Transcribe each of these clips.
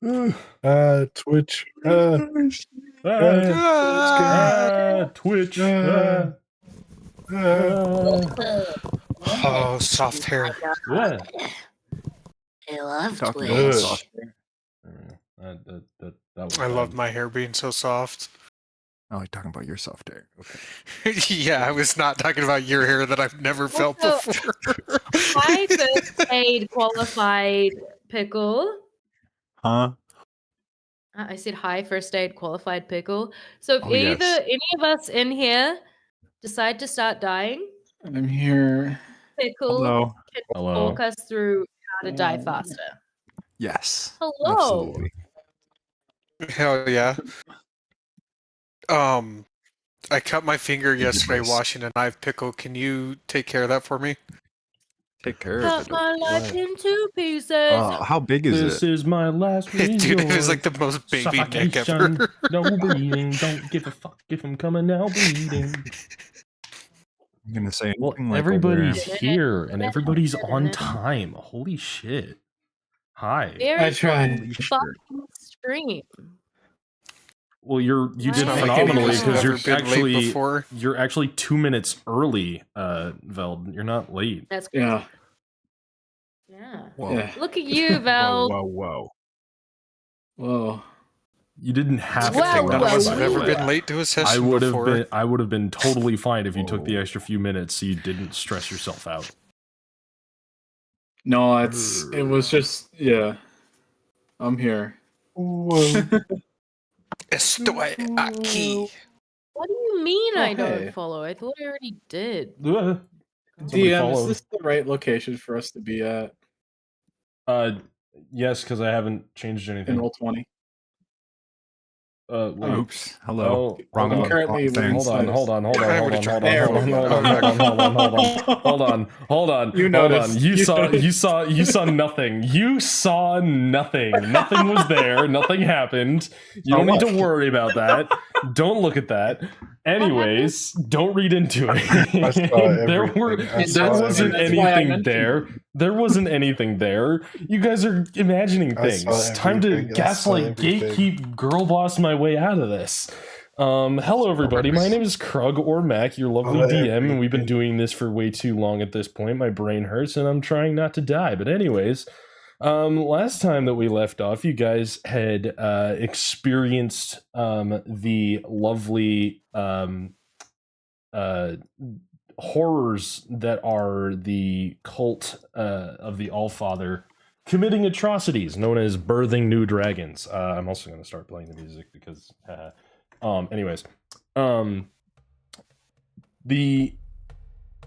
Twitch. Twitch. Oh, soft hair. Yeah. I love Good. Twitch. That was I love bad. my hair being so soft. Oh, you're talking about your soft hair. Okay. Yeah, I was not talking about your hair that I've never felt Also, before. Hi, first aid qualified pickle. Huh? I said hi, first aid qualified pickle. So if Oh, yes. any of us in here decide to start dying, I'm here. pickle Hello. can Hello. talk us through how to die faster. Yes. Hello. Absolutely. Hell yeah. I cut my finger yesterday voice. washing a knife. Pickle, can you take care of that for me? Take care of Cut it. my life What? in 2 pieces. How big is This it? is my last resort. Dude, it was like the most baby neck Suffocation. ever. No bleeding. Don't give a fuck if I'm coming out bleeding. I'm gonna say Well, anything like everybody's a here and everybody's on time. Holy shit. Hi. Very I tried. worm. fucking stream. Well, you It's did not like phenomenally anybody's because ever been late before. you're actually 2 minutes early, Veld. You're not late. That's crazy. Yeah. Yeah. Whoa. Yeah. Look at you, Val. Whoa. Whoa. You didn't have Wow, to take that wow, I've fight. never wow. been late to a I session would have before. been. I would have been totally fine if you took the Whoa. extra few minutes, so you didn't stress yourself out. No, it was just, yeah. I'm here. Whoa. Estoy aquí. What do you mean Oh, I don't hey. follow? I thought I already did. Somebody DM, follow. is this the right location for us to be at Yes, because I haven't changed in anything. Roll20? Oops. Hello. Oh, Wrong I'm one. currently Wrong thing. within hold on. I would've tried that. Hold on. You noticed. You saw noticed. nothing. You saw nothing. Nothing was there. Nothing happened. You don't need to worry about that. Don't look at that. Anyways, don't read into it. I saw there everything. I there saw wasn't everything. That's why I anything mentioned there. it. There wasn't anything there. You guys are imagining I saw things. Time to everything. I saw gaslight, everything. gatekeep, girl boss my way out of this. Hello everybody. My name is Krug or Mac, your lovely DM, and we've been doing this for way too long at this point. My brain hurts, and I'm trying not to die. But anyways, last time that we left off, you guys had experienced the lovely horrors that are the cult of the Allfather committing atrocities known as birthing new dragons. I'm also going to start playing the music because anyways,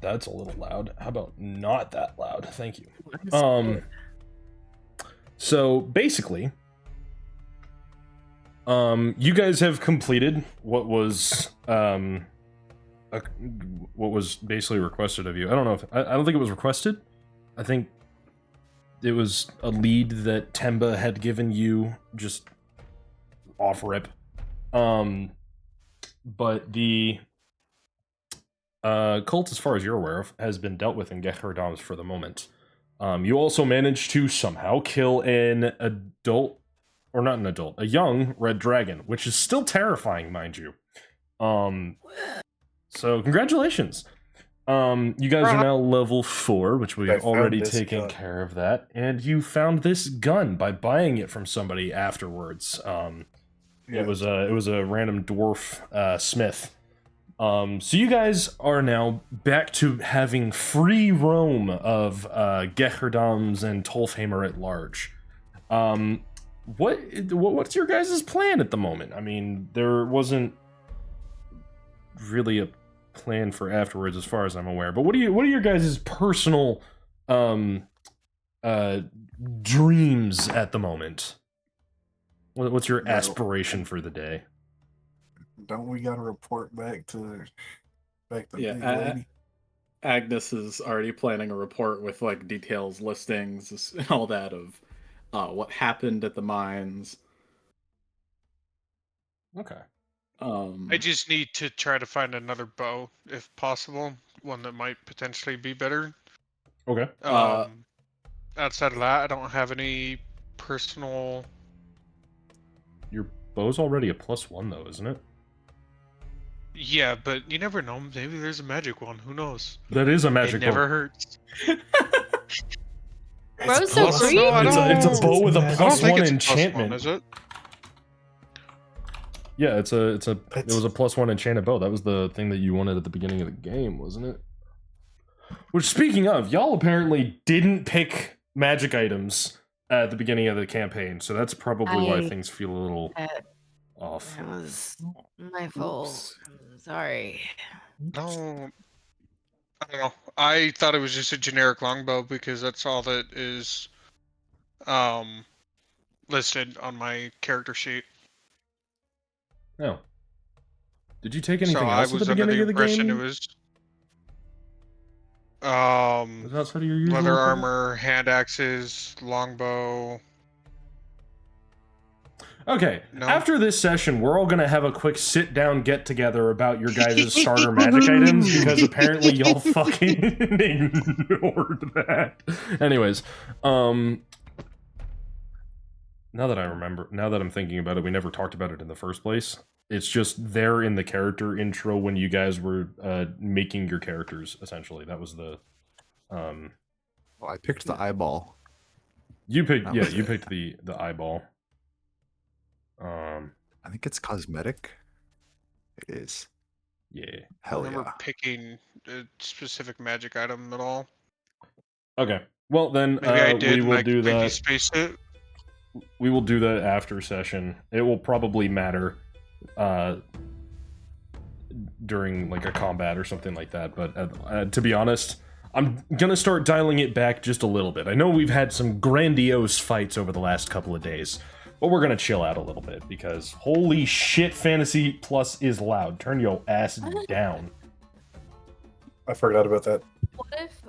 that's a little loud. How about not that loud? Thank you. So basically, you guys have completed what was basically requested of you. I don't know if I don't think it was requested. I think it was a lead that Temba had given you just off rip. But the cult, as far as you're aware of, has been dealt with in Gecherdams for the moment. You also managed to somehow kill an adult, or not an adult, a young red dragon, which is still terrifying, mind you. So congratulations. You guys are now level 4, which we've already taken care of that, and you found this gun by buying it from somebody afterwards. It was a random dwarf smith. So you guys are now back to having free roam of Gecherdams and Tolfhamer at large. What's your guys' plan at the moment? I mean, there wasn't really a plan for afterwards, as far as I'm aware. But what are your guys' personal dreams at the moment? What's your aspiration for the day? Don't we got to report back to the Yeah, big lady? Agnes is already planning a report with like details, listings, and all that of what happened at the mines. Okay. I just need to try to find another bow, if possible. One that might potentially be better. Okay. Outside of that, I don't have any personal your bow's already a +1 though, isn't it? Yeah, but you never know. Maybe there's a magic one. Who knows? That is a magic It never bow. hurts. Bro's so plus- green. no, I It's a don't- bow with a I don't think +1 it's a enchantment. +1, is it? Yeah, it was a +1 enchanted bow. That was the thing that you wanted at the beginning of the game, wasn't it? Which, speaking of, y'all apparently didn't pick magic items at the beginning of the campaign, so that's probably why things feel a little off. That was my fault. I'm sorry. No. I don't know. I thought it was just a generic longbow because that's all that is listed on my character sheet. No. Did you take anything So I else at was the under beginning the of the impression game? it was Was it outside of your usual leather thing? armor, hand axes, longbow. Okay, No. after this session, we're all gonna have a quick sit-down get-together about your guys' starter magic items, because apparently y'all fucking ignored that. Anyways, now that I'm thinking about it, we never talked about it in the first place. It's just there in the character intro when you guys were making your characters, essentially. That was the... Well, I picked the eyeball. You picked, That yeah, was you it. picked the eyeball. I think it's cosmetic. It is. Yeah. I Hell remember yeah. picking a specific magic item at all. Okay. Well, then Maybe I did, we and will I do completely that. spaced it. We will do that after session. It will probably matter during like a combat or something like that. But to be honest, I'm gonna start dialing it back just a little bit. I know we've had some grandiose fights over the last couple of days, but we're gonna chill out a little bit because holy shit, Fantasy Plus is loud. Turn your ass down. I forgot about that.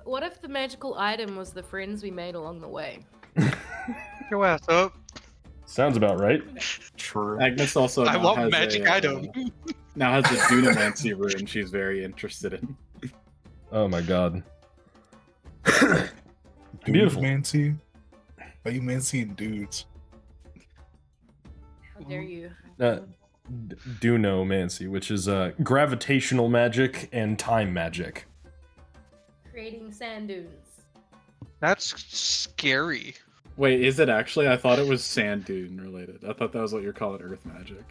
What if the magical item was the friends we made along the way? Your ass up. Sounds about right. True. Agnes also I now want has magic a, item. now has a Dunamancy rune she's very interested in. Oh my god. Beautiful. Mancy. Why you mancying dudes? How dare you? Dunomancy, which is gravitational magic and time magic. Creating sand dunes. That's scary. Wait, is it actually? I thought it was sand dune related. I thought that was what you're calling earth magic.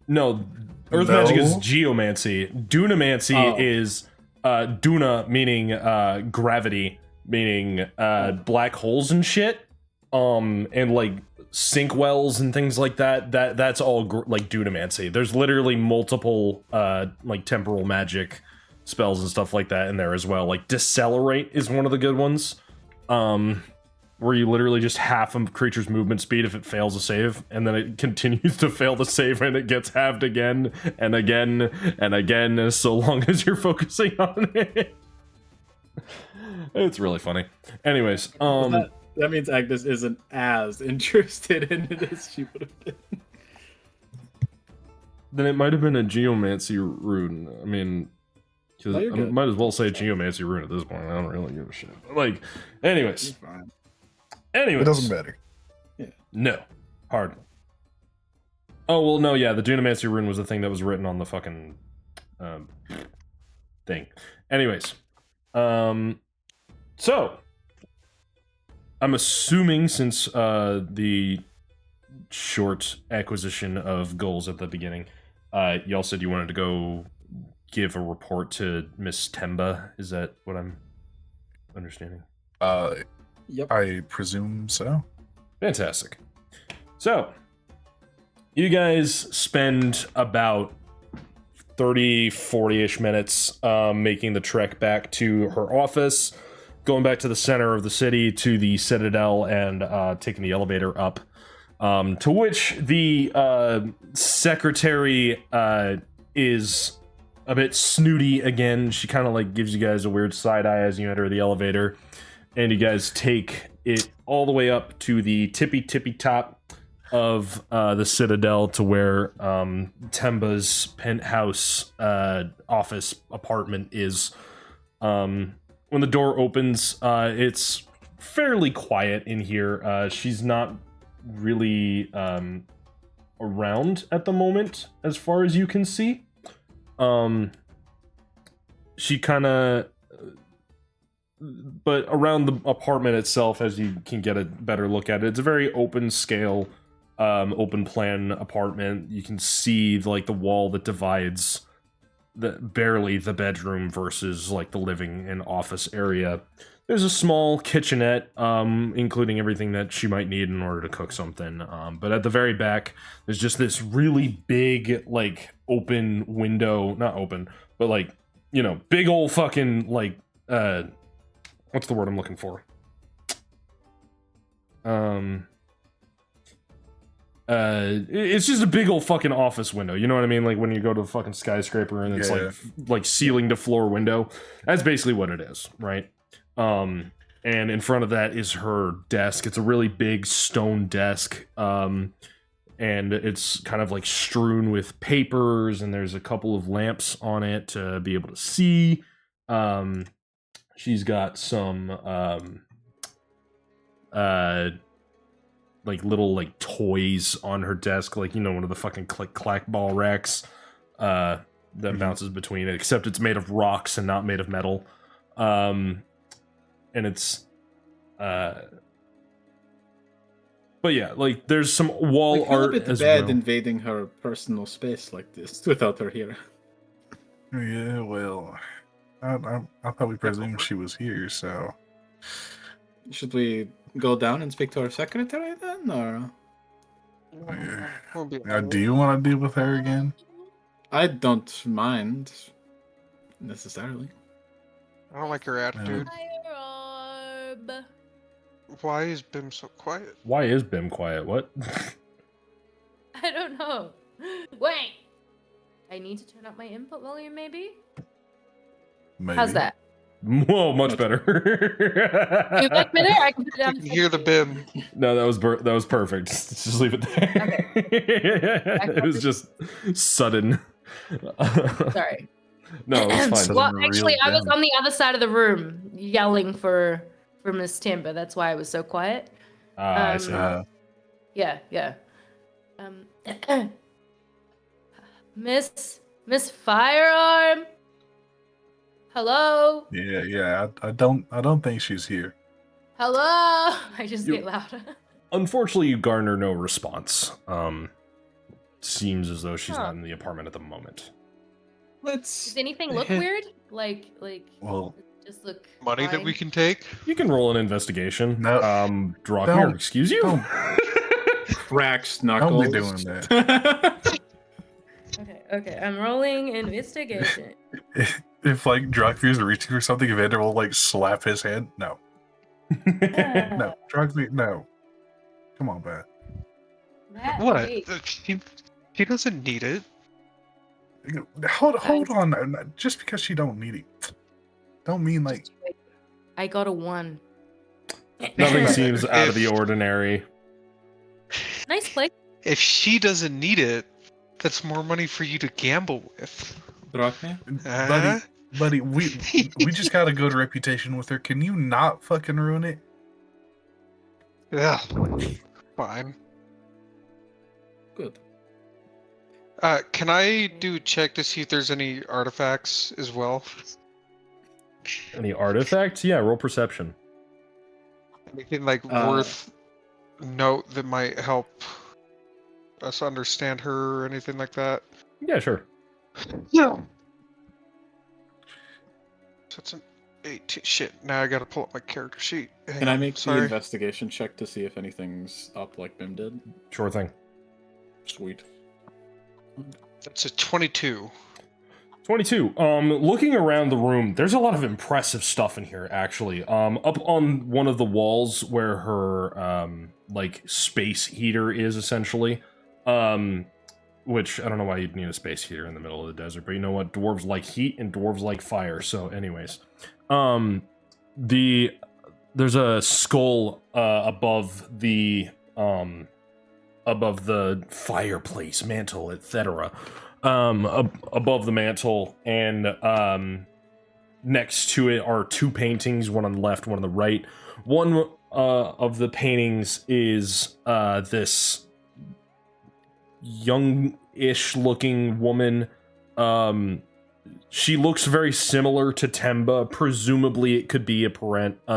No, earth magic is No. geomancy. Dunamancy is Duna, meaning gravity, meaning black holes and shit. And like sink wells and things like that. That's all like Dunamancy. There's literally multiple like temporal magic spells and stuff like that in there as well. Like Decelerate is one of the good ones. Where you literally just half a creature's movement speed if it fails a save, and then it continues to fail the save and it gets halved again and again and again, so long as you're focusing on it. It's really funny. Anyways, That means Agnes isn't as interested in it as she would have been. then it might have been a geomancy rune. I mean, because No, I you're good. might as well say geomancy rune at this point. I don't really give a shit. Like, anyways. Fine. It doesn't matter. No. Hardly. Oh, well, no, yeah, the Dunamancy rune was the thing that was written on the fucking thing. Anyways. So, I'm assuming since the short acquisition of goals at the beginning, y'all said you wanted to go give a report to Miss Temba. Is that what I'm understanding? Yep. I presume so. Fantastic. So, you guys spend about 30, 40-ish minutes making the trek back to her office, going back to the center of the city, to the Citadel, and taking the elevator up. To which the secretary is a bit snooty again. She kind of like gives you guys a weird side eye as you enter the elevator. And you guys take it all the way up to the tippy top of the Citadel to where Temba's penthouse office apartment is. When the door opens, it's fairly quiet in here. She's not really around at the moment, as far as you can see. She kind of, but around the apartment itself, as you can get a better look at it, it's a very open scale, open plan apartment. You can see like the wall that divides barely the bedroom versus like the living and office area. There's a small kitchenette, including everything that she might need in order to cook something. But at the very back, there's just this really big, like, open window. Not open, but, like, you know, big old fucking, like, what's the word I'm looking for? It's just a big old fucking office window. You know what I mean? Like, when you go to a fucking skyscraper and it's, like ceiling to floor window. That's basically what it is, right? And in front of that is her desk. It's a really big stone desk, and it's kind of like strewn with papers, and there's a couple of lamps on it to be able to see. She's got some like little like toys on her desk, like, you know, one of the fucking click-clack ball racks that bounces between it, except it's made of rocks and not made of metal. And it's, but yeah, like, there's some wall art as well. It's bad invading her personal space like this without her here. Yeah, well, I probably presumed she was here, so... Should we go down and speak to her secretary then, or...? Do you want to deal with her again? I don't mind, necessarily. I don't like her attitude. Why is Bim so quiet? Why is Bim quiet? What? I don't know. Wait! I need to turn up my input volume, maybe? Maybe. How's that? Whoa, much better. You like better? I can put it down. You hear the Bim. No, that was perfect. Just leave it there. Okay. It was just sudden. Sorry. No, it's fine. Well, actually, I was on the other side of the room yelling for Miss Timber. That's why I was so quiet. I see. Yeah. Miss Firearm. Hello. Yeah. I don't think she's here. Hello. I just get louder. Unfortunately, you garner no response. Seems as though she's not in the apartment at the moment. Does anything look weird? Like. Well, just look. Money fine? that we can take? You can roll an investigation. No. Drakmir, excuse you? Cracks knuckles. Don't be doing that. Okay. I'm rolling investigation. If like Drakmir's reaching for something, Vander will like slap his hand. No. No. Drakmir, no. Come on, man. What? She doesn't need it. Hold on. Just because she don't need it, don't mean like. I got a 1. Nothing seems out of the ordinary. Nice play. If she doesn't need it, that's more money for you to gamble with. Drakmir? Buddy, we just got a good reputation with her. Can you not fucking ruin it? Yeah. Fine. Good. Can I do a check to see if there's any artifacts as well? Any artifacts? Yeah, roll perception. Anything like worth note that might help us understand her or anything like that? Yeah, sure. Yeah. So it's an 18. Shit, now I gotta pull up my character sheet. Can I make the investigation check to see if anything's up like Bim did? Sure thing. Sweet. That's a 22. 22. Looking around the room, there's a lot of impressive stuff in here, actually. Up on one of the walls where her, like, space heater is, essentially. Which, I don't know why you'd need a space heater in the middle of the desert, but you know what? Dwarves like heat and dwarves like fire, so anyways. There's a skull, above the fireplace, mantle, etc. Above the mantle, and next to it are 2 paintings, one on the left, one on the right. One of the paintings is this youngish looking woman. She looks very similar to Temba. Presumably, it could be a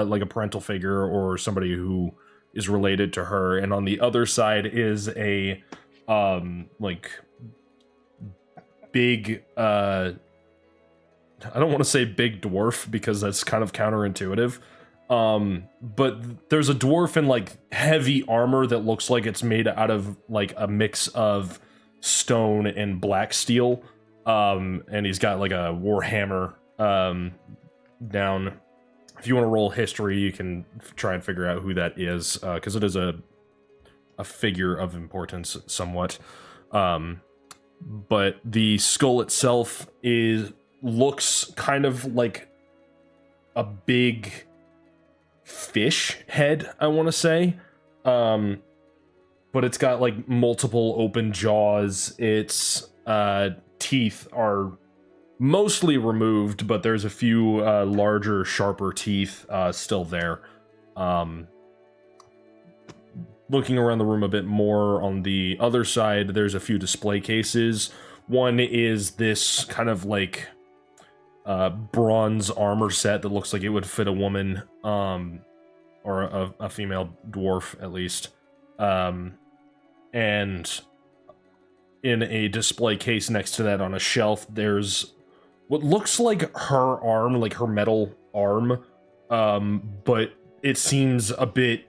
like a parental figure or somebody who is related to her. And on the other side is a like big. I don't want to say big dwarf because that's kind of counterintuitive. But there's a dwarf in like heavy armor that looks like it's made out of like a mix of stone and black steel. And he's got like a war hammer down. If you want to roll history, you can try and figure out who that is, because it is a figure of importance somewhat. But the skull itself looks kind of like a big fish head, I want to say. But it's got like multiple open jaws. Its teeth are mostly removed, but there's a few larger, sharper teeth still there. Looking around the room a bit more, on the other side, there's a few display cases. One is this kind of like bronze armor set that looks like it would fit a woman, or a female dwarf at least. And in a display case next to that on a shelf, there's what looks like her arm, like her metal arm, but it seems a bit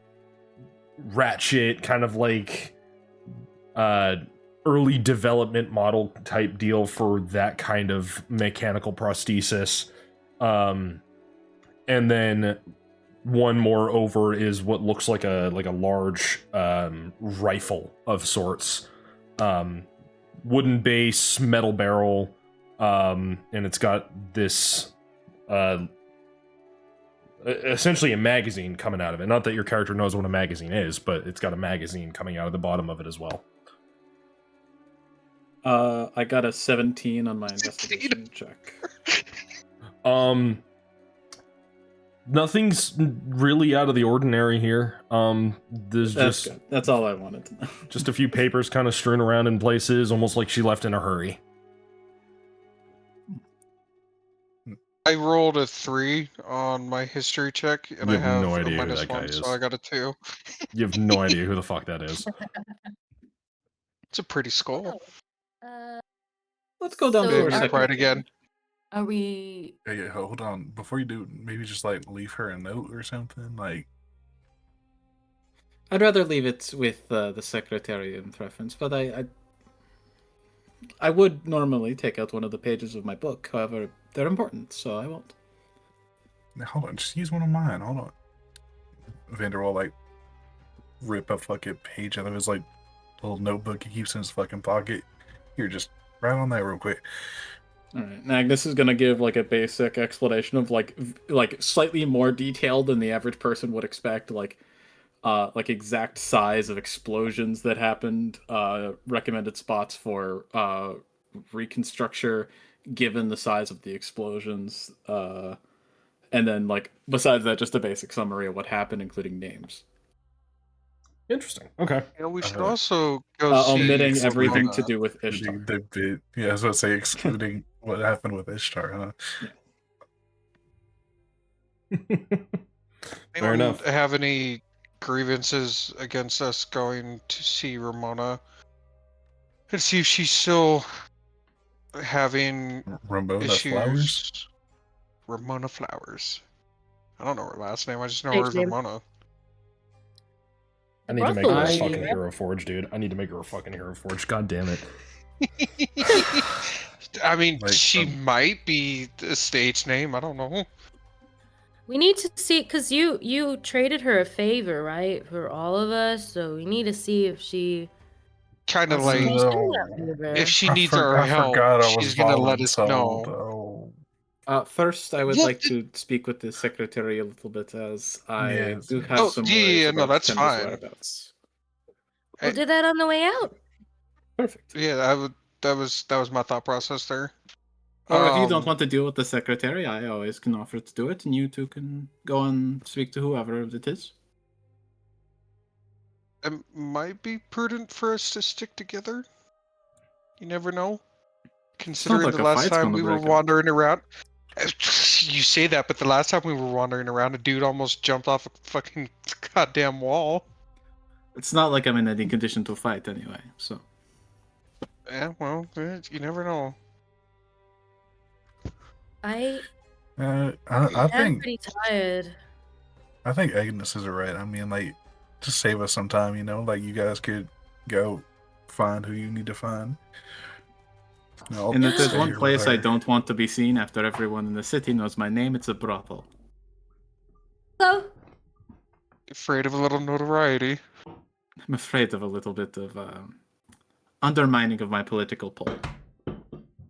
ratchet, kind of like early development model type deal for that kind of mechanical prosthesis. And then one more over is what looks like a large rifle of sorts. Wooden base, metal barrel, and it's got this essentially a magazine coming out of it. Not that your character knows what a magazine is, but it's got a magazine coming out of the bottom of it as well. I got a 17 on my investigation check. Nothing's really out of the ordinary here. There's That's all I wanted to know. Just a few papers kind of strewn around in places, almost like she left in a hurry. I rolled a 3 on my history check, and You I have have no a idea who minus that guy 1, is. so I got a 2. You have no idea who the fuck that is. It's a pretty skull. Let's go down So to our Maybe second. right again. Are we? Yeah, hold on. Before you do, maybe just like leave her a note or something. Like, I'd rather leave it with the secretary in preference, but I would normally take out one of the pages of my book. However, they're important, so I won't. hold on, just use one of mine. Hold on. Vander will like rip a fucking page out of his like little notebook he keeps in his fucking pocket. Here, just write on that real quick. All right, Agnes is gonna give like a basic explanation of like slightly more detailed than the average person would expect, like exact size of explosions that happened, recommended spots for reconstruction given the size of the explosions, and then like besides that, just a basic summary of what happened, including names. Interesting. Okay. Yeah, we should also go see Omitting Ramona. everything to do with Ishtar. The bit, yeah, I was about to say excluding what happened with Ishtar, huh? Fair enough. Have any grievances against us going to see Ramona and see if she's still having Ramona issues? Flowers? Ramona Flowers. I don't know her last name. I just know Fake her as name. Ramona. I need to make her a Brothel. fucking Hero Forge, dude. I need to make her a fucking Hero Forge. God damn it. I mean, Like, she might be a stage name. I don't know. We need to see, because you traded her a favor, right, for all of us. So we need to see if she. Kind of Oh, like, no. if she I needs for- our I help, forgot I was she's gonna let us voluntold. know. Oh. First, I would What like the- to speak with the secretary a little bit, as I Yes. do have Oh, some yeah, worries yeah, no, about that's Timber's fine. whereabouts. We'll do that on the way out. Perfect. Yeah, I would. That was my thought process there. Or if you don't Um, want to deal with the secretary, I always can offer to do it, and you two can go and speak to whoever it is. It might be prudent for us to stick together. You never know. Considering like the a last fight's time gonna we were break out. wandering around. You say that, but the last time we were wandering around, a dude almost jumped off a fucking goddamn wall. It's not like I'm in any condition to fight anyway, so. Yeah, well, you never know. I I'm think pretty tired. I think Agnes is right. I mean, like, just save us some time, you know. Like, you guys could go find who you need to find. I'll And if there's stay one here with place I her. don't want to be seen after everyone in the city knows my name, it's a brothel. So, Afraid of a little notoriety. I'm afraid of a little bit of undermining of my political pull.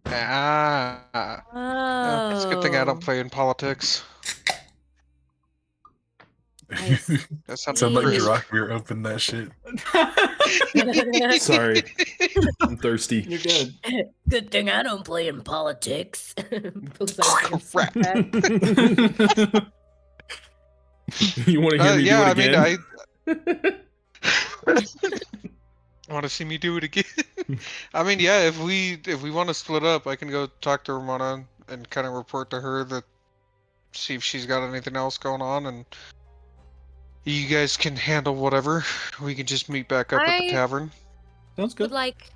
Ah. oh, It's a good thing I don't play in politics. That sounds Sound like crazy. Drakmir opened that shit. Sorry, I'm thirsty. You're good. Good thing I don't play in politics. Pulls out his Crap. back. You want to hear me do it again? Want to see me do it again? I mean, yeah. If we want to split up, I can go talk to Ramona and kind of report to her that, see if she's got anything else going on, and you guys can handle whatever. We can just meet back up at the tavern. Sounds Would good. like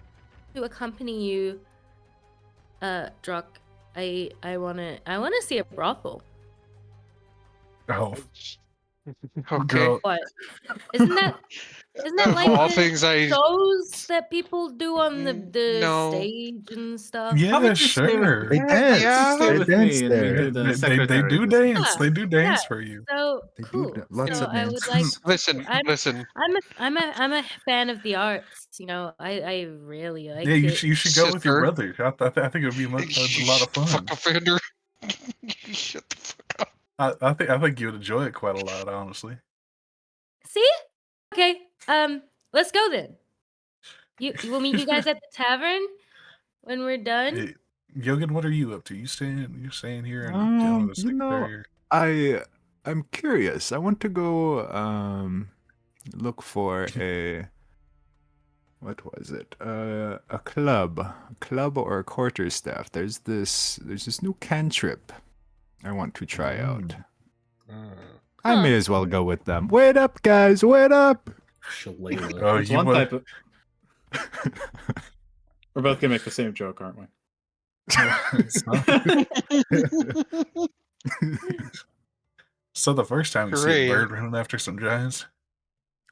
to accompany you, Druck. I wanna see a brothel. Oh, Okay. girl. What? Isn't that Of like all the things, I shows that people do on the No. stage and stuff? Yeah, about you stay with- sure. They dance. yeah. Stay They with dance me and we there. do the They secretary do business. dance. Yeah, They do dance yeah. for you. So They do cool. lots so of I would dances. like. listen. I'm a fan of the arts. You know, I really like Yeah, it. you should go with your Sister. brother. I think it would be a lot of fun. Fuck up, Vander. You shut the fuck up. I think you would enjoy it quite a lot, honestly. See? Okay. Let's go then. We'll meet you guys at the tavern when we're done. Hey, Yogan, what are you up to? You're staying here and dealing with the You know, secretary. I'm curious. I want to go look for a what was it? A club or a quarterstaff. There's this new cantrip I want to try out. I may as well go with them. Wait up, guys! Wait up! Shillelagh. Oh, It's you one want type of. We're both gonna make the same joke, aren't we? It's not. So the first time you see Hooray. a bird running after some giants.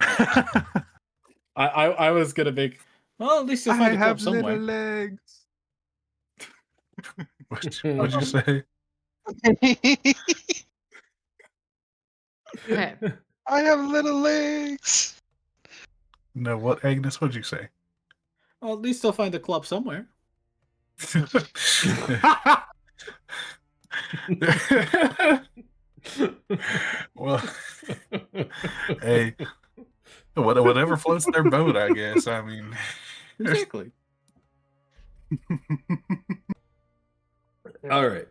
I was gonna make. Well, at least you'll I find a club have somewhere. little legs. What'd you say? Okay. I have little legs. No, what, Agnes? What'd you say? Well, at least they'll find a club somewhere. Well, hey, whatever floats their boat, I guess. I mean, Exactly. All right.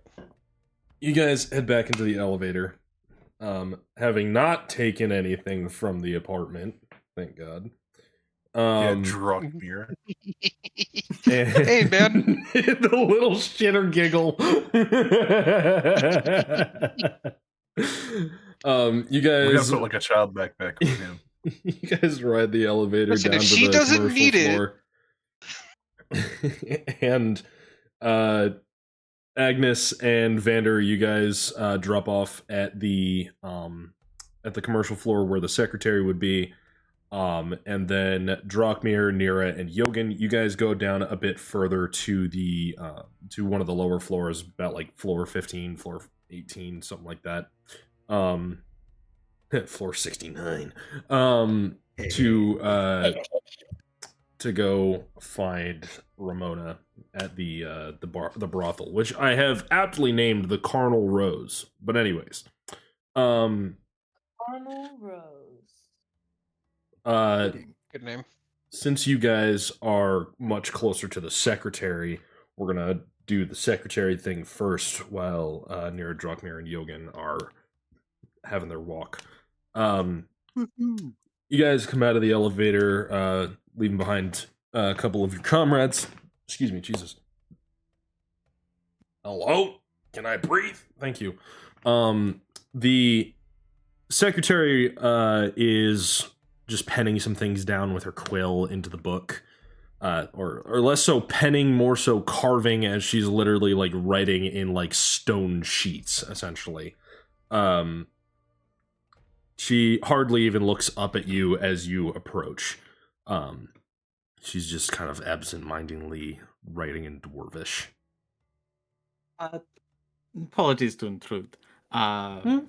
You guys head back into the elevator, having not taken anything from the apartment. Thank God. yeah, drunk beer. Hey, man. The little shitter giggle. You We're gonna guys, put like a child backpack on him. you guys ride the elevator Listen, down if to she the doesn't commercial need it- floor. And Agnes and Vander, you guys drop off at the commercial floor where the secretary would be. And then Drakmir, Nira, and Yogan, you guys go down a bit further to the to one of the lower floors, about like floor 15, floor 18, something like that. Floor 69. To go find Ramona at the brothel, which I have aptly named the Carnal Rose. But anyways, Carnal Rose. Good name. Since you guys are much closer to the secretary, we're gonna do the secretary thing first while Nira, Drakmir, and Yogan are having their walk. You guys come out of the elevator, leaving behind a couple of your comrades, Excuse me, Jesus. Hello? Can I breathe? Thank you. The secretary is just penning some things down with her quill into the book. Or less so penning, more so carving, as she's literally like writing in like stone sheets, essentially. She hardly even looks up at you as you approach. She's just kind of absent-mindedly writing in Dwarvish. Apologies to intrude. Oh,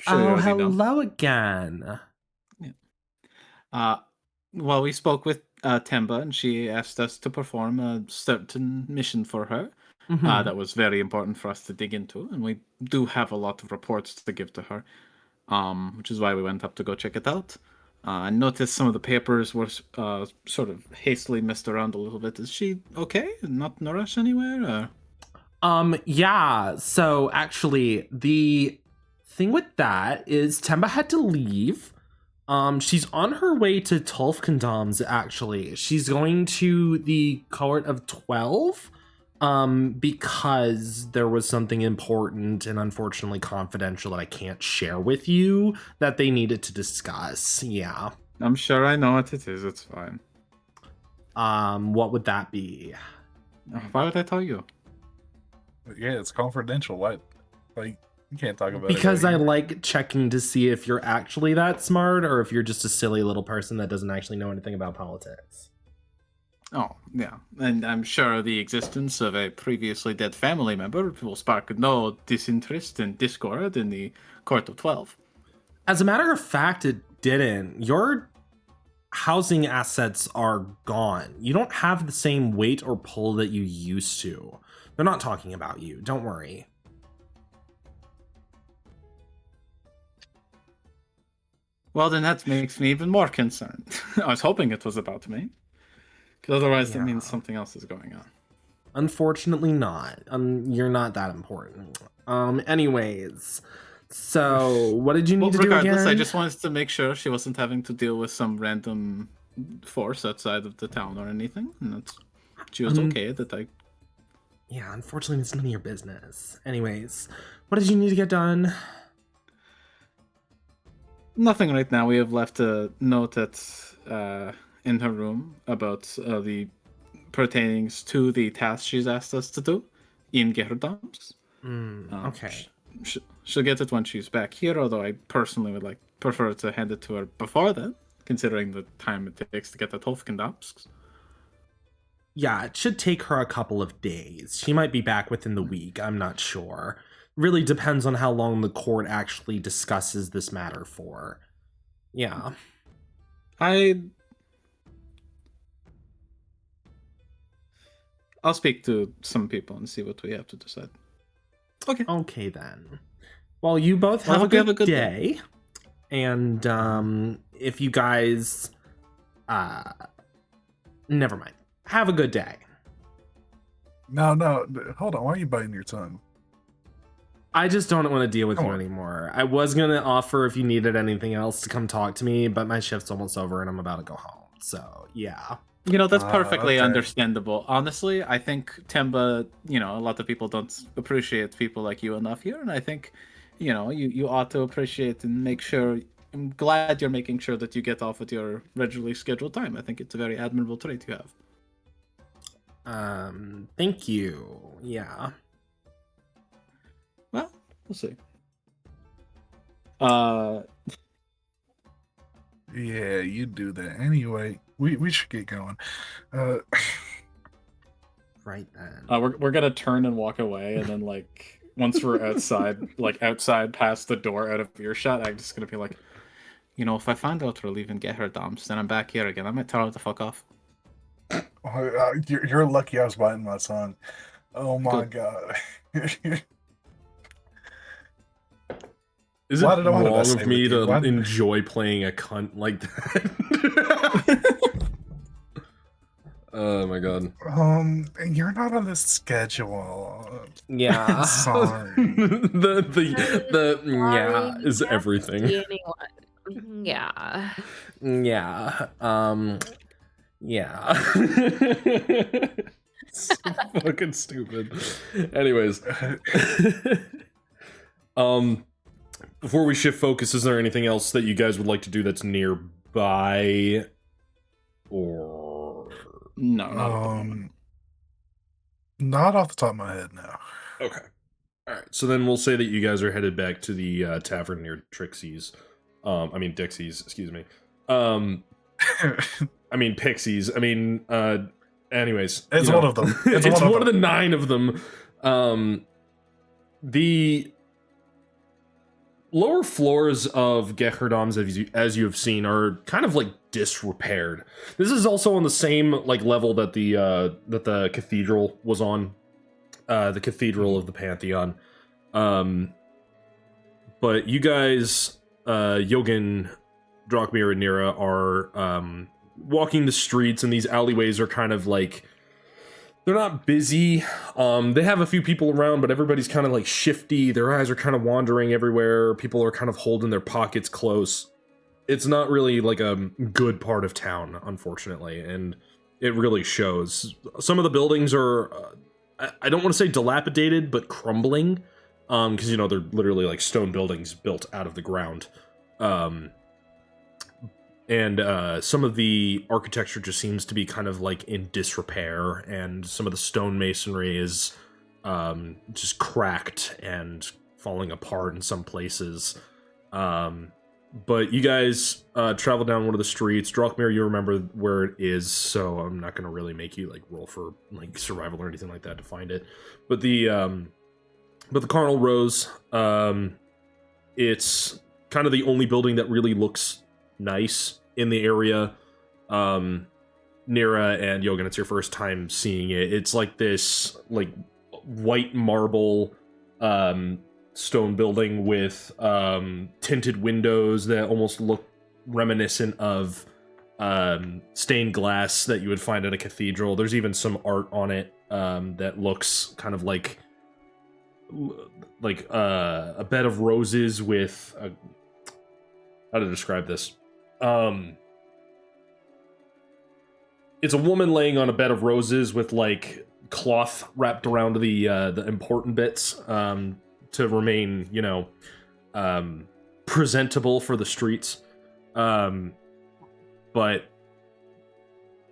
hello again. Yeah. Well, we spoke with Temba, and she asked us to perform a certain mission for her. That was very important for us to dig into, and we do have a lot of reports to give to her, which is why we went up to go check it out. I noticed some of the papers were sort of hastily messed around a little bit. Is she okay? Not in a rush anywhere? Yeah, so actually, the thing with that is Temba had to leave. She's on her way to Tulfkindam's, actually. She's going to the court of 12, because there was something important and unfortunately confidential that I can't share with you that they needed to discuss. Yeah. I'm sure I know what it is. It's fine. What would that be? Why would I tell you? Yeah, it's confidential. What? Like, you can't talk about it. Because I like checking to see if you're actually that smart or if you're just a silly little person that doesn't actually know anything about politics. Oh, yeah. And I'm sure the existence of a previously dead family member will spark no disinterest and discord in the Court of 12. As a matter of fact, it didn't. Your housing assets are gone. You don't have the same weight or pull that you used to. They're not talking about you. Don't worry. Well, then that makes me even more concerned. I was hoping it was about me. Because otherwise that means something else is going on. Unfortunately not. You're not that important. Anyways. So, what did you need to do again? Regardless, I just wanted to make sure she wasn't having to deal with some random force outside of the town or anything. And she was okay that I... Yeah, unfortunately, it's none of your business. Anyways, what did you need to get done? Nothing right now. We have left a note in her room about the pertainings to the task she's asked us to do in Gerdams. Okay. She'll get it when she's back here, although I personally would prefer to hand it to her before then, considering the time it takes to get the Tulfkindamsk. Yeah, it should take her a couple of days. She might be back within the week. I'm not sure. Really depends on how long the court actually discusses this matter for. Yeah. I'll speak to some people and see what we have to decide. Okay. Okay, then. Well, you both have a good day. And if you guys... never mind. Have a good day. No, hold on. Why are you biting your tongue? I just don't want to deal with you anymore. I was going to offer if you needed anything else to come talk to me, but my shift's almost over and I'm about to go home. So, yeah. You know, that's perfectly understandable. Honestly, I think Temba, a lot of people don't appreciate people like you enough here. And I think, you ought to appreciate and make sure. I'm glad you're making sure that you get off at your regularly scheduled time. I think it's a very admirable trait you have. Thank you. Yeah. Well, we'll see. Yeah, you do that. Anyway, we should get going. Right then. We're gonna turn and walk away, and then once we're outside past the door out of earshot, I'm just gonna be like, if I find out we're leaving Gerdams, then I'm back here again. I might tell her to fuck off. You're lucky I was biting my tongue. Oh my god. Is it wrong of me to enjoy playing a cunt like that? Oh my god. You're not on the schedule. Yeah. Sorry. the yeah is everything. Yeah. Yeah. Yeah. So fucking stupid. Anyways. Before we shift focus, is there anything else that you guys would like to do that's nearby? Or no, not off the top of my head now. Okay. Alright, so then we'll say that you guys are headed back to the tavern near Dixie's, excuse me. Pixies. Anyways. It's one of them. It's one of the 9 of them. The lower floors of Geherdam's, as you have seen, are kind of like disrepaired. This is also on the same like level that the cathedral was on, the Cathedral of the Pantheon. But you guys, Yogan, Drakmir, and Nira are walking the streets, and these alleyways are kind of like, they're not busy. They have a few people around, but everybody's kind of like shifty. Their eyes are kind of wandering everywhere. People are kind of holding their pockets close. It's not really like a good part of town, unfortunately, and it really shows. Some of the buildings are, I don't want to say dilapidated, but crumbling, because, they're literally like stone buildings built out of the ground. And some of the architecture just seems to be kind of like in disrepair, and some of the stone masonry is just cracked and falling apart in some places. But you guys travel down one of the streets. Drakmir, you remember where it is, so I'm not going to really make you like roll for like survival or anything like that to find it. But the Carnal Rose, it's kind of the only building that really looks nice in the area. Nira and Yogan, it's your first time seeing it. It's like this like white marble stone building with tinted windows that almost look reminiscent of stained glass that you would find at a cathedral. There's even some art on it that looks kind of like a bed of roses with how to describe this? It's a woman laying on a bed of roses with like cloth wrapped around the important bits to remain, presentable for the streets. But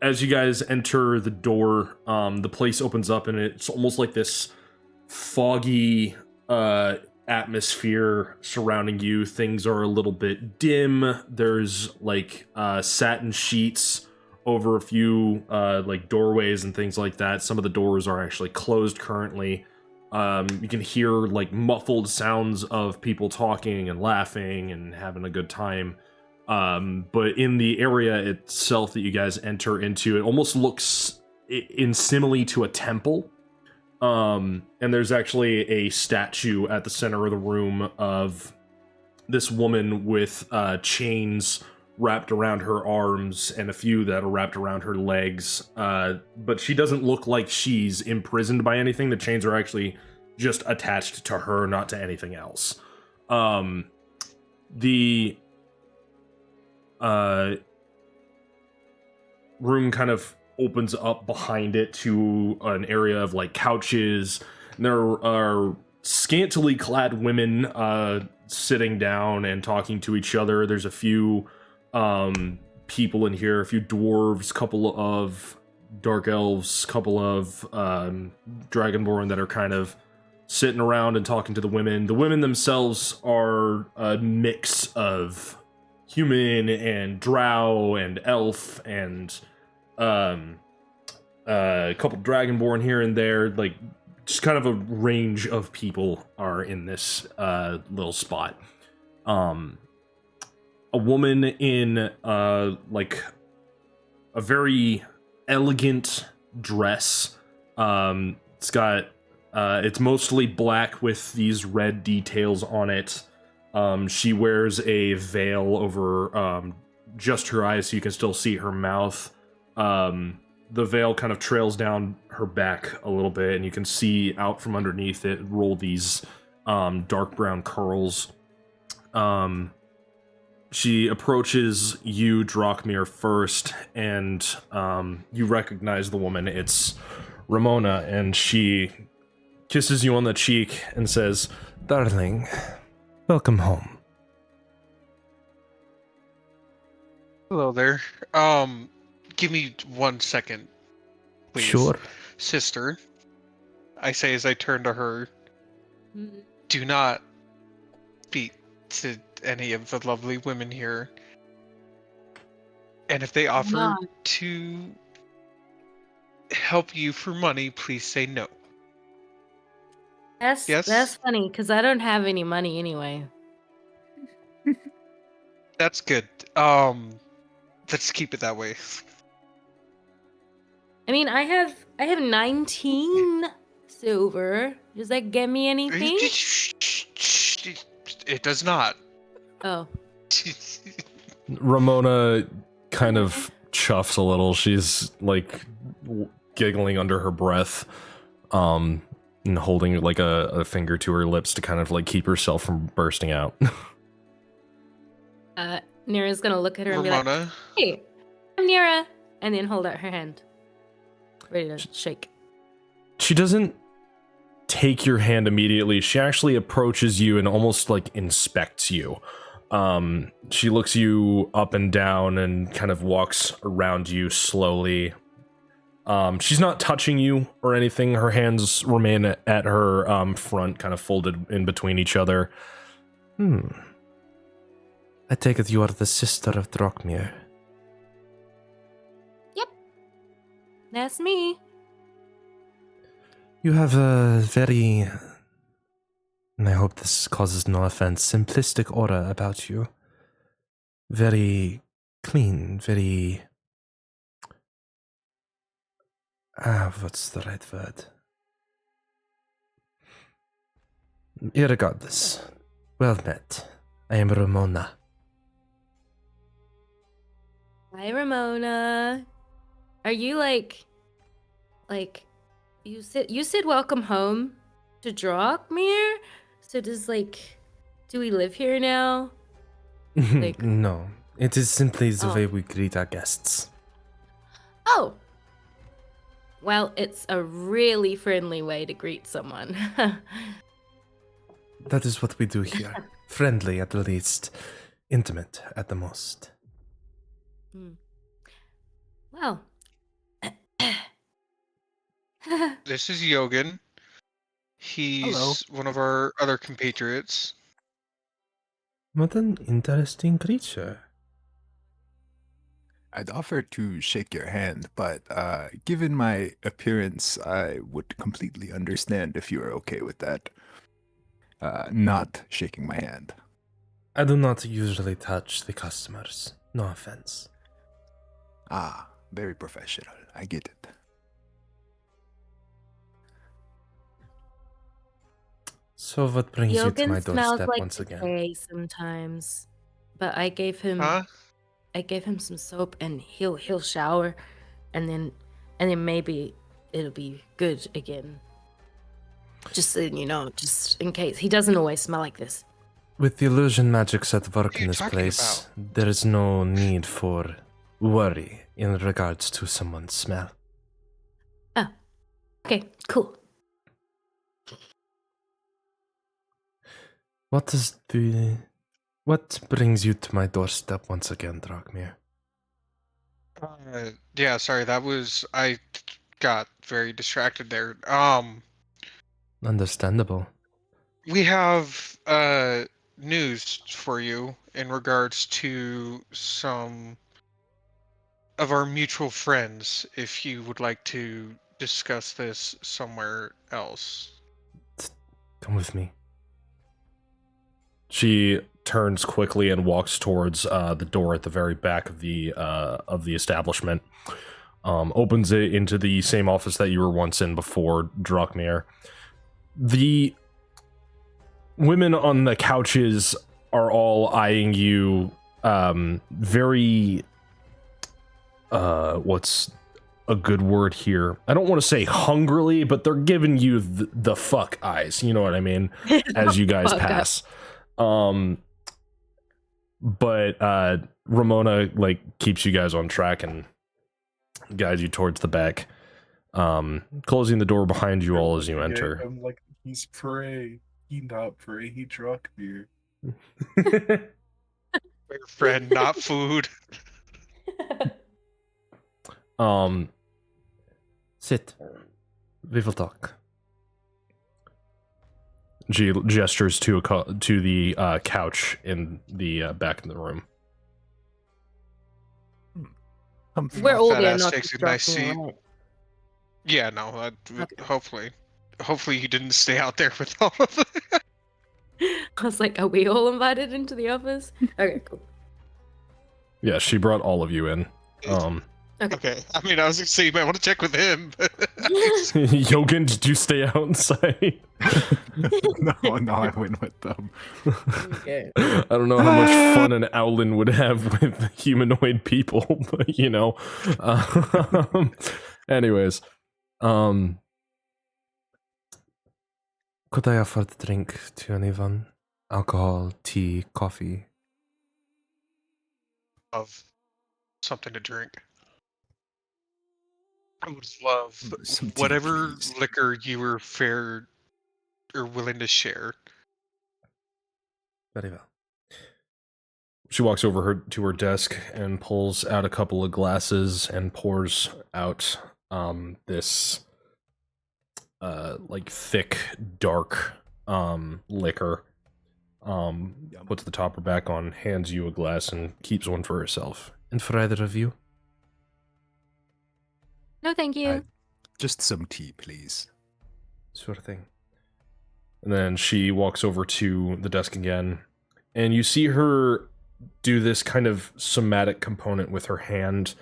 as you guys enter the door, the place opens up, and it's almost like this foggy atmosphere surrounding you. Things are a little bit dim. There's like satin sheets over a few like doorways and things like that. Some of the doors are actually closed currently. You can hear like muffled sounds of people talking and laughing and having a good time. But in the area itself that you guys enter into, it almost looks in simile to a temple. And there's actually a statue at the center of the room of this woman with chains wrapped around her arms and a few that are wrapped around her legs. But she doesn't look like she's imprisoned by anything. The chains are actually just attached to her, not to anything else. The room kind of opens up behind it to an area of like couches. There are scantily clad women sitting down and talking to each other. There's a few people in here, a few dwarves, couple of dark elves, couple of dragonborn that are kind of sitting around and talking to the women. The women themselves are a mix of human and drow and elf and a couple dragonborn here and there. Like, just kind of a range of people are in this little spot. A woman in like a very elegant dress. It's got it's mostly black with these red details on it. She wears a veil over just her eyes, so you can still see her mouth. The veil kind of trails down her back a little bit, and you can see out from underneath it roll these dark brown curls. She approaches you, Drakmir, first, and you recognize the woman. It's Ramona, and she kisses you on the cheek and says, Darling, welcome home. Hello there. Give me 1 second, please. Sure. Sister, I say as I turn to her, Mhm. do not speak to any of the lovely women here. And if they offer not? to help you for money, please say no. That's Yes? funny because I don't have any money anyway. That's good. Let's keep it that way. I mean, I have 19 silver. Does that get me anything? It does not. Oh, Ramona kind of chuffs a little. She's like giggling under her breath, and holding like a finger to her lips to kind of like keep herself from bursting out. Nira's gonna look at her and be like, Ramona, "Hey, I'm Nira," and then hold out her hand, ready to shake. She doesn't take your hand immediately. She actually approaches you and almost like inspects you. She looks you up and down and kind of walks around you slowly. She's not touching you or anything. Her hands remain at her front, kind of folded in between each other. I take it you are the sister of Drachmir. Yep, that's me. You have a very, and I hope this causes no offense, simplistic aura about you. Very clean, very... what's the right word? Irregardless, well met. I am Ramona. Hi, Ramona. Are you like you said welcome home to Drachmir? So do we live here now? Like- No, it is simply the Oh. way we greet our guests. Oh. Well, it's a really friendly way to greet someone. That is what we do here. Friendly at the least, intimate at the most. Well. this is Yogan. He's Hello. one of our other compatriots. What an interesting creature. I'd offer to shake your hand, but given my appearance, I would completely understand if you are okay with that. Not shaking my hand. I do not usually touch the customers. No offense. Ah, very professional. I get it. So what brings you to my Yogan smells doorstep like once again? decay sometimes, but I gave him some soap and he'll shower, and then maybe it'll be good again. Just so you know, just in case. He doesn't always smell like this. With the illusion magics at work What are in you this talking place, there is no need for worry in regards to someone's smell. Oh, okay, cool. What brings you to my doorstep once again, Drachmir? Yeah, sorry, I got very distracted there. Understandable. We have news for you in regards to some of our mutual friends, if you would like to discuss this somewhere else. Come with me. She turns quickly and walks towards the door at the very back of the establishment. Opens it into the same office that you were once in before, Drachmir. The women on the couches are all eyeing you very... what's a good word here? I don't want to say hungrily, but they're giving you the fuck eyes. You know what I mean? As you guys pass. But Ramona like keeps you guys on track and guides you towards the back. closing the door behind you all as you Yeah, enter. I'm like, he's prey. He not prey. He drunk beer. Your friend, not food. Sit. We will talk. She gestures to the couch in the back of the room. We're all Fat there, ass not takes a nice distracting, seat. right? Yeah, no. Okay. Hopefully he didn't stay out there with all of them. I was like, are we all invited into the office? Okay, cool. Yeah, she brought all of you in. Okay. I mean, I was gonna say you might want to check with him. But Yogan, did you stay outside? No, I went with them. Okay. I don't know how much fun an Owlin would have with humanoid people, but you know. Anyways, could I offer the drink to anyone? Alcohol, tea, coffee? of something to drink. I would love Some tea, whatever please. liquor you were fair or willing to share. Very well. She walks over to her desk and pulls out a couple of glasses and pours out this like thick, dark liquor. Puts the topper back on, hands you a glass, and keeps one for herself. And for either of you? No, thank you. Just some tea, please. Sort of thing. And then she walks over to the desk again, and you see her do this kind of somatic component with her hand,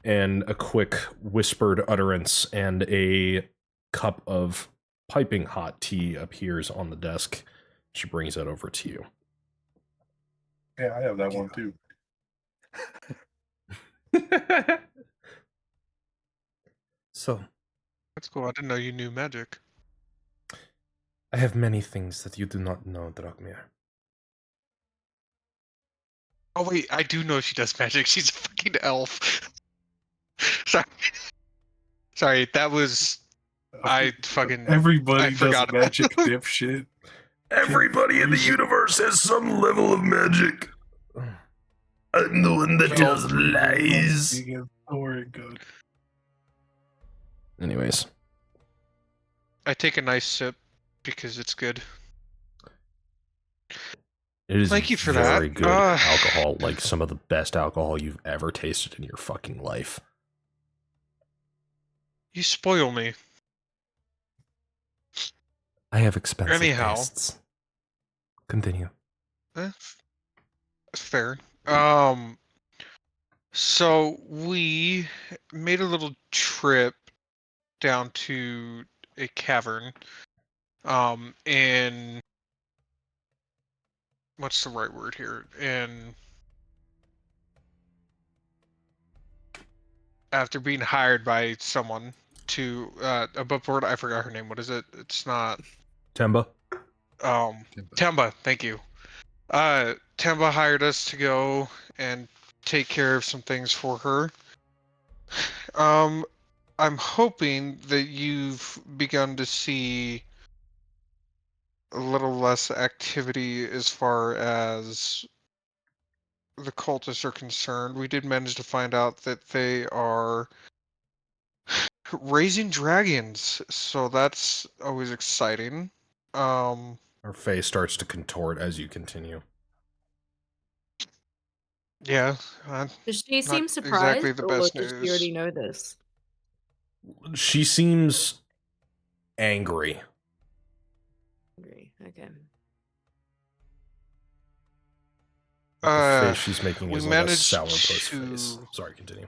and a quick whispered utterance, and a cup of piping hot tea appears on the desk. She brings that over to you. Yeah, I have that one too. So, That's cool. I didn't know you knew magic. I have many things that you do not know, Dragmir. Oh wait, I do know she does magic. She's a fucking elf. Sorry, that was Everybody I does forgot about magic, that. dipshit. Everybody in the universe has some level of magic. I'm the one that tells lies. Thoryngard. Anyways. I take a nice sip because it's good. It is Thank you for very that. good alcohol, like some of the best alcohol you've ever tasted in your fucking life. You spoil me. I have expensive Anyhow. tastes. Continue. Fair. So we made a little trip down to a cavern. In what's the right word here? After being hired by someone to above board, I forgot her name. What is it? It's not Temba? Temba, thank you. Temba hired us to go and take care of some things for her. I'm hoping that you've begun to see a little less activity as far as the cultists are concerned. We did manage to find out that they are raising dragons, so that's always exciting. Her face starts to contort as you continue. Yeah. Does she Not seem exactly surprised, the or best does she news. already know this? She seems angry. Okay. The face she's making we is like a managed sourpuss to- face. Sorry, continue.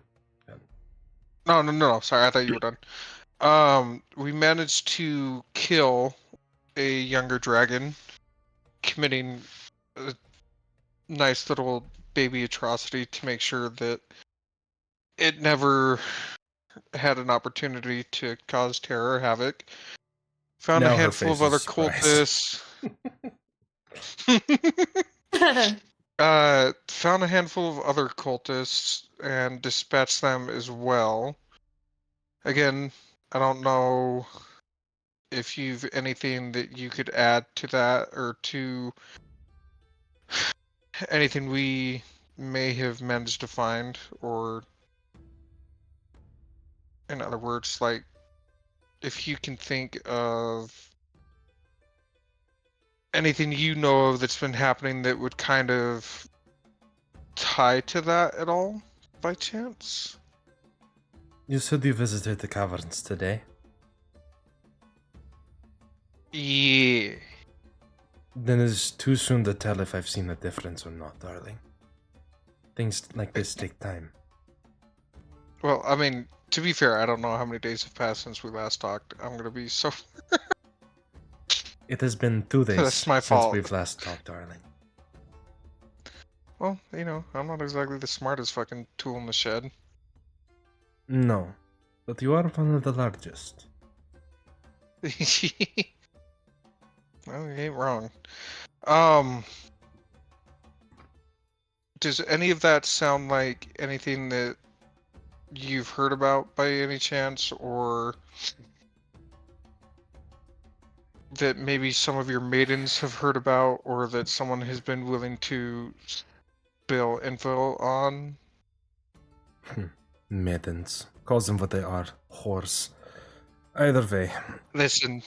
No. Sorry, I thought you were done. We managed to kill a younger dragon, committing a nice little baby atrocity to make sure that it never had an opportunity to cause terror or havoc. Found Now a her handful face of other is surprised. cultists. Found a handful of other cultists and dispatched them as well. Again, I don't know if you've anything that you could add to that, or to anything we may have managed to find, or in other words, like, if you can think of anything you know of that's been happening that would kind of tie to that at all, by chance? You said you visited the caverns today. Yeah. Then it's too soon to tell if I've seen a difference or not, darling. Things like this take time. Well, I mean, to be fair, I don't know how many days have passed since we last talked. I'm gonna be so... It has been 2 days That's my since fault. we've last talked, darling. Well, you know, I'm not exactly the smartest fucking tool in the shed. No, but you are one of the largest. Well, you ain't wrong. Does any of that sound like anything that you've heard about by any chance, or that maybe some of your maidens have heard about, or that someone has been willing to spill info on? Maidens. Call them what they are. Whores. Either way. Listen,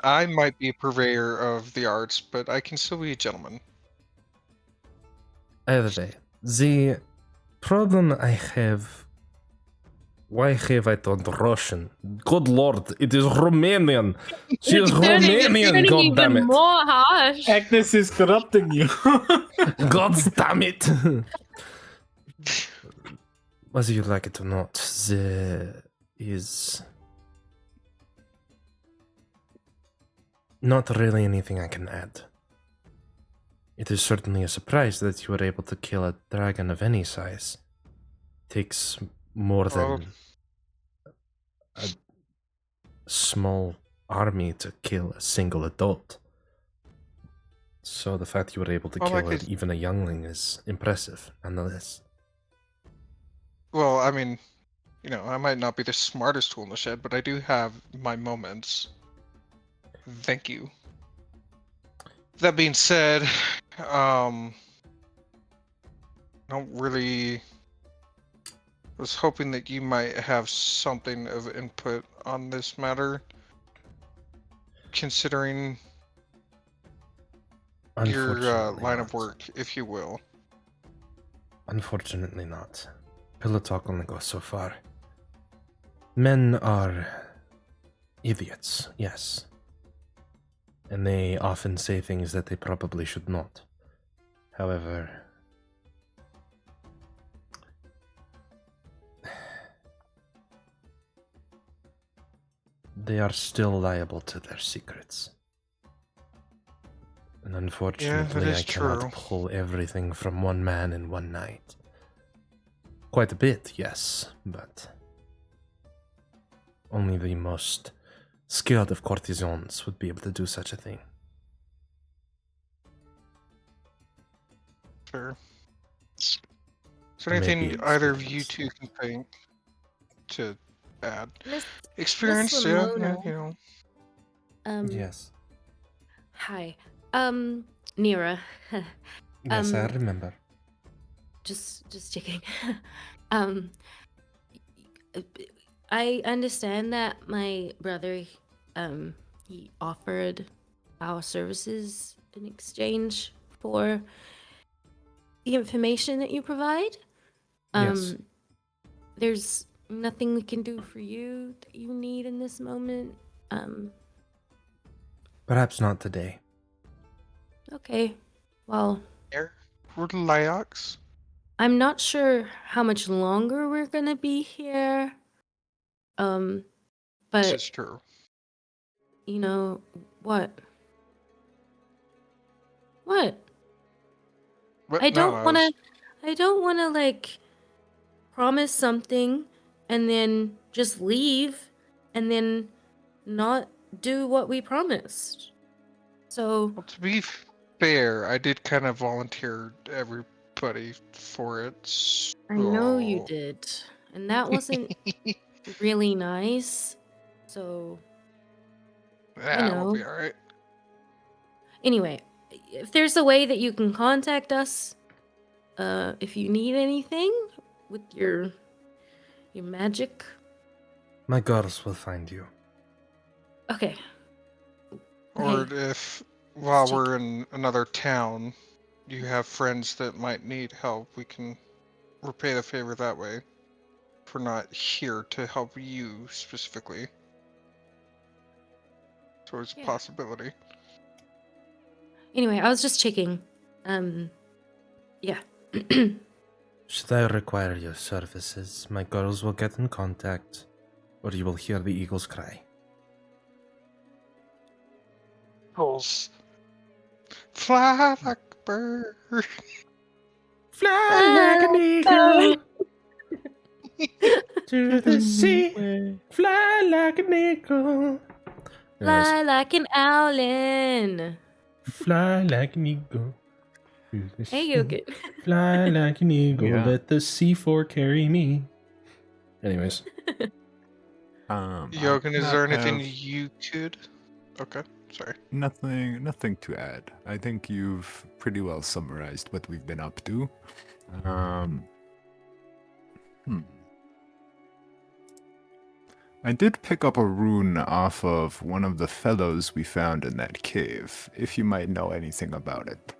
I might be a purveyor of the arts, but I can still be a gentleman. Either way. The problem I have... Why have I done Russian? Good lord, it is Romanian! She is Romanian, goddammit! More harsh. Agnes is corrupting you. God damn it! Whether you like it or not, there is not really anything I can add. It is certainly a surprise that you were able to kill a dragon of any size. Takes more than a small army to kill a single adult. So the fact you were able to kill even a youngling is impressive, nonetheless. Well, I mean, you know, I might not be the smartest tool in the shed, but I do have my moments. Thank you. That being said, don't really... was hoping that you might have something of input on this matter, considering your line of work, if you will. Unfortunately not. Pillow talk only goes so far. Men are idiots, yes. And they often say things that they probably should not. However, they are still liable to their secrets. And unfortunately, I cannot pull everything from one man in one night. Quite a bit, yes, but only the most skilled of courtesans would be able to do such a thing. Sure. Is there anything either of you two can think to add? Experience, yeah, you know. Yes. Hi. Nira. Yes, I remember. Just checking. I understand that my brother, he offered our services in exchange for the information that you provide. Yes. There's nothing we can do for you that you need in this moment. Perhaps not today. Okay. Well, Relax. I'm not sure how much longer we're gonna be here. But This is true. you know what? What? I don't wanna like promise something and then just leave and then not do what we promised. So Well, to be fair, I did kind of volunteer everybody for it. So... I know you did. and that wasn't really nice. So, We'll be all right. Anyway, if there's a way that you can contact us, if you need anything with your magic. My girls will find you. Okay. Or Hey, if, while check. we're in another town, you have friends that might need help, we can repay the favor that way. If we're not here to help you specifically. So it's a Yeah. possibility. Anyway, I was just checking. Yeah. Should I require your services, my girls will get in contact, or you will hear the eagles cry. Eagles fly like a bird. Fly like an eagle to the sea. Fly like an eagle. Fly like an owlin. Fly like an eagle. To the Hey, sea. Yogi. Fly like an eagle. Yeah. Let the C4 carry me. Anyways. Yogan, I is there not anything have you could? Okay, sorry. nothing to add. I think you've pretty well summarized what we've been up to. I did pick up a rune off of one of the fellows we found in that cave, if you might know anything about it.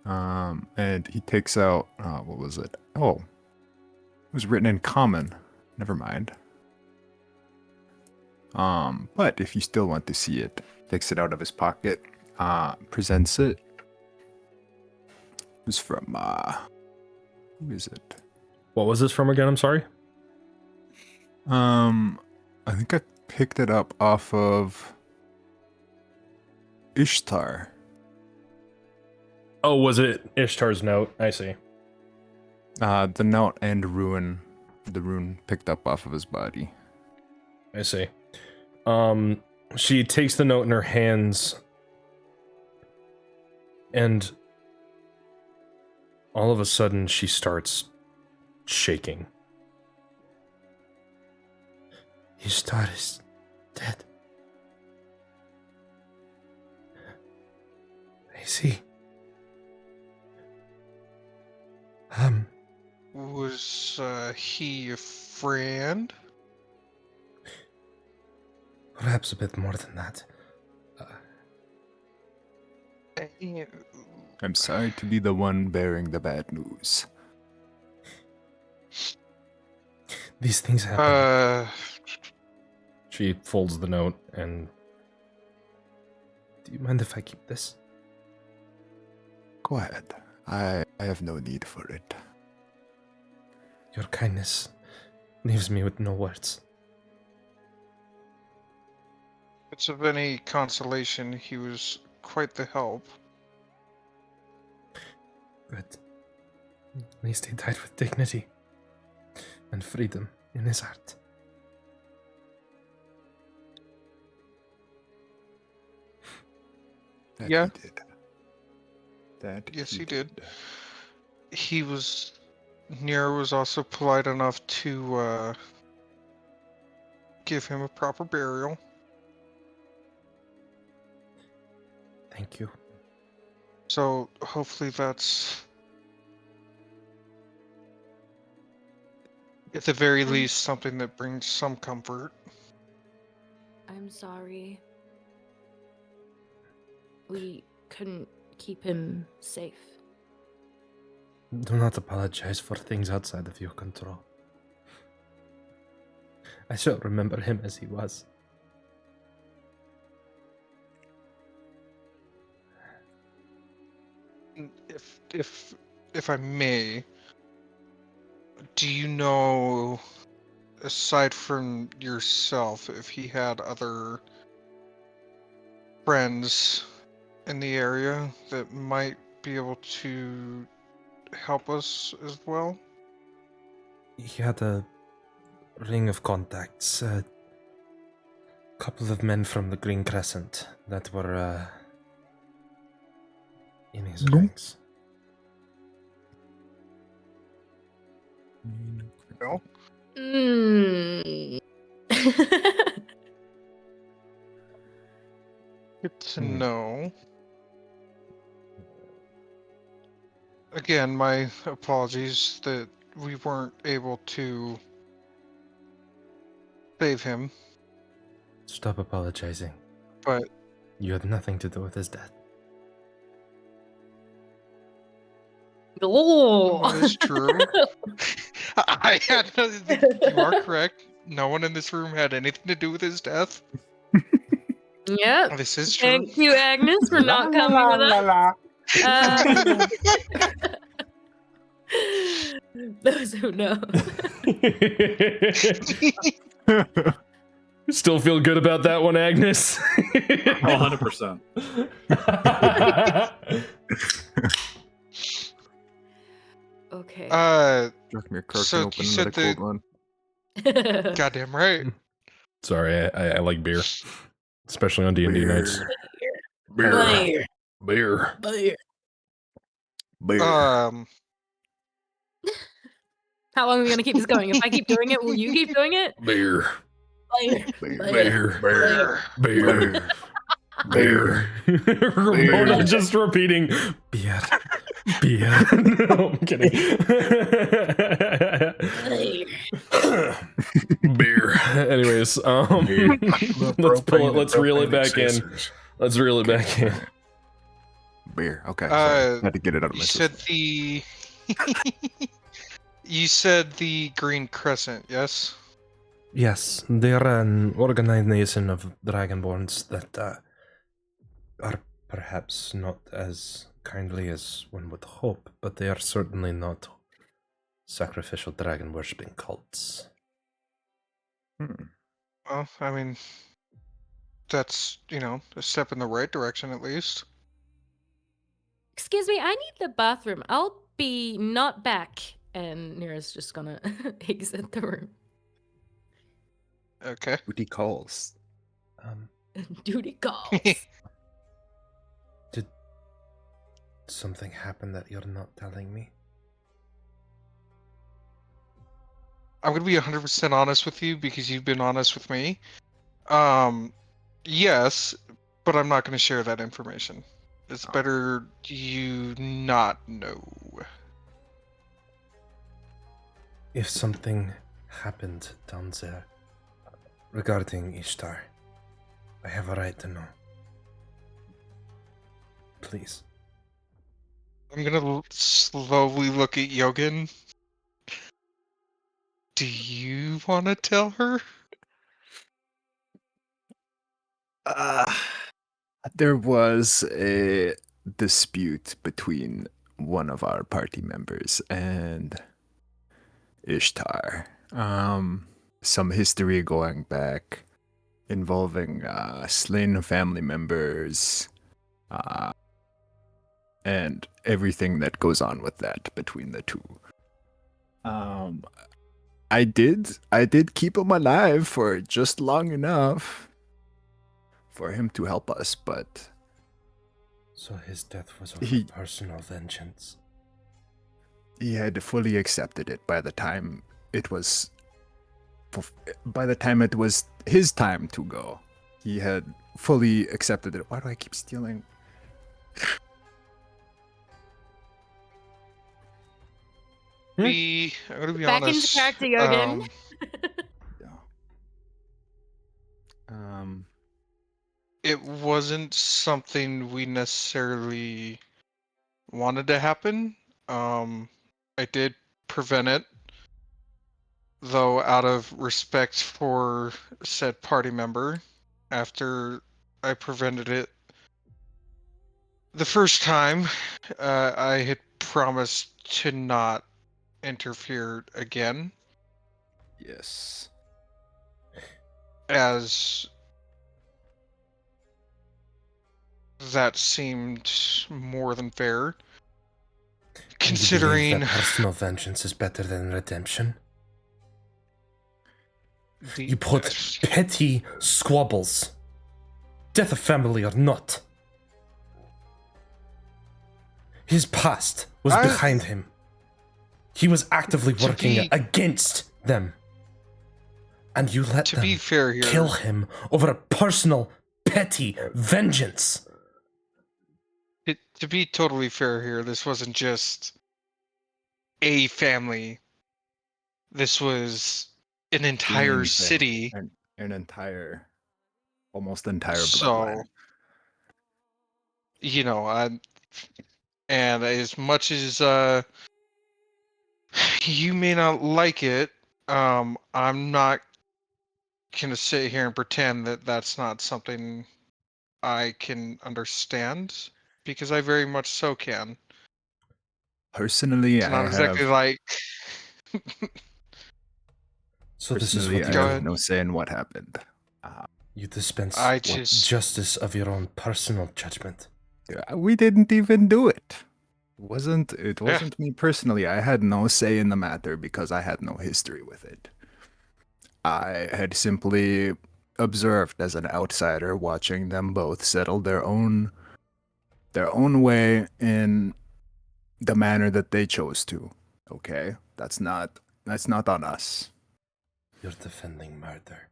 And he takes out, what was it? Oh, it was written in common. Never mind. But if you still want to see it, takes it out of his pocket, presents it. It was from, who is it? What was this from again? I'm sorry. I think I picked it up off of Ishtar. Oh, was it Ishtar's note? I see. The note and rune, the rune picked up off of his body. I see. She takes the note in her hands, and all of a sudden she starts shaking. Ishtar is dead. I see. Was he a friend? Perhaps a bit more than that. I'm sorry to be the one bearing the bad news. These things happen. She folds the note and... Do you mind if I keep this? Go ahead. I have no need for it. Your kindness leaves me with no words. If it's of any consolation, he was quite the help. But at least he died with dignity and freedom in his heart. That Yeah. he did. That Yes, he did. He was... Nero was also polite enough to give him a proper burial. Thank you. So hopefully that's, at the very least, something that brings some comfort. I'm sorry. We couldn't keep him safe. Do not apologize for things outside of your control. I shall remember him as he was. If I may, do you know, aside from yourself, if he had other friends in the area that might be able to help us as well? He had a ring of contacts. A couple of men from the Green Crescent that were in his rings. No. Mm. Good to know. Again, my apologies that we weren't able to save him, Stop apologizing. but You had nothing to do with his death. Oh, that is true. I had you are correct. No one in this room had anything to do with his death. Yep. This is true. Thank you, Agnes, for not coming with us. Those who know. Still feel good about that one, Agnes? 100%. Okay. Drachmir Kirk So can open you said another cold one. Goddamn right. Sorry, I like beer. Especially on D&D nights. Beer. Beer. Beer. How long are we gonna keep this going? If I keep doing it, will you keep doing it? Beer. Beer. Beer. Beer. Ramona just repeating beer. Beer. No, I'm kidding. Beer. Anyways, let's pull it. Let's reel it back in. Let's reel it back in. Beer. Okay. Sorry. Had to get it out of my You system. said the you said the Green Crescent, yes? Yes, they're an organization of dragonborns that are perhaps not as kindly as one would hope, but they are certainly not sacrificial dragon worshipping cults. Well, I mean, that's, a step in the right direction at least. Excuse me, I need the bathroom. I'll be not back. And Nira's just gonna exit the room. Okay. Duty calls. Duty calls. Did something happen that you're not telling me? I'm gonna be 100% honest with you because you've been honest with me. Yes, but I'm not gonna share that information. It's better you not know. If something happened down there regarding Ishtar, I have a right to know. Please. I'm gonna slowly look at Yogan. Do you want to tell her? There was a dispute between one of our party members and Ishtar. Some history going back involving slain family members, and everything that goes on with that between the two. I did keep him alive for just long enough for him to help us, but So his death was over personal vengeance. he had fully accepted it by the time it was his time to go. He had fully accepted it. Why do I keep stealing? I'm gonna be Back honest. into character, Yogan. It wasn't something we necessarily wanted to happen. I did prevent it, though, out of respect for said party member. After I prevented it the first time, I had promised to not interfere again. Yes. As that seemed more than fair. Considering You believe that personal vengeance is better than redemption? You put petty squabbles, death of family or not. His past was behind him. He was actively working against them. And you let them be fair here, kill him over a personal, petty vengeance. To be totally fair here, this wasn't just a family. This was an entire city. An entire, almost entire So, bloodline. And as much as you may not like it, I'm not gonna sit here and pretend that that's not something I can understand, because I very much so can. Personally, It's not exactly like. So this is personally, what I have no say in what happened. You dispense justice of your own personal judgment. We didn't even do it. It wasn't me personally. I had no say in the matter because I had no history with it. I had simply observed as an outsider, watching them both settle their own way in the manner that they chose to. Okay? That's not on us. You're defending murder.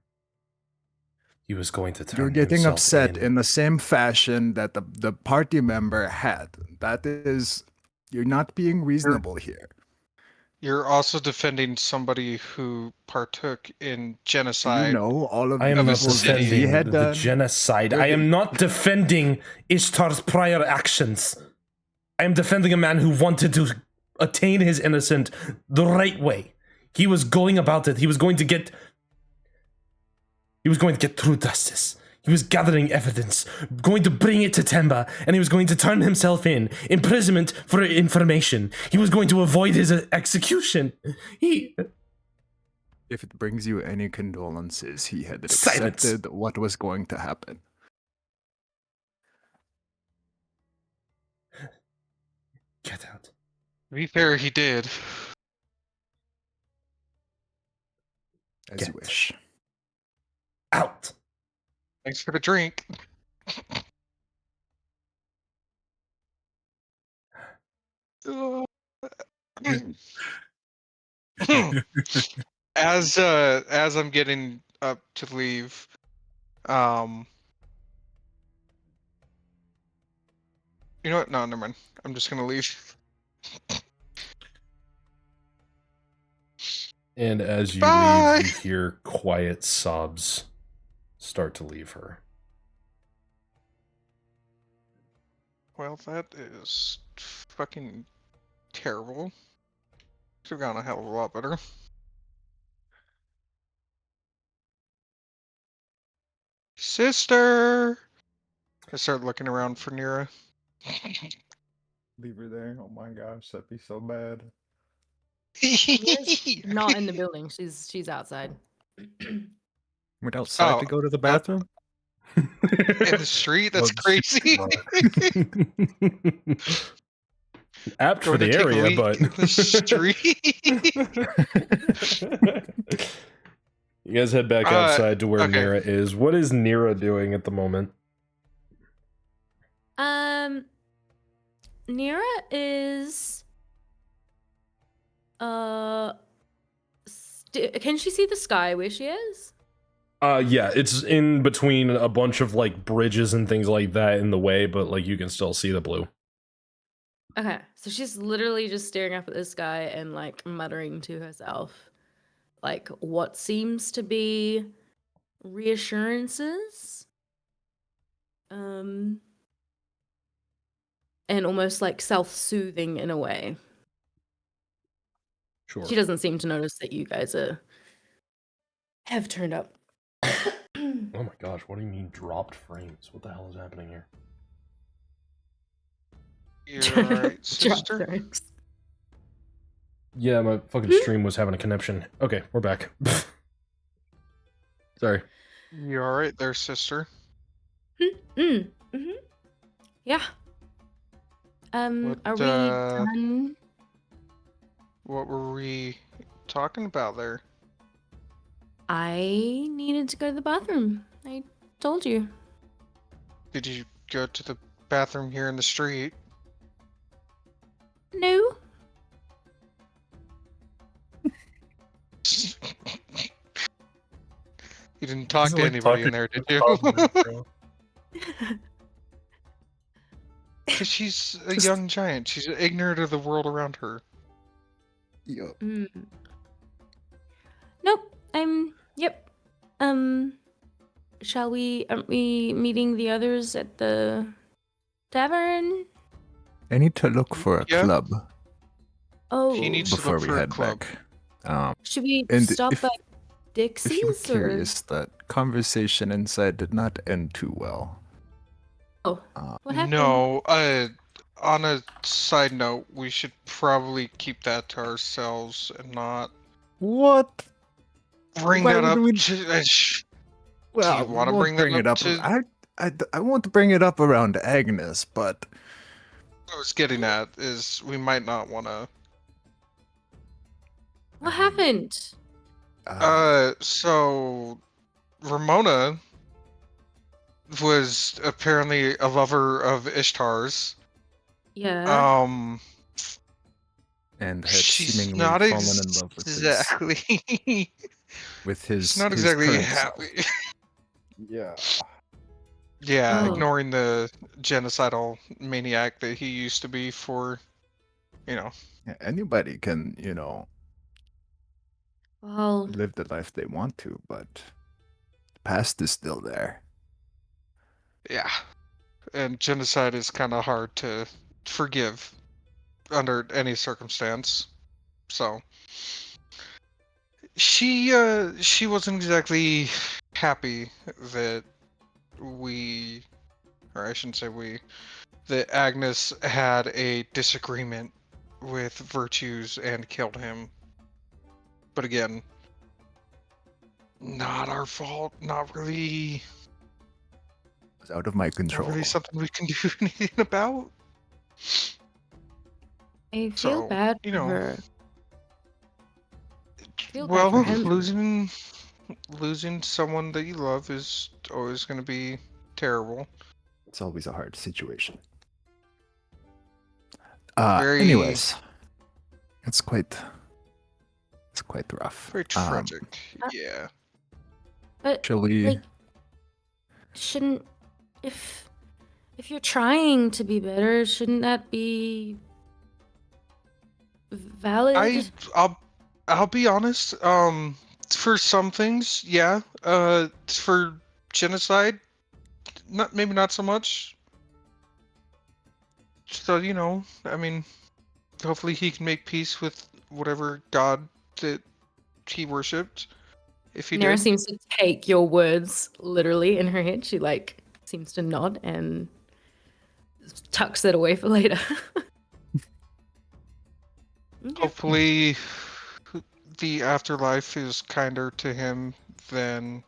He was going to turn You're getting himself upset in the same fashion that the party member had. That is, you're not being reasonable here. You're also defending somebody who partook in genocide. You know all of I am not evils that he defending had the done. genocide. I am not defending Ishtar's prior actions. I am defending a man who wanted to attain his innocence the right way. He was going about it. He was going to get true justice. He was gathering evidence, going to bring it to Temba, and he was going to turn himself in, imprisonment for information. He was going to avoid his execution. If it brings you any condolences, he had accepted what was going to happen. Get out. To be fair, he did. As you wish. Out. Thanks for the drink. As I'm getting up to leave, you know what? No, never mind. I'm just gonna leave. And as you leave, you hear quiet sobs start to leave her. Well, that is fucking terrible. Could have gone a hell of a lot better. Sister! I start looking around for Nira. Leave her there. Oh my gosh, that'd be so bad. Not in the building. She's outside. Went outside to go to the bathroom? In the street? That's crazy. Apt for the area, but the street. You guys head back outside to where Nira is. What is Nira doing at the moment? Nira is can she see the sky where she is? Yeah, it's in between a bunch of like bridges and things like that in the way, but like you can still see the blue. Okay, so she's literally just staring up at the sky and like muttering to herself, like what seems to be reassurances, and almost like self-soothing in a way. Sure. She doesn't seem to notice that you guys have turned up. Oh my gosh, what do you mean dropped frames? What the hell is happening here? You're right, sister. Yeah, my fucking stream was having a connection. Okay, we're back. Sorry. You alright there, sister? Yeah. Are we done? What were we talking about there? I needed to go to the bathroom. I told you. Did you go to the bathroom here in the street? No. You didn't talk Doesn't to like anybody in talking there, did to you? toddlers, bro. Because she's a Just- young giant. She's ignorant of the world around her. Yup. Nope. Yep. Shall we? Aren't we meeting the others at the tavern? I need to look for a Yeah. club Oh, He needs to before look we for a head club. back. should we And stop if- at If Dixie's? you're or- curious, that conversation inside did not end too well. Oh, what happened? No, on a side note, we should probably keep that to ourselves and not What? bring Why that up would we- to... Well, you wanna we won't bring that bring it up up. to- I won't bring it up around Agnes, but What I was getting at is we might not want to... What happened? So Ramona was apparently a lover of Ishtar's. Yeah. and had She's seemingly not fallen in love with exactly. his She's not his exactly current self. happy. Yeah. Yeah, Oh. ignoring the genocidal maniac that he used to be for, Yeah, anybody can, Well, live the life they want to, but the past is still there. yeah. And genocide is kind of hard to forgive under any circumstance. So she wasn't exactly happy that I shouldn't say that Agnes had a disagreement with Virtues and killed him. But again, not our fault, not really, It's out of my not control. really something we can do anything about. I feel So, bad you for know, her. Feel bad well, for him. losing someone that you love is always going to be terrible. It's always a hard situation. Very- Anyways, it's quite rough. Very tragic. Yeah. But Shall we? like, shouldn't if you're trying to be better, shouldn't that be valid? I'll be honest. For some things, yeah. For genocide, maybe not so much. So I mean, hopefully he can make peace with whatever god that he worshipped. If he Nara did. seems to take your words literally in her head. She like seems to nod and tucks it away for later. Okay. Hopefully, the afterlife is kinder to him than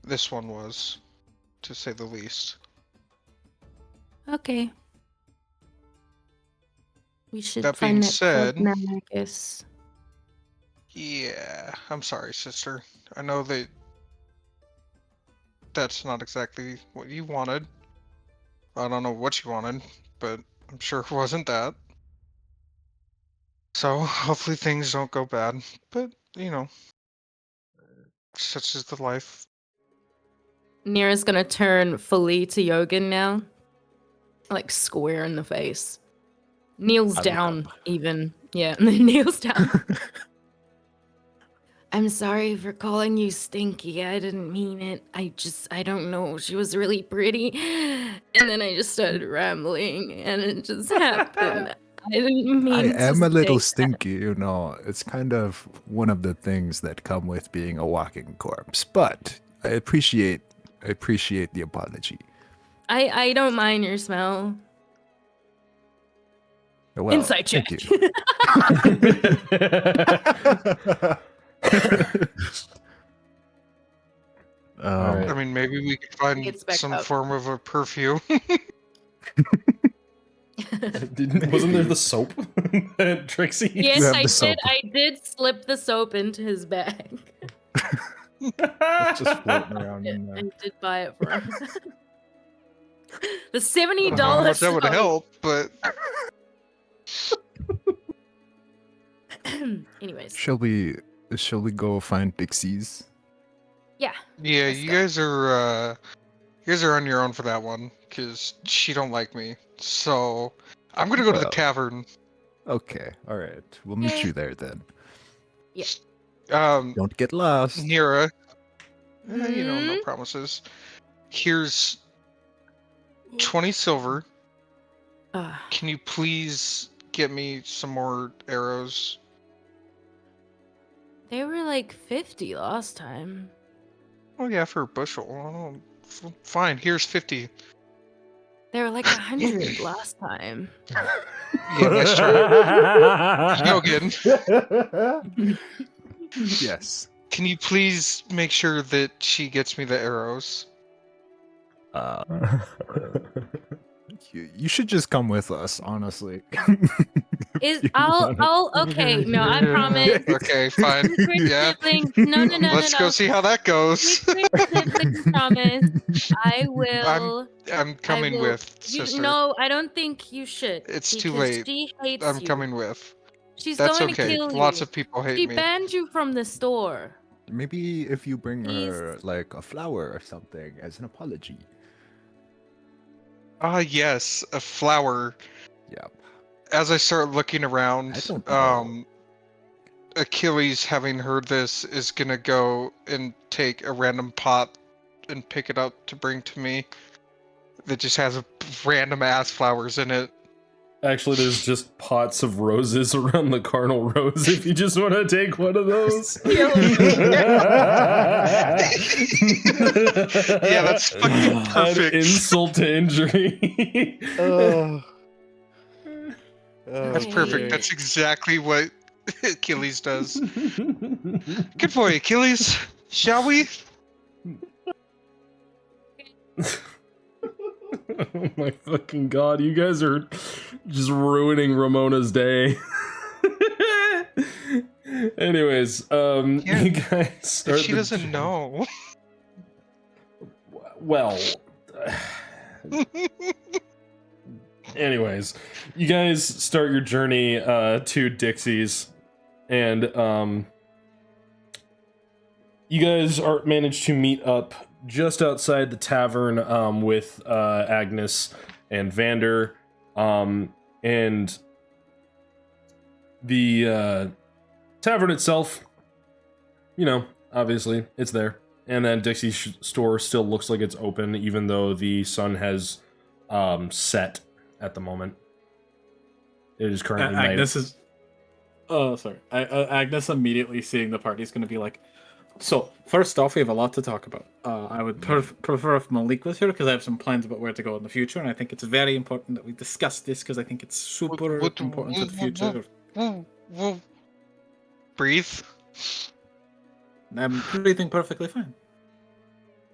this one was, to say the least. Okay. We should That find being that club said- now, I guess. Yeah, I'm sorry, sister. I know that that's not exactly what you wanted. I don't know what you wanted, but I'm sure it wasn't that. So hopefully things don't go bad, but such is the life. Nira's gonna turn fully to Yogan now. Like square in the face. Kneels I look down up. even. Yeah, and then kneels down. I'm sorry for calling you stinky. I didn't mean it. I don't know. She was really pretty. And then I just started rambling and it just happened. I didn't mean I to am a little say that. stinky, It's kind of one of the things that come with being a walking corpse. But I appreciate the apology. I don't mind your smell. Well, Inside check. thank you. Alright. I mean, maybe we could find Gets back some up. form of a perfume. Wasn't there the soap that Trixie? Yes, have I the did. soap. I did slip the soap into his bag. It's just floating around in I there. did buy it for him. The $70 I don't know how much that would soap. help, but Anyways, Shall we shall we go find Dixie's? Yeah. Yeah, Let's you go. guys are on your own for that one because she don't like me. So I'm gonna go to the Well. tavern. Okay, all right. We'll meet Okay. you there then. Um, Don't get lost. Nira, you know, no Mhm. promises. Here's 20 silver. Ah, Can you please get me some more arrows? they were like 50 last time. Oh yeah, for a bushel. Oh, fine. Here's 50. They were like 100 last time. Yeah, nice try. Go again. Yes. Can you please make sure that she gets me the arrows? You should just come with us, honestly. Okay, no, I promise. Okay, fine. Secret Yeah. sibling, no, Let's go see how that goes. Secret sibling promise. I will. I'm coming will- with, sister. No, I don't think you should. It's too because late. She hates I'm you. coming with. She's That's going okay. to kill Lots you. of people hate She me. banned you from the store. Maybe if you bring Please. her like a flower or something as an apology. Ah, yes, a flower. Yep. As I start looking I around, don't know. Achilles, having heard this, is gonna go and take a random pot and pick it up to bring to me. That just has random ass flowers in it. Actually, there's just pots of roses around the cardinal rose if you just want to take one of those. Yeah, that's fucking Add perfect. insult to injury. That's perfect. That's exactly what Achilles does. Good boy, Achilles. Shall we? Oh my fucking god, you guys are just ruining Ramona's day. Anyways, Yeah, you guys start she the doesn't journey. know. Well, anyways, you guys start your journey to Dixie's, and you guys managed to meet up just outside the tavern with Agnes and Vander, and the tavern itself, you know, obviously it's there. And then Dixie's store still looks like it's open, even though the sun has set at the moment. It is currently night. Agnes is. Oh, sorry. Agnes immediately seeing the party is going to be like, so, first off, we have a lot to talk about. I would prefer if Malik was here, because I have some plans about where to go in the future, and I think it's very important that we discuss this, because I think it's super important to the future. Breathe. I'm breathing perfectly fine.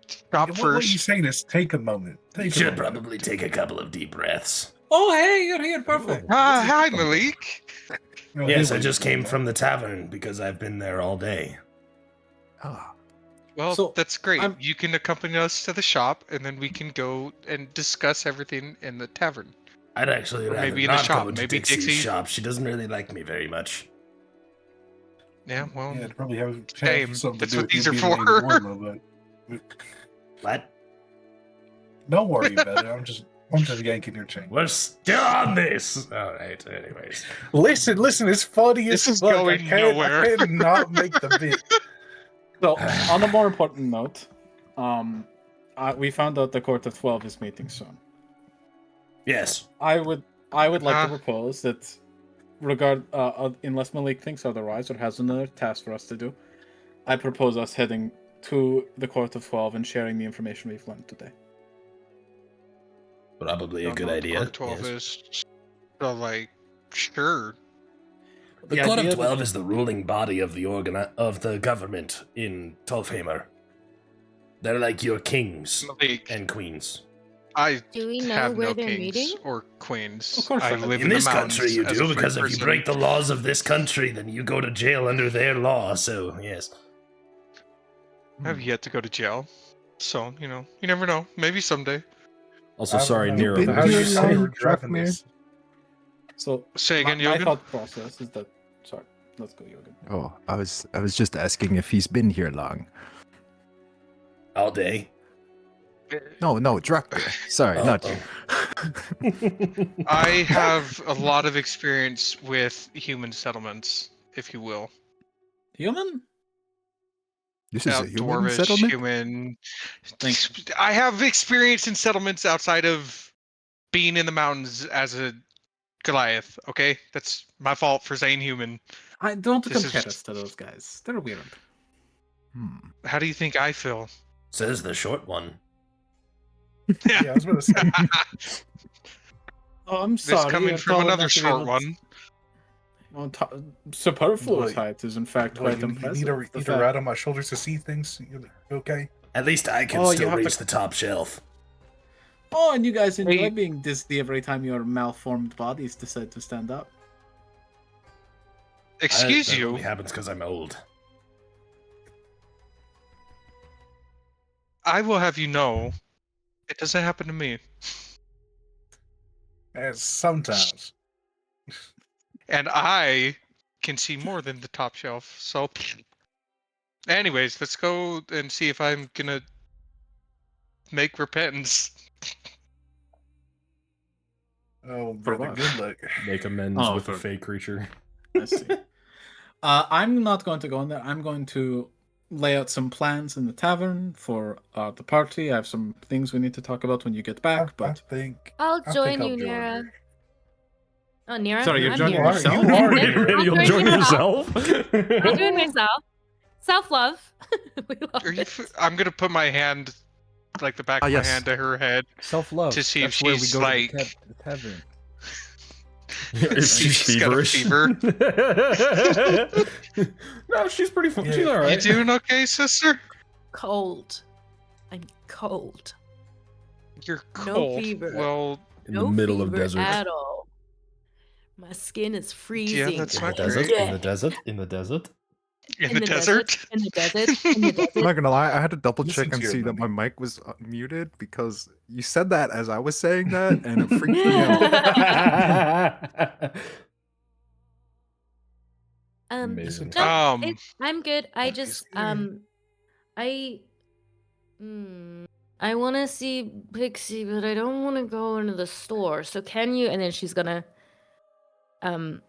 Stop What first. you saying is take a moment. You Take a should moment. probably take a couple of deep breaths. Oh, hey, you're here, perfect. Hi, Malik. No, Yes, hey, I just wait, came wait, from the tavern because I've been there all day. Ah, Well, So, that's great. I'm- You can accompany us to the shop, and then we can go and discuss everything in the tavern. I'd actually Or rather maybe in the not shop, go to maybe Dixie's Dixie. shop. She doesn't really like me very much. Yeah, well, Yeah, it probably have Same. something That's to do what with these you are being for. lady normal, but What? don't worry about it. I'm just yanking your chain. We're still on this! Alright, anyways. Listen, it's funny This as is fuck. going I can't nowhere. not make the bit. So, on a more important note, we found out the Court of 12 is meeting soon. Yes. I would like to Uh-huh. propose that, unless Malik thinks otherwise or has another task for us to do, I propose us heading to the Court of 12 and sharing the information we've learned today. Probably a don't good know what idea. Court 12 yes. is. So, like, sure. The The Court of idea 12 that- is the ruling body of the government in Tolfhamer. They're like your kings Malik, and queens. I Do we know have where no they're kings meeting? or queens. Of course I I do. live In the this country mountains you as a do, free because if you person. break the laws of this country, then you go to jail under their law, so yes. I have yet to go to jail. So, you know, you never know. Maybe someday. Also, I don't sorry, know. Nero. Been How do you here say long, we're driving Truckman? this? So, Say again, my Yogan? thought process is that, sorry, Let's go, Jorgen. Oh, I was just asking if he's been here long. All day. No, Drucker. Sorry, not you. I have a lot of experience with human settlements, if you will. Human? This is a human Dwarvish, settlement? human. Thanks. I have experience in settlements outside of being in the mountains as a Goliath. Okay, that's my fault for saying human. I don't This compare is- us to those guys. They're weird. How do you think I feel? Says the short one. Yeah, I was going to say. Oh, I'm This sorry. coming you're from tall another enough to be short able one. Well, superfluous Boy. height is in fact Boy, quite you impressive. need The to fact- ride on my shoulders to see things. You okay? At least I can Oh, you still have to- reach the top shelf. Oh, and you guys enjoy Hey. being dizzy every time your malformed bodies decide to stand up. Excuse That you. only happens because I'm old. I will have you know, it doesn't happen to me. Sometimes. And I can see more than the top shelf. So, anyways, let's go and see if I'm gonna make repentance. Oh, For brother, what? good luck. Make amends Oh, with for- a fake creature. I see. I'm not going to go in there. I'm going to lay out some plans in the tavern for the party. I have some things we need to talk about when you get back, I but think. I'll I join think you, I'll Nira. her. Oh, Nira? Sorry, you're I'm joining Nira. yourself? You are I'll Nira. You'll join join yourself. yourself? I'll join myself. Self-love. We love Are you it. I'm gonna put my hand, like the back of yes. my hand, to her head. Self-love. To see if That's where we she's go like- to the tavern. If she's She's got a feverish. No, she's pretty fun. Yeah. She's all You right. doing okay, sister? Cold. I'm cold. You're No cold. fever. Well, In No the middle of fever desert. at all. My skin is freezing. that's In not the desert. great. In the desert. In the desert. in the desert. In the desert. In the I'm desert. not gonna lie, I had to double Listen check and to your see that my money. mic was muted because you said that as I was saying that, and it freaked me out. Amazing. No, Um, I'm good. I Like just you said. I want to see Pixie, but I don't want to go into the store. So can you? And then she's gonna go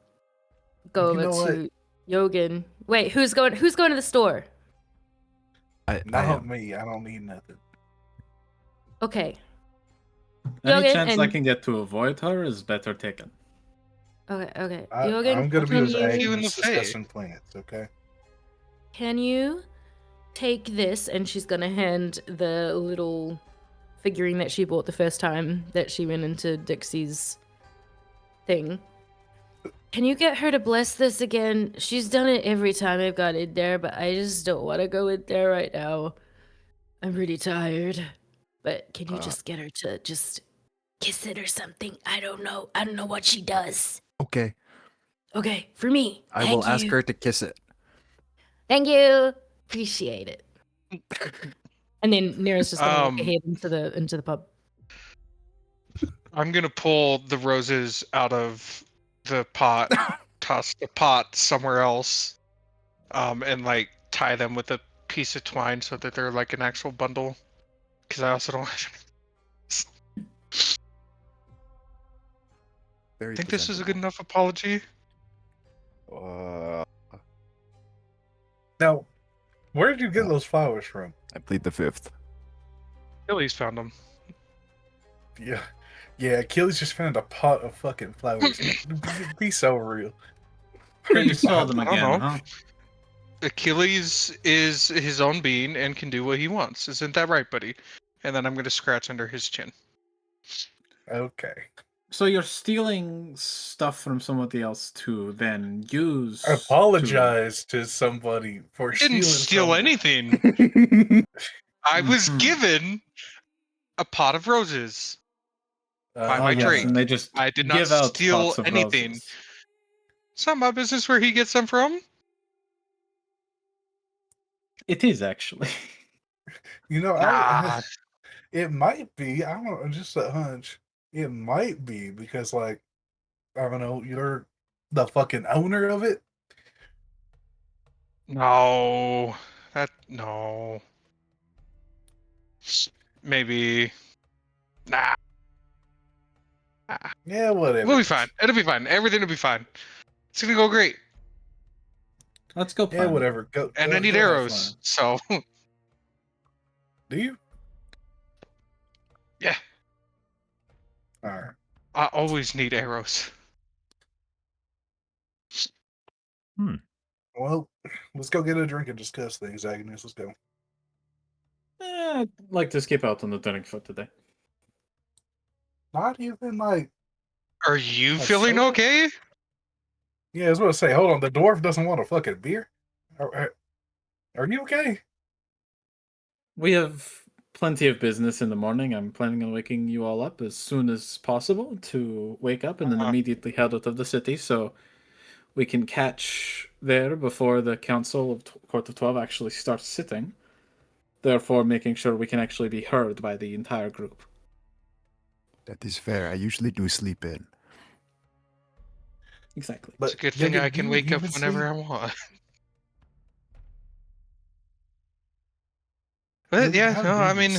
You over know what? to Yogan. Wait, who's going? Who's going to the store? I Not am. me. I don't need nothing. Okay. any Yogan chance I and- can get to avoid her is better taken. Okay. I'm Yogan, gonna be can those you, You in the agents discussing plans. Okay. can you take this? And she's gonna hand the little figurine that she bought the first time that she went into Dixie's thing. Can you get her to bless this again? She's done it every time I've got in there, but I just don't want to go in there right now. I'm pretty tired. But can you just get her to just kiss it or something? I don't know. I don't know what she does. Okay, Okay, for me. I will Thank ask you. her to kiss it. Thank you. Appreciate it. And then Nira's just gonna walk Um, ahead into the pub. I'm gonna pull the roses out of the pot, toss the pot somewhere else, and like tie them with a piece of twine so that they're like an actual bundle. Because I also don't Very think this is a good enough apology. presentable. Now, where did you get those flowers from? I plead the fifth. Achilles found them. Yeah. Achilles just found a pot of fucking flowers. Be so real. You saw them I don't again, know. huh? Achilles is his own being and can do what he wants. Isn't that right, buddy? And then I'm gonna scratch under his chin. Okay. So you're stealing stuff from somebody else to then use. I apologize to somebody for I didn't steal something. anything. I was Mhm. given a pot of roses. By my yes, drink. and they just I did not give out steal pots of anything. roses. It's not my business where he gets them from. It is actually. You know, Ah. it might be. I don't know, just a hunch. It might be because, like, I don't know, you're the fucking owner of it. No, no. Maybe. Nah. Yeah, whatever. We'll be fine. It'll be fine. Everything will be fine. It's gonna go great. Let's go. Yeah, whatever. Go. And go, I need go have arrows, fun. so Do you? yeah. All right. I always need arrows. Well, let's go get a drink and discuss things, Agnes. Let's go. I'd like to skip out on the turning foot today. Not even like. Are you Like feeling soda? okay? Yeah, I was going to say, hold on. The dwarf doesn't want a fucking beer. Are you okay? We have plenty of business in the morning. I'm planning on waking you all up as soon as possible to wake up and then immediately head out of the city so we can catch there before the Council of Court of 12 actually starts sitting. Therefore, making sure we can actually be heard by the entire group. That is fair. I usually do sleep in. Exactly. It's a good thing I can wake up whenever I want. But yeah, no, I mean,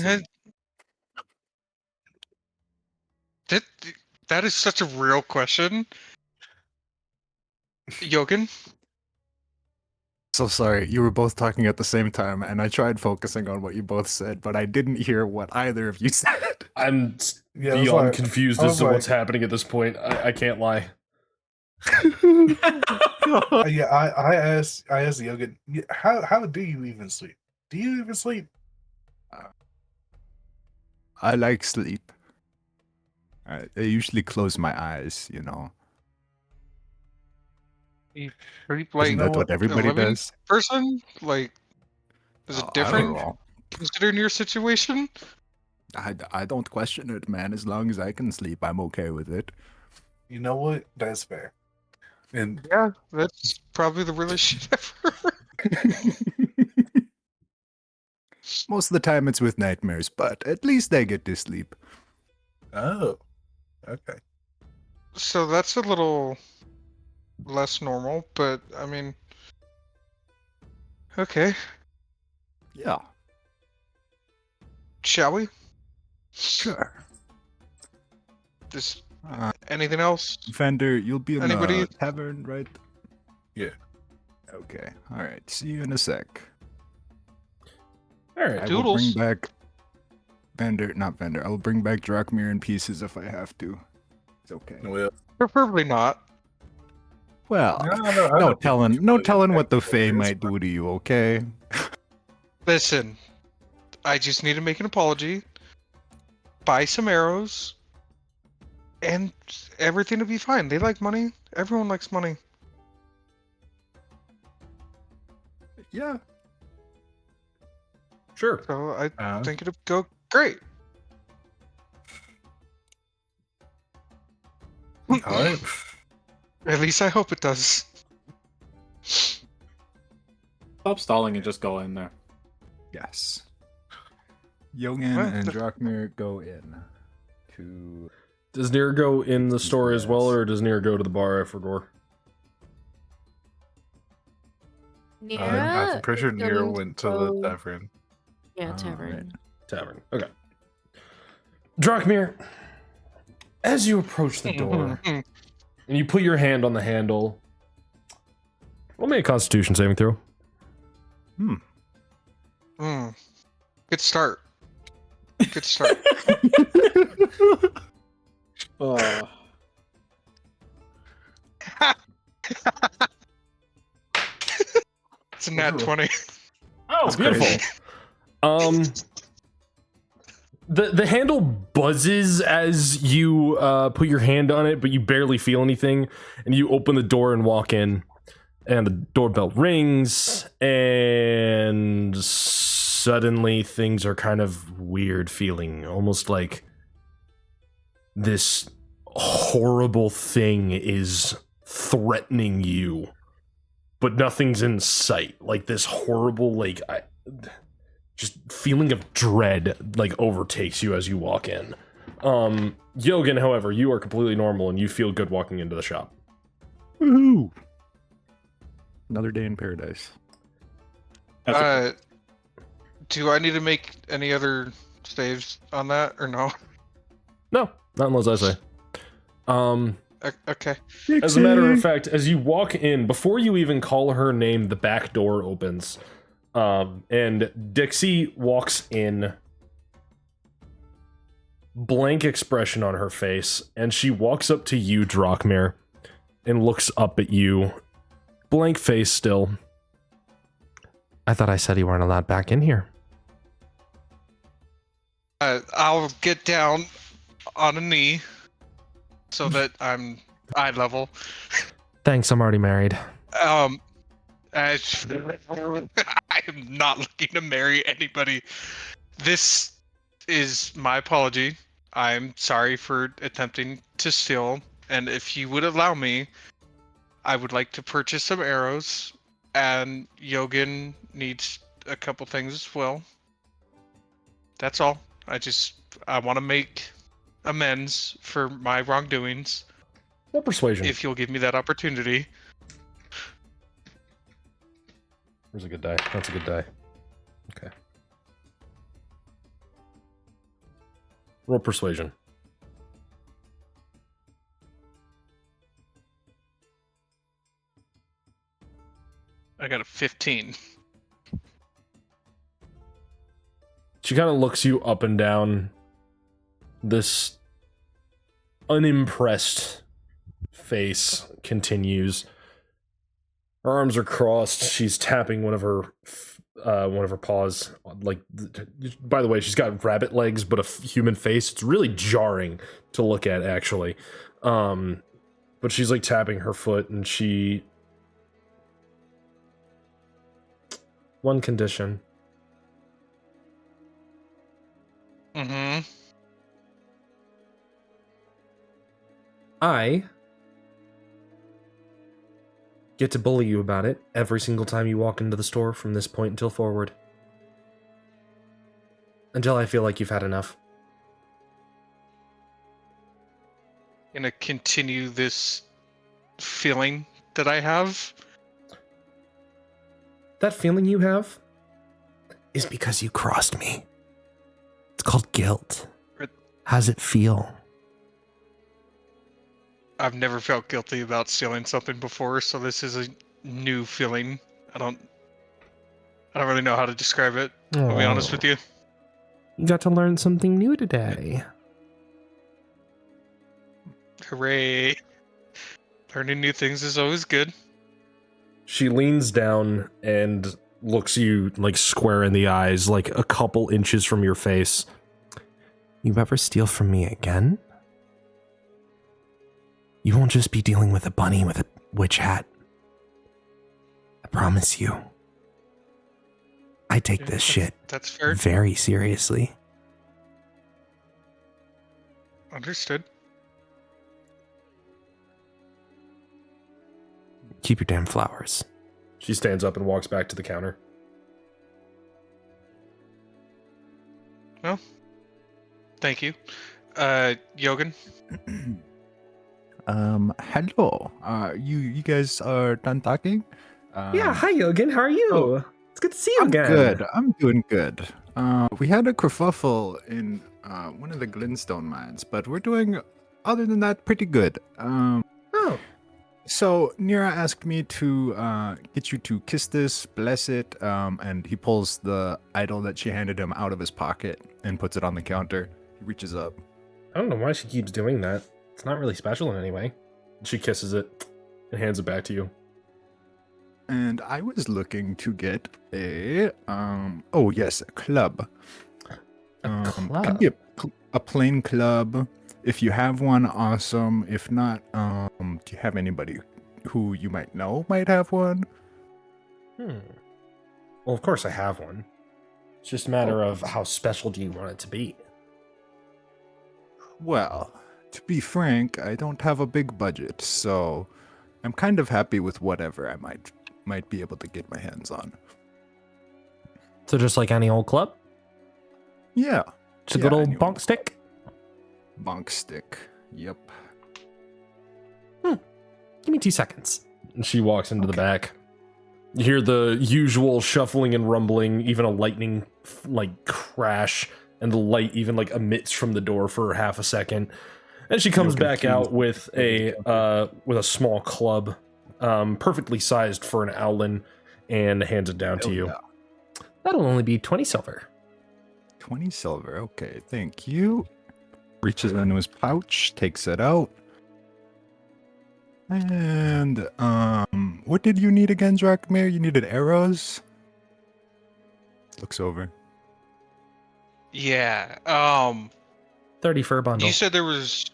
that is such a real question. Yogan? So sorry, you were both talking at the same time, and I tried focusing on what you both said, but I didn't hear what either of you said. I'm Yeah, beyond like, confused I as was to like- what's happening at this point. I can't lie. Yeah, I asked Yogan, how do you even sleep? Do you even sleep? I like sleep. I usually close my eyes, you know. Sleep like Isn't that what everybody a living does? person? Like, is it I don't different know. considering your situation? I don't question it, man. As long as I can sleep, I'm okay with it. You know what? That's fair. And Yeah, that's probably the realest shit ever. Most of the time it's with nightmares, but at least I get to sleep. oh, okay. So that's a little less normal, but I mean, okay. Yeah, Shall we? sure. Just Uh, anything else? Vander, you'll be in Anybody? the tavern, right? Yeah. Okay. All right. See you in a sec. All right. I will bring Doodles. back not Vander. I will bring back Drakmir in pieces if I have to. It's okay. Well, Preferably not. Well, I no know telling, people no do telling that. what the Fae It's might do to you. Okay. Listen, I just need to make an apology, buy some arrows, and everything will be fine. They like money. Everyone likes money. Yeah. Sure. So I Uh, think it'll go great. all right. At least I hope it does. Stop stalling and just go in there. Yes. Yogan Well, and the- Drakmir go in to. Does Nir go in the store as well, or does Nir go to the bar after door? I'm pretty sure is Nero going went to the go- tavern. Yeah, Oh, tavern. right. Tavern. Okay. Drakmir, as you approach the door and you put your hand on the handle, roll me a Constitution saving throw. Good start. Good start. It's a nat 20. Oh, beautiful. The handle buzzes as you put your hand on it, but you barely feel anything, and you open the door and walk in, and the doorbell rings, and suddenly things are kind of weird feeling, almost like this horrible thing is threatening you, but nothing's in sight. Like this horrible, like just feeling of dread like overtakes you as you walk in. Yogan, however, you are completely normal and you feel good walking into the shop. Woohoo! Another day in paradise. Do I need to make any other saves on that or no? No, not unless I say. Okay. As a matter of fact, as you walk in, before you even call her name, the back door opens. And Dixie walks in, blank expression on her face, and she walks up to you, Drachmir, and looks up at you, blank face still. I thought I said you weren't allowed back in here. I'll get down on a knee so that I'm eye level. Thanks, I'm already married. I am not looking to marry anybody. This is my apology. I'm sorry for attempting to steal, and if you would allow me, I would like to purchase some arrows, and Yogan needs a couple things as well. That's all. I want to make amends for my wrongdoings. No persuasion. If you'll give me that opportunity. There's a good die. That's a good die. Okay. Roll persuasion. I got a 15. She kind of looks you up and down. This unimpressed face continues. Her arms are crossed. She's tapping one of her paws. Like, by the way, she's got rabbit legs, but a human face. It's really jarring to look at, actually. But she's like tapping her foot, and she. One condition. Mm-hmm. I get to bully you about it every single time you walk into the store from this point until forward. Until I feel like you've had enough. Gonna continue this feeling that I have. That feeling you have is because you crossed me. It's called guilt. How's it feel? I've never felt guilty about stealing something before, so this is a new feeling. I don't really know how to describe it. I'll be honest with you. You got to learn something new today. Hooray. Learning new things is always good. She leans down and looks you like square in the eyes, like a couple inches from your face. You ever steal from me again? You won't just be dealing with a bunny with a witch hat. I promise you. I take this shit That's fair. very seriously. Understood. Keep your damn flowers. She stands up and walks back to the counter. Well, thank you. Yogan? Hello. You guys are done talking? Yeah, hi Yogan, how are you? Oh, It's good to see you I'm again. good. I'm doing good. We had a kerfuffle in one of the glintstone mines, but we're doing, other than that, pretty good. Oh. So Nira asked me to get you to kiss this, bless it, and he pulls the idol that she handed him out of his pocket and puts it on the counter. He reaches up. I don't know why she keeps doing that. It's not really special in any way. She kisses it and hands it back to you. And I was looking to get a a club. Club? Could be a plain club. If you have one, awesome. If not, do you have anybody who you might know might have one? Well, of course I have one. It's just a matter of how special do you want it to be. Well, to be frank, I don't have a big budget, so I'm kind of happy with whatever I might be able to get my hands on. So just like any old club? Yeah. Just a good old any bonk stick? Bonk stick. Yep. Give me 2 seconds. And she walks into the back. You hear the usual shuffling and rumbling, even a lightning like crash, and the light even like emits from the door for half a second. And she comes back out with a small club, perfectly sized for an owlin, and hands it down to you. Yeah. That'll only be 20 silver. 20 silver. Okay, thank you. Reaches into his pouch, takes it out. And what did you need again, Drakmir? You needed arrows? Looks over. Yeah. 30 for a bundle. You said there was,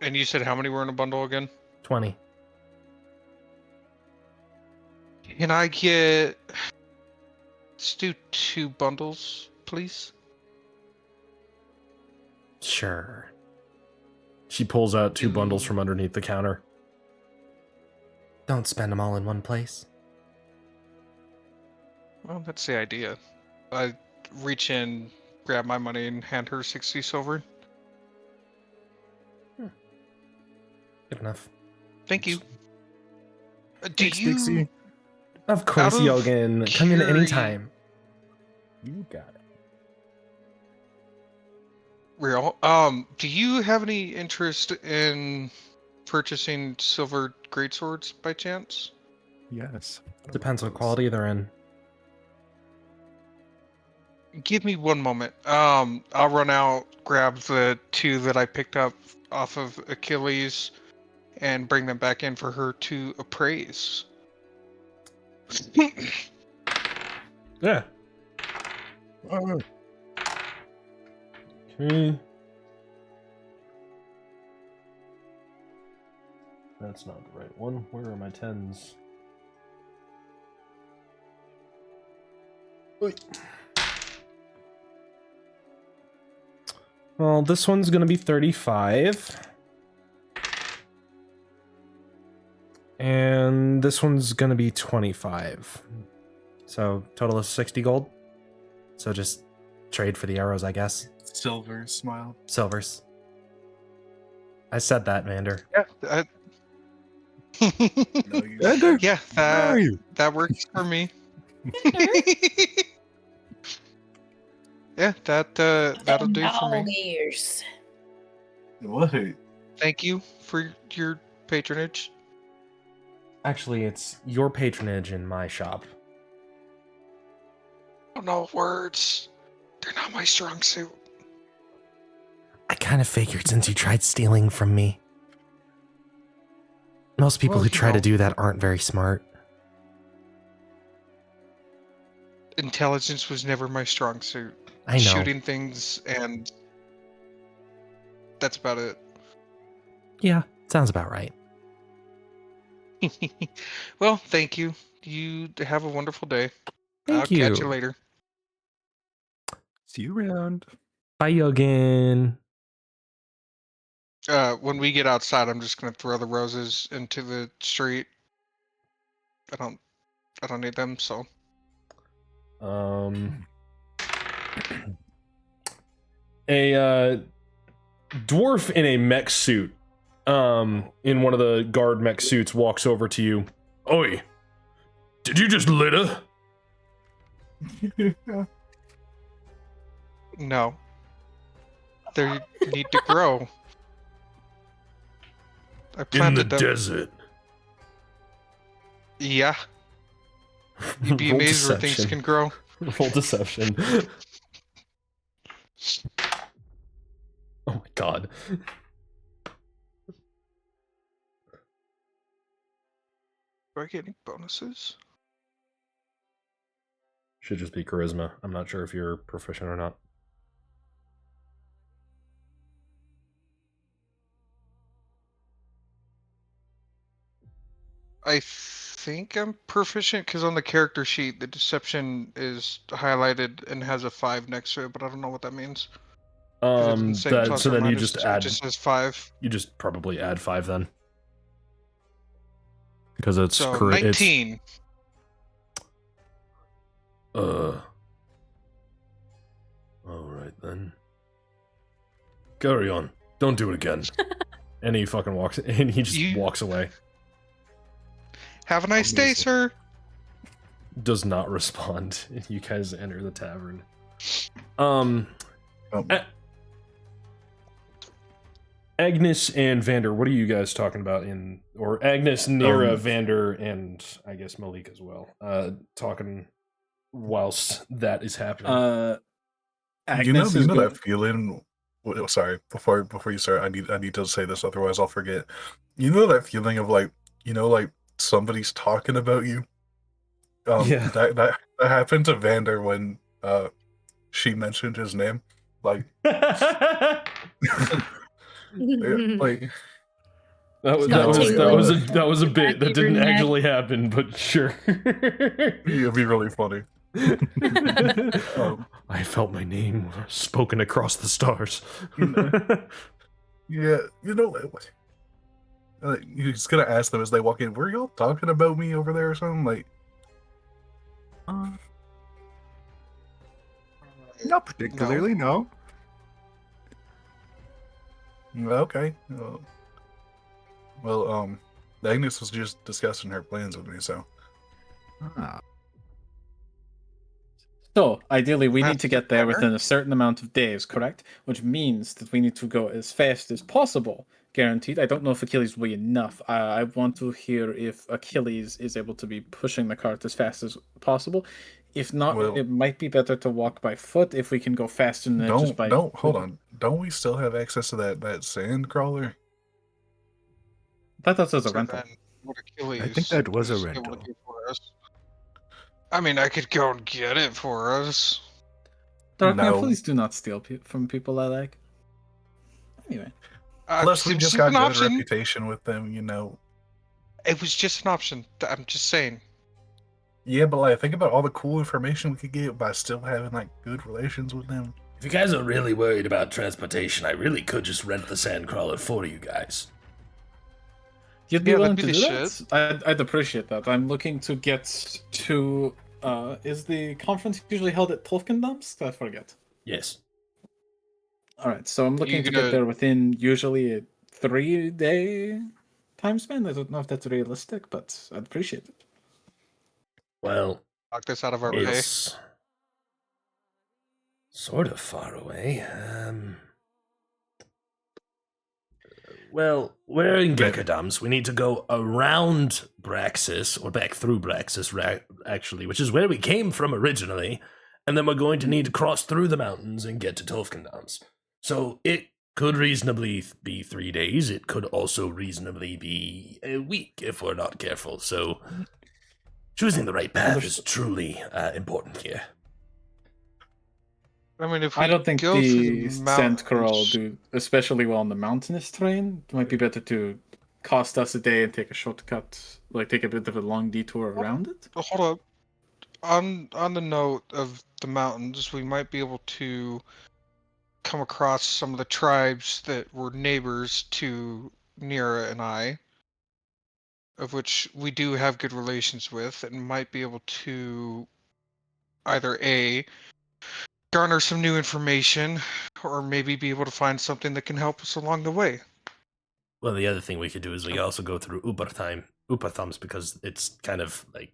and you said how many were in a bundle again? 20. Can I get? Let's do 2 bundles, please. Sure. She pulls out 2 bundles from underneath the counter. Don't spend them all in one place. Well, that's the idea. I reach in, grab my money, and hand her 60 silver. Good enough. Thank you. Do Thanks, you? Dixie. Of course, Out of Yogan. Come in anytime. You got it. Real. Do you have any interest in purchasing silver greatswords by chance? Yes. Depends what quality they're in. Give me one moment. I'll run out, grab the 2 that I picked up off of Achilles, and bring them back in for her to appraise. Yeah. Oh, Okay. That's not the right one. Where are my 10s? Well, this one's gonna be 35. And this one's gonna be 25. So, total of 60 gold. So just trade for the arrows, I guess. Silver smile. Silvers. I said that, Vander. Yeah. No, you Vander, Yeah, where are you? that works for me. Yeah, that'll do for me. Years. What? Thank you for your patronage. Actually, it's your patronage in my shop. Oh no, words. They're not my strong suit. I kind of figured since you tried stealing from me. Most people Well, who you try to know. do that aren't very smart. Intelligence was never my strong suit. I know. Shooting things, and that's about it. Yeah, sounds about right. Well, thank you. You have a wonderful day. Thank I'll you. catch you later. See you around. Bye, Yogan. When we get outside, I'm just gonna throw the roses into the street. I don't need them, so. A dwarf in a mech suit, in one of the guard mech suits, walks over to you. Oi, did you just litter? No. They need to grow. I In the planted them. desert. Yeah. You'd be Roll amazed where things deception. can grow. Roll deception. Oh my god. Do I get any bonuses? Should just be charisma. I'm not sure if you're proficient or not. I think I'm proficient because on the character sheet, the deception is highlighted and has a 5 next to it, but I don't know what that means. 'Cause it doesn't say plus So or then you minus, just it add. just says 5. You just probably add 5 then. Because it's So it's 19. Alright then. Carry on. Don't do it again. And he fucking walks and he just You- walks away. Have a nice day, Amazing. sir. does not respond. You guys enter the tavern. Agnes and Vander, what are you guys talking about or Agnes, Nira, Vander, and I guess Malik as well, talking whilst that is happening? Agnes you know that feeling. Sorry, before you start, I need to say this, otherwise I'll forget. You know that feeling of like somebody's talking about you. Yeah. That happened to Vander when she mentioned his name. Like, like that was a bit that didn't actually happen, but sure. It'd be really funny. I felt my name spoken across the stars. Yeah, you're just gonna ask them as they walk in, were y'all talking about me over there or something? Like, not particularly, no. Okay. Well, Agnes was just discussing her plans with me, so. So, ideally, we need to get there within a certain amount of days, correct? Which means that we need to go as fast as possible, guaranteed. I don't know if Achilles will be enough. I want to hear if Achilles is able to be pushing the cart as fast as possible. If not, it might be better to walk by foot if we can go faster than just by... Hold on. Don't we still have access to that sand crawler? I thought that was a rental. I think that was a rental. I mean, I could go and get it for us. Thoryngard, please do not steal from people I like. Anyway. Plus, we just got a good reputation with them, It was just an option. I'm just saying. Yeah, but like, think about all the cool information we could get by still having like good relations with them. If you guys are really worried about transportation, I really could just rent the sandcrawler for you guys. You'd be willing to do that? I'd appreciate that. I'm looking to get to... is the conference usually held at Tolfkendamsk? I forget. Yes. Alright, so I'm looking to get there within usually a 3-day time span. I don't know if that's realistic, but I'd appreciate it. Well, knock this out of our it's sort of far away. Well, we're in Gekadams. We need to go around Braxis, or back through Braxis, actually, which is where we came from originally, and then we're going to need to cross through the mountains and get to Tolfkendams. So it could reasonably be 3 days. It could also reasonably be a week if we're not careful. So choosing the right path is truly important here. I mean, if I don't think the Sandcrawl will do especially well on the mountainous terrain. It might be better to cost us a day and take a shortcut, like take a bit of a long detour around it. Hold up. On the note of the mountains, we might be able to come across some of the tribes that were neighbors to Nira and I, of which we do have good relations with, and might be able to either garner some new information, or maybe be able to find something that can help us along the way. Well, the other thing we could do is we also go through Uparthams, because it's kind of like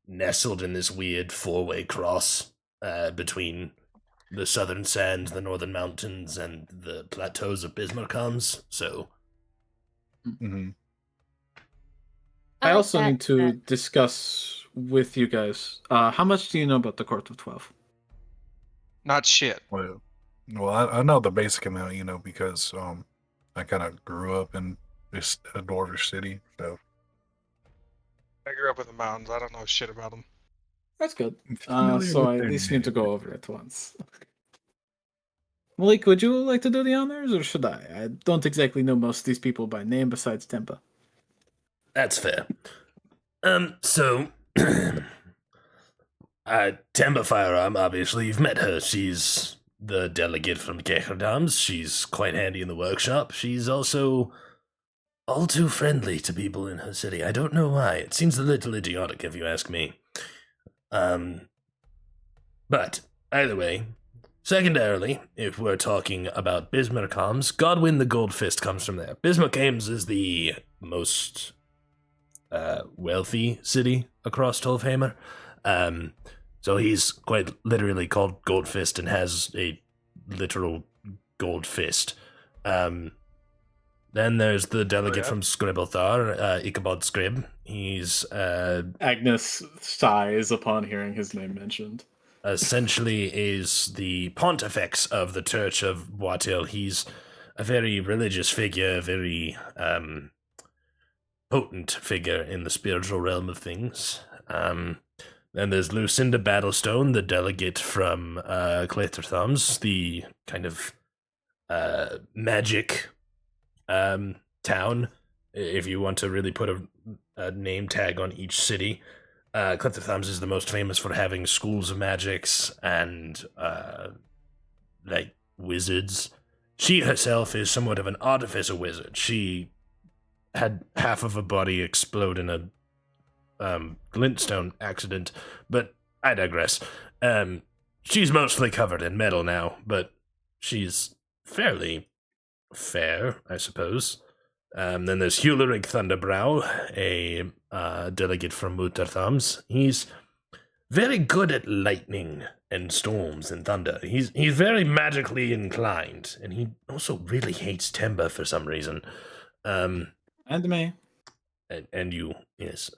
nestled in this weird four-way cross between the southern sands, the northern mountains, and the plateaus of Bismarckams. So, I also need to discuss with you guys. How much do you know about the Court of 12? Not shit. Well, I know the basic amount, because I kind of grew up in this dwarvish city. So I grew up in the mountains. I don't know shit about them. That's good. So I at least need to go over it once. Malik, would you like to do the honors, or should I? I don't exactly know most of these people by name besides Tempa. That's fair. So Temba Firearm, obviously, you've met her. She's the delegate from Gekerdams. She's quite handy in the workshop. She's also all too friendly to people in her city. I don't know why. It seems a little idiotic, if you ask me. But, either way, secondarily, if we're talking about Bismarckams, Godwin the Gold Fist comes from there. Bismarckams is the most wealthy city across Tolfheimer. So he's quite literally called Goldfist and has a literal gold fist. Then there's the delegate from Scribblethar, Ichabod Scrib. He's Agnes sighs upon hearing his name mentioned. Essentially is the pontifex of the Church of Boitil. He's a very religious figure, a very potent figure in the spiritual realm of things. Then there's Lucinda Battlestone, the delegate from Claytherthumbs, the kind of magic town, if you want to really put a name tag on each city. Claytherthumbs is the most famous for having schools of magics and like wizards. She herself is somewhat of an artificer wizard. She had half of her body explode in a glintstone accident, but I digress. She's mostly covered in metal now, but she's fairly fair, I suppose. Then there's Hulerig Thunderbrow, a delegate from Mutterthumbs. He's very good at lightning and storms and thunder. He's very magically inclined, and he also really hates timber for some reason. And me. And you, yes.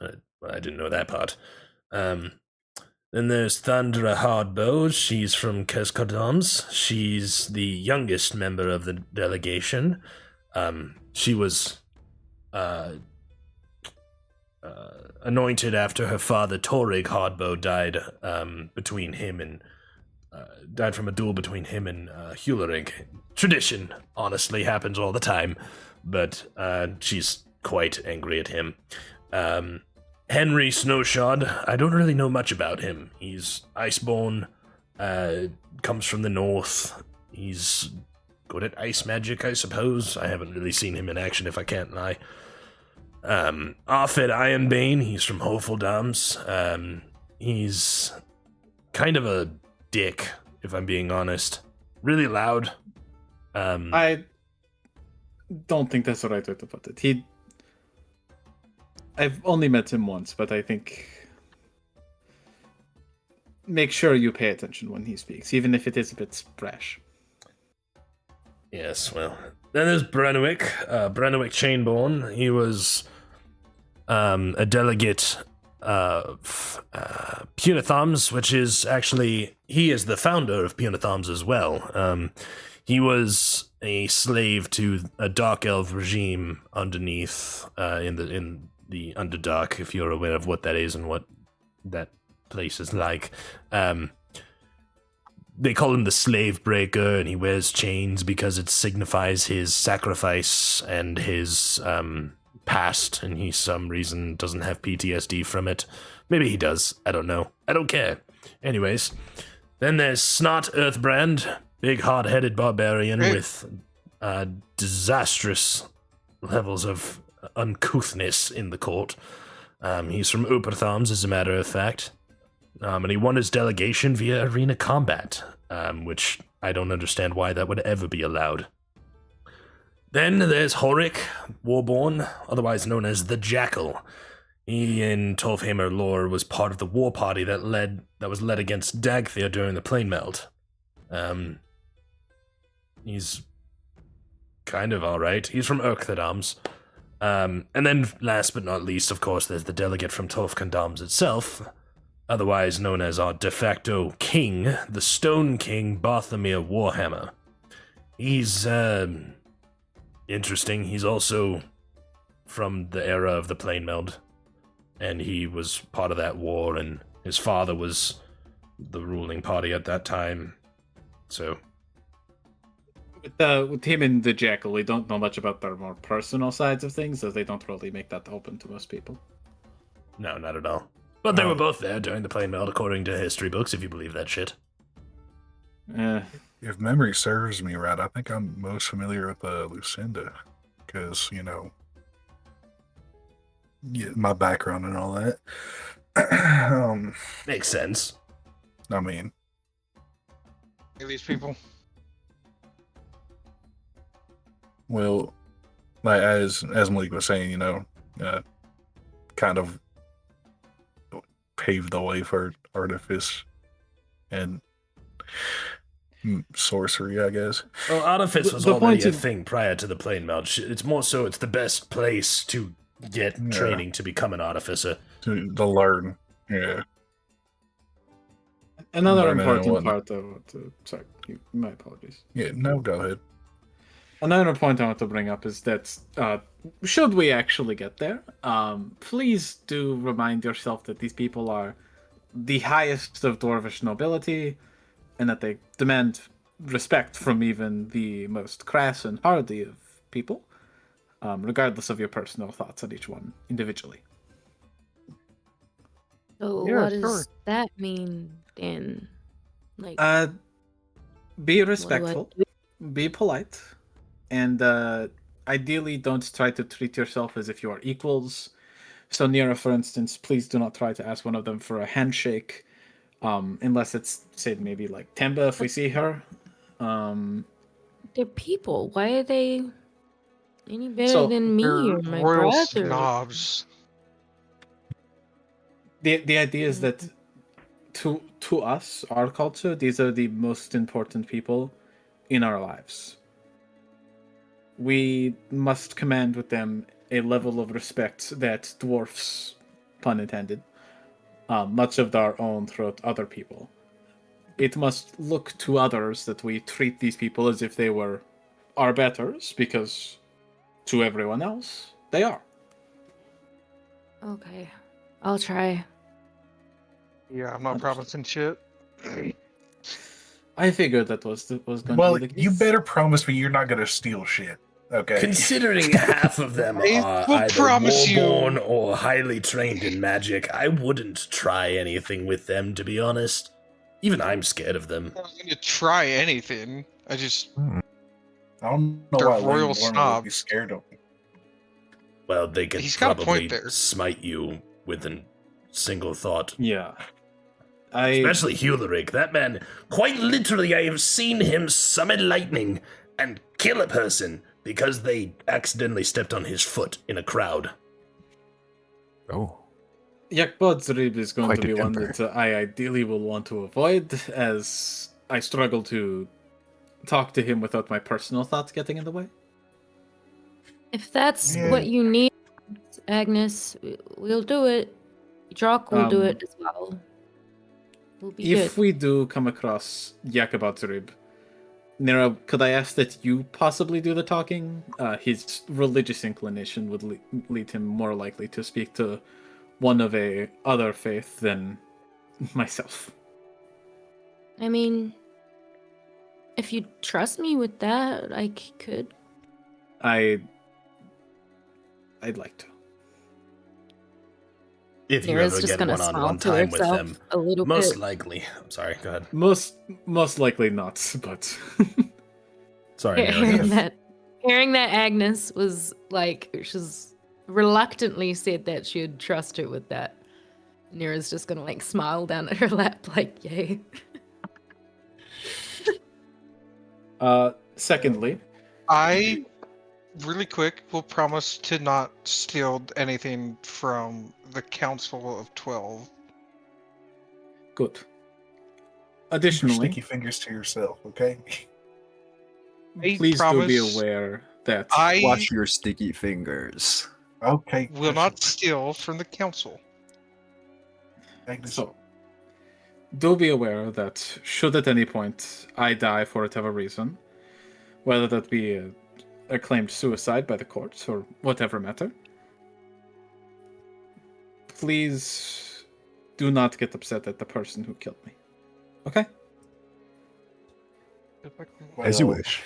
I didn't know that part. Then there's Thandra Hardbow. She's from Keskardoms. She's the youngest member of the delegation. She was anointed after her father Thoryngard Hardbow died died from a duel between him and Hulerig. Tradition, honestly, happens all the time, but she's quite angry at him. Henry Snowshod, I don't really know much about him. He's iceborn, comes from the north. He's good at ice magic, I suppose. I haven't really seen him in action, if I can't lie. Arfed Ironbane, he's from Hofeldams. He's kind of a dick, if I'm being honest. Really loud. I don't think that's the right way to put it. I've only met him once, but I think make sure you pay attention when he speaks, even if it is a bit brash. Yes, well, then there's Brenwick Chainborn. He was a delegate of Punithams, which is actually, he is the founder of Punithams as well. He was a slave to a Dark Elf regime underneath, in the Underdark, if you're aware of what that is and what that place is like. They call him the Slave Breaker, and he wears chains because it signifies his sacrifice and his past, and he, some reason, doesn't have PTSD from it. Maybe he does. I don't know. I don't care. Anyways, then there's Snot Earthbrand, big hard-headed barbarian with disastrous levels of uncouthness in the court. He's from Uperthams, as a matter of fact. And he won his delegation via arena combat, which I don't understand why that would ever be allowed. Then there's Horik Warborn, otherwise known as the Jackal. He, in Tolfheimer lore, was part of the war party that was led against Dagthir during the plane melt. He's kind of alright. He's from Urkthodams. And then, last but not least, of course, there's the delegate from Tolfkandams itself, otherwise known as our de facto king, the Stone King Barthomir Warhammer. He's, interesting. He's also from the era of the plane meld, and he was part of that war, and his father was the ruling party at that time, so... With him and the Jackal, we don't know much about their more personal sides of things, as they don't really make that open to most people. No, not at all. But they were both there during the plane melt, according to history books, if you believe that shit. If memory serves me right, I think I'm most familiar with Lucinda, because, you know, my background and all that. Makes sense. I mean... These people... Well, like as Malik was saying, you know, kind of paved the way for artifice and sorcery, I guess. Well, artifice was The already point a is- thing prior to the plane melt. It's more so it's the best place to get training to become an artificer. To learn. Yeah. Another Learning and important whatnot. part sorry, my apologies. Yeah, no, go ahead. Another point I want to bring up is that should we actually get there, please do remind yourself that these people are the highest of dwarvish nobility, and that they demand respect from even the most crass and hardy of people, regardless of your personal thoughts on each one individually. So Yeah, what does sure. that mean, Dan? Like, Be respectful, be polite, and ideally don't try to treat yourself as if you are equals. So Nira, for instance, please do not try to ask one of them for a handshake, unless it's, say, maybe like Temba if we see her. they're people. Why are they any better So, than me They're or my royal brother? snobs. The idea is that to us, our culture, these are the most important people in our lives. We must command with them a level of respect that dwarfs, pun intended, much of our own throughout other people. It must look to others that we treat these people as if they were our betters, because to everyone else, they are. Okay, I'll try. Yeah, I'm not promising shit. I figured that was going Well, to be the case. you better promise me you're not gonna steal shit. Okay. Considering half of them I are will either promise you- warborn or highly trained in magic, I wouldn't try anything with them, to be honest. Even I'm scared of them. I'm not gonna try anything. I just I don't know They're why royal Lady Lorna would be snobs. scared of me. Well, they could He's got a probably point there. smite you with a single thought. Yeah. Especially Huleric. That man, quite literally, I have seen him summon lightning and kill a person because they accidentally stepped on his foot in a crowd. Oh. Yakbod's is going Quite to a be one temper. that I ideally will want to avoid, as I struggle to talk to him without my personal thoughts getting in the way. If that's Yeah. what you need, Agnes, we'll do it. Jock will do it as well. We'll be If good. we do come across Yakabotsurib, Nira, could I ask that you possibly do the talking? His religious inclination would lead him more likely to speak to one of a other faith than myself. I mean, if you trust me with that, I could. I'd like to. If you Nira's ever just get gonna one-on-one smile to time with herself them, a little most bit. likely. I'm sorry, go ahead. Most likely not, but Sorry, Hearing Nira. that Agnes was like, she's reluctantly said that she would trust her with that. Nira's just gonna like smile down at her lap, like, yay. Secondly, I really quick will promise to not steal anything from the Council of 12. good. Keep your Additionally, sticky fingers to yourself, okay? I please do be promise aware that I Wash your sticky fingers. Okay. will not steal from the Council. Agnes. So, do be aware that should at any point I die for whatever reason, whether that be a claimed suicide by the courts or whatever matter, please do not get upset at the person who killed me. Okay? As you Well, wish.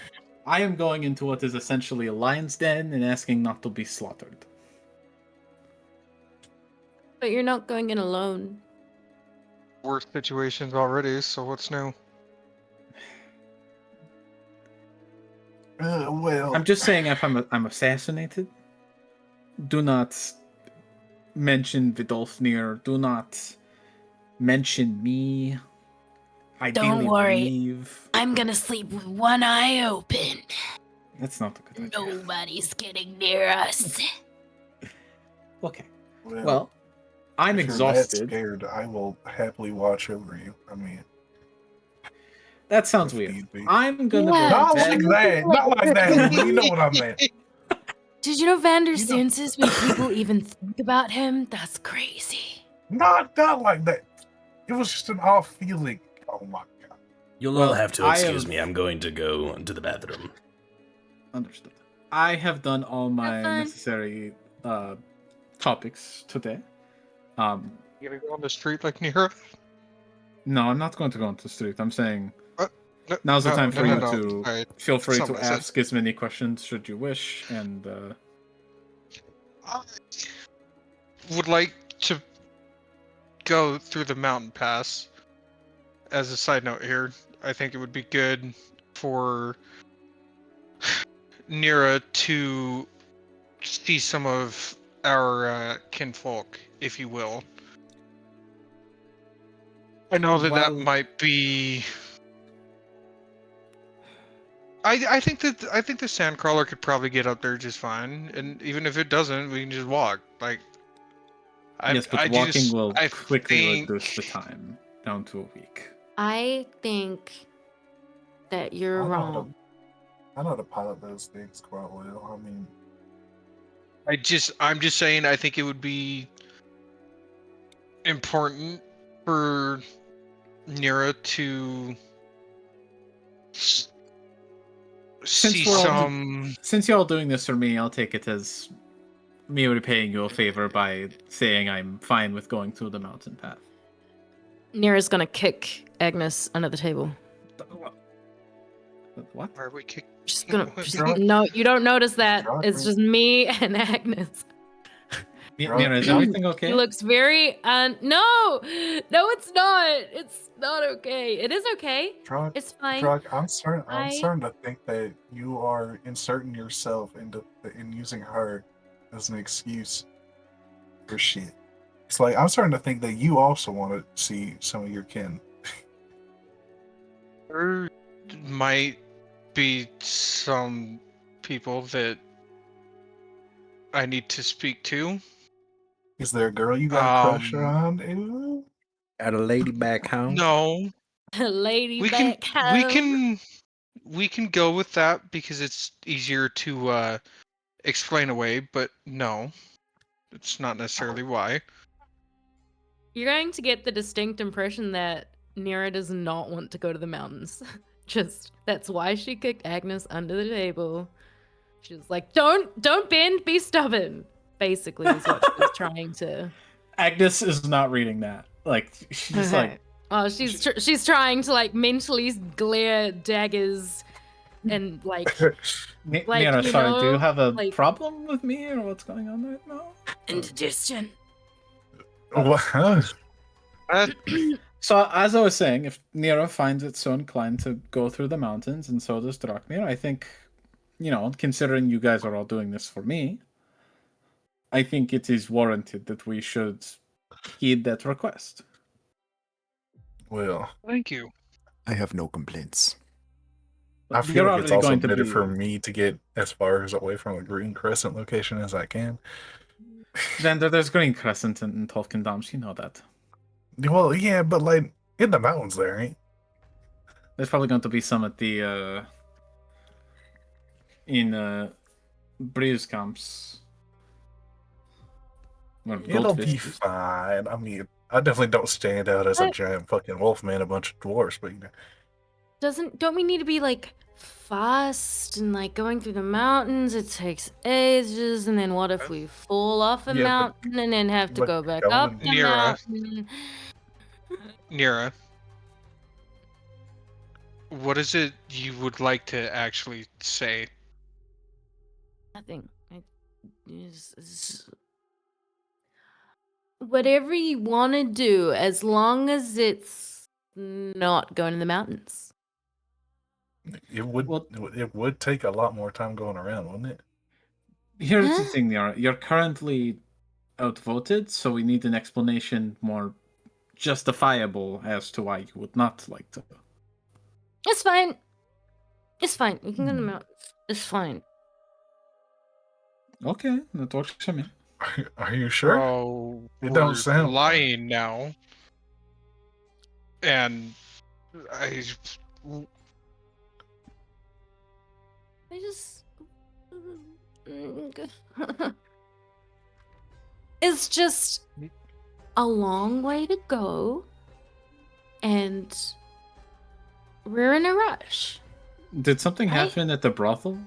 I am going into what is essentially a lion's den and asking not to be slaughtered. But you're not going in alone. Worse situations already, so what's new? well. I'm just saying, if I'm assassinated, do not mention Vidolfnir. Do not mention me. Ideally, worry. leave. I'm gonna sleep with one eye open. That's not a good idea. Nobody's getting near us. Okay. Well, I'm if you're that exhausted. scared, I will happily watch over you. I mean, That sounds if weird. need be. I'm gonna Yeah. go Not to like bed. that. Not like that. You know what I meant. Did you know Vander You know- senses when people even think about him? That's crazy. Not like that. It was just an off feeling. Oh my god. You'll Well, all have to I excuse have- me. I'm going to go to the bathroom. Understood. I have done all my fun. necessary topics today. You gonna go on the street like Nero? No, I'm not going to go into the street. I'm saying No, now's the time for you no. to I- feel free that's to not what I said. ask as many questions should you wish, and I would like to go through the mountain pass. As a side note here, I think it would be good for Nira to see some of our kinfolk, if you will. I know that While- might be. I think the sandcrawler could probably get up there just fine, and even if it doesn't, we can just walk. Like, yes, but I walking just, will I quickly think... reduce the time down to a week. I think that you're I know how to- wrong. I know how to pilot those things quite well. I mean, I'm just saying, I think it would be important for Nira to see we're all- some. Since you're all doing this for me, I'll take it as me repaying you a favor by saying I'm fine with going through the mountain path. Nira's gonna kick Agnes under the table. What? Why are we kick? Just gonna. What? No, you don't notice that. Drop It's her. just me and Agnes. Mira, is everything okay? He looks very no, it's not. It's not okay. It is okay. Drug, It's fine. I'm I- starting to think that you are inserting yourself in using her as an excuse for shit. It's like I'm starting to think that you also want to see some of your kin. There might be some people that I need to speak to. Is there a girl you got a crush Um, on? Ooh. Got a lady back home? No, Lady we back home. we can go with that because it's easier to explain away. But no, it's not necessarily why. You're going to get the distinct impression that Nira does not want to go to the mountains. Just that's why she kicked Agnes under the table. She was like, "Don't bend, be stubborn." Basically, is what she was trying to. Agnes is not reading that. Like she's like, oh, she's trying to like mentally glare daggers and like like, Mira, you sorry, do you know, have a like- problem with me or what's going on right now? indigestion. What? So as I was saying, if Nira finds it so inclined to go through the mountains, and so does Drakmir, I think, considering you guys are all doing this for me, I think it is warranted that we should heed that request. Well, Thank you. I have no complaints. I feel You're like it's already also going to better be- for me to get as far as away from the Green Crescent location as I can. Vander, there's Green Crescent in Tolkien Dams, you know that. Well, yeah, but like in the mountains there, ain't? There's probably going to be some at the in Breeze camps. Where It'll Goldfish be is. fine. I mean, I definitely don't stand out as a giant fucking wolf man, a bunch of dwarfs, but Don't we need to be like fast and like going through the mountains? It takes ages, and then what if we fall off a Yeah, but- mountain and then have to but go back going- up the Nira. mountain? Nira, what is it you would like to actually say? Nothing. Whatever you want to do, as long as it's not going to the mountains. it would Well- it would take a lot more time going around, wouldn't it? Here's the Huh? thing, Nira. You're currently outvoted, so we need an explanation more justifiable as to why you would not like to. It's fine. It's fine. We can go to the mountains. It's fine. Okay, that works for me. Are you sure? Oh, It don't sound lying now. And I just. It's just a long way to go, and we're in a rush. Did something happen at the brothel?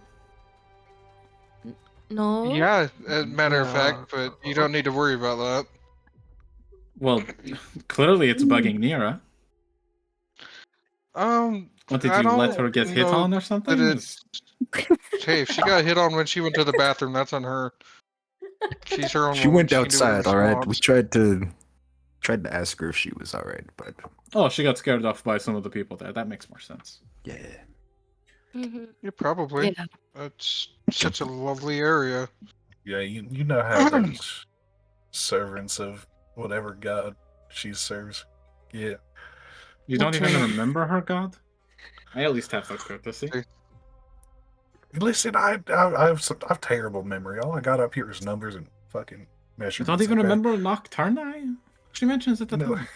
No. Yeah, as a matter of fact, but you don't need to worry about that. Well, clearly it's bugging Nira. What, did you let her get hit on or something? Hey, if she got hit on when she went to the bathroom, that's on her. She's her own She woman. went She can do whatever outside, she all right? wants. We tried to ask her if she was all right, but Oh, she got scared off by some of the people there. That makes more sense. yeah. Yeah, probably. Yeah. That's such a lovely area. Yeah, you know how those servants of whatever god she serves. Yeah. You don't even remember her god? I at least have that courtesy. Listen, I have terrible memory. All I got up here is numbers and fucking You measurements. don't even okay? remember Nocturni? She mentions it at the No. time.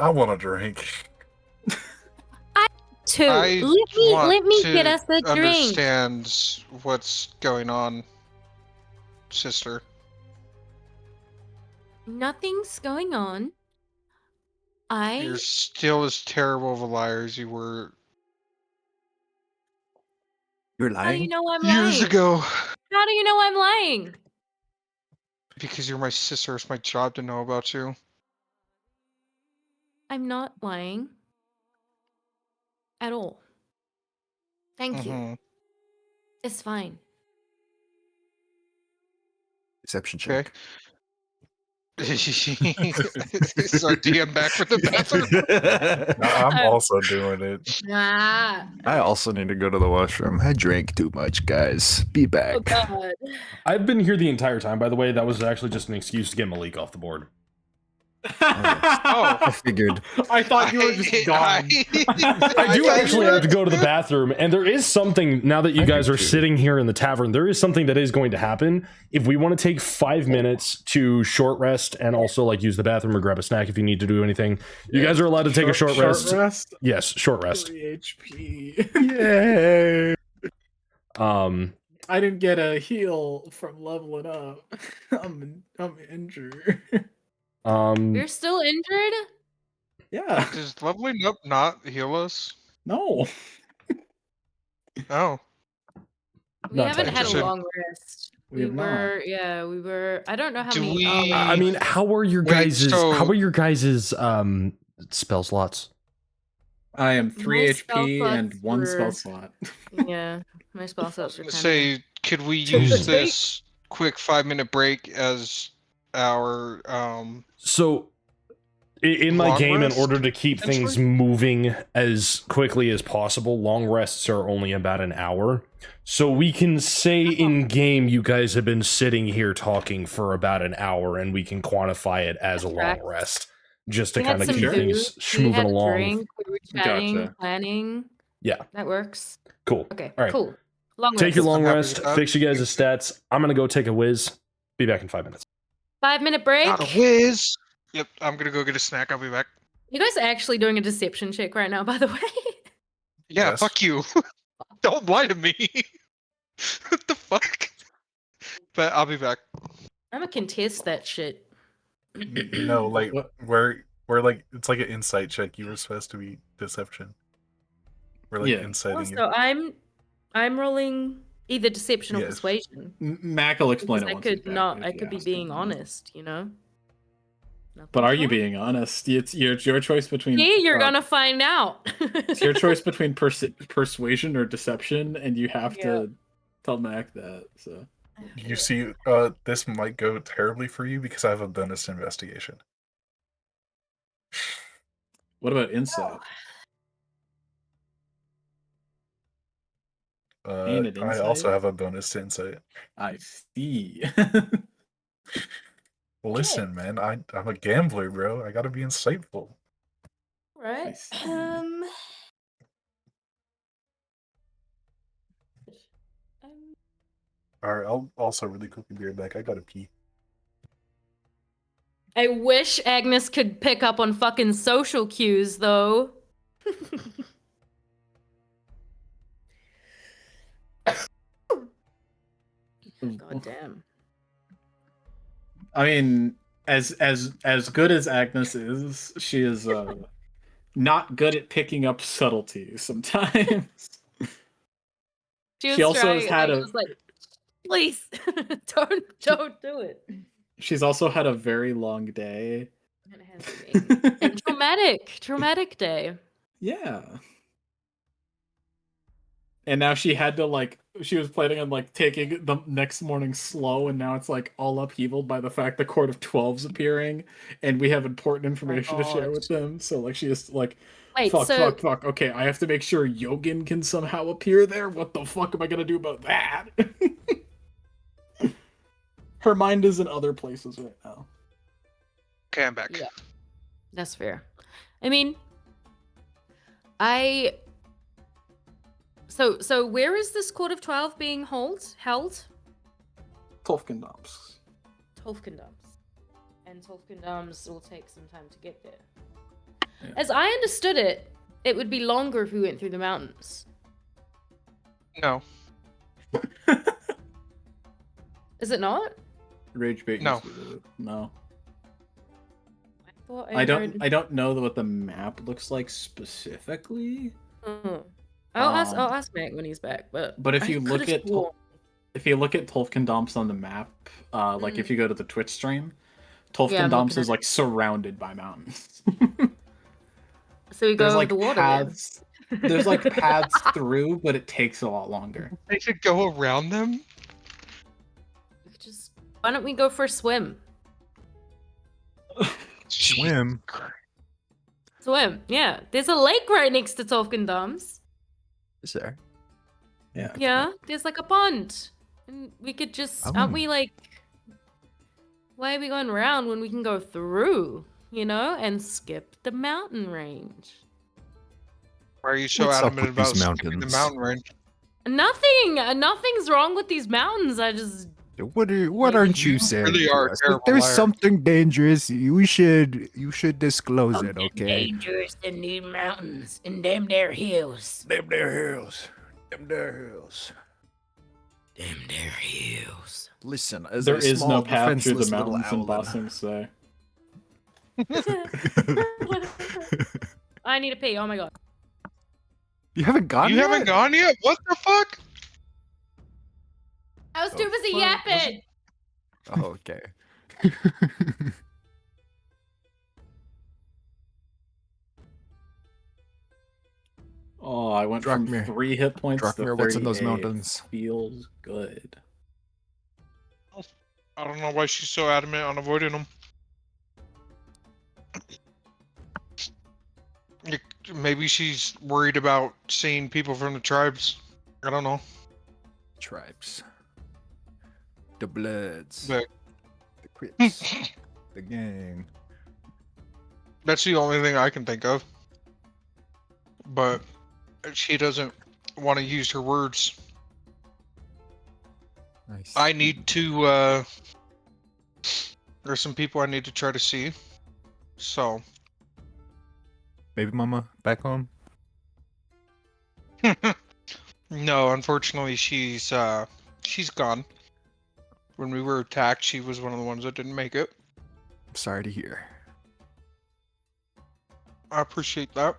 I want a drink. Let me get us a drink. Understand what's going on, sister. Nothing's going on. You're still as terrible of a liar as you were You're How do you lying? know I'm years lying? ago. How do you know I'm lying? Because you're my sister, it's my job to know about you. I'm not lying. At all. Thank you. It's fine. Deception check. Okay. Is our DM back for the bathroom? I'm also doing it. Ah. I also need to go to the washroom. I drank too much, guys. Be back. Oh God. I've been here the entire time, by the way. That was actually just an excuse to get Malik off the board. Oh, I figured. I thought you were just gone. I do actually have to go to the bathroom, and there is something, now that you guys are sitting here in the tavern, there is something that is going to happen. If we want to take 5 minutes to short rest and also like use the bathroom or grab a snack if you need to do anything, you guys are allowed to take a short rest. Yes, short rest. 3 HP. Yay! I didn't get a heal from leveling up. I'm injured. You're still injured? Yeah. Does leveling up not heal us? No. Oh. We haven't had a long rest. We were. I don't know how many. I mean, how are your guys' spell slots? I am 3 My spell HP slots and 1 spell were- slot. Yeah, my spell slots are kind Say, could we use this quick 5-minute break as our So, in my long game, rest, in order to keep things moving as quickly as possible, long rests are only about an hour. So we can say in game you guys have been sitting here talking for about an hour, and we can quantify it as a long rest, just to kind of keep things moving along. Drink, we were chatting, planning. Yeah, that works. Cool. Okay, all right. cool. Long Take your rest. long rest. Fix you guys' stats. I'm gonna go take a whiz. Be back in 5 minutes. 5-minute break. Not a whiz. Yep, I'm gonna go get a snack. I'll be back. You guys are actually doing a deception check right now, by the way. Yeah, Yes. fuck you. Don't lie to me. What the fuck? But I'll be back. I'm gonna contest that shit. No, like we're like it's like an insight check. You were supposed to be deception. We're like inciting you. So I'm rolling either deception or persuasion. Mac will explain it once he's back, I could be being honest, you know. But are you being honest? It's your choice between. Yeah, you're gonna find out. It's your choice between persuasion or deception, and you have to tell Mac that. So You see, this might go terribly for you because I have a bonus to investigation. What about insight? I also have a bonus to insight. I see. Listen, man, I'm a gambler, bro. I gotta be insightful. Right. Alright, I'll also really quickly be right back. I gotta pee. I wish Agnes could pick up on fucking social cues, though. God damn. I mean, as good as Agnes is, she is not good at picking up subtleties sometimes. She also has had was like, please, don't do it. She's also had a very long day. And traumatic day. Yeah. And now she had to she was planning on taking the next morning slow, and now it's all upheaval by the fact the Court of 12's appearing, and we have important information to share with them. So she is Wait, fuck. Okay, I have to make sure Yogan can somehow appear there. What the fuck am I gonna do about that? Her mind is in other places right now. Okay, I'm back. Yeah, that's fair. I mean, So where is this Court of 12 being held? Tolfkendams. And Tolfkendams will take some time to get there. Yeah. As I understood it, it would be longer if we went through the mountains. No. Is it not? Rage bait. No. No. I don't know what the map looks like specifically. I'll ask Mac when he's back. But if you look at Tolfkendams on the map, if you go to the Twitch stream, Tolfkendams is surrounded by mountains. So we go over the water. Paths, there's paths through, but it takes a lot longer. They should go around them. Why don't we go for a swim? Swim. Yeah. There's a lake right next to Tolfkendams. Is there? Yeah. Yeah, there's a pond. And we could just aren't we why are we going around when we can go through, and skip the mountain range? Why are you so adamant about skipping the mountain range? Nothing's wrong with these mountains. I just What aren't you saying? Really are a terrible There's liar. something dangerous. You should disclose it, okay? Dangerous than new mountains and them there hills. Them there hills. Them there hills. Them there hills. Listen, as there a is small, no path through the defenseless little mountains in owlin. Bossing say. I need to pee. Oh my god. You haven't gone You yet? haven't gone yet? What the fuck? I was too busy yapping. Oh, okay. Oh, I went from Drakmir. 3 hit points to 38. What's in those mountains? Feels good. I don't know why she's so adamant on avoiding them. Maybe she's worried about seeing people from the tribes. I don't know. Tribes. The Bloods. But The Crips. The gang. that's the only thing I can think of. But she doesn't want to use her words. Nice. I need to, there's some people I need to try to see. So. Baby mama back home? No, unfortunately she's gone. When we were attacked, she was one of the ones that didn't make it. Sorry to hear. I appreciate that.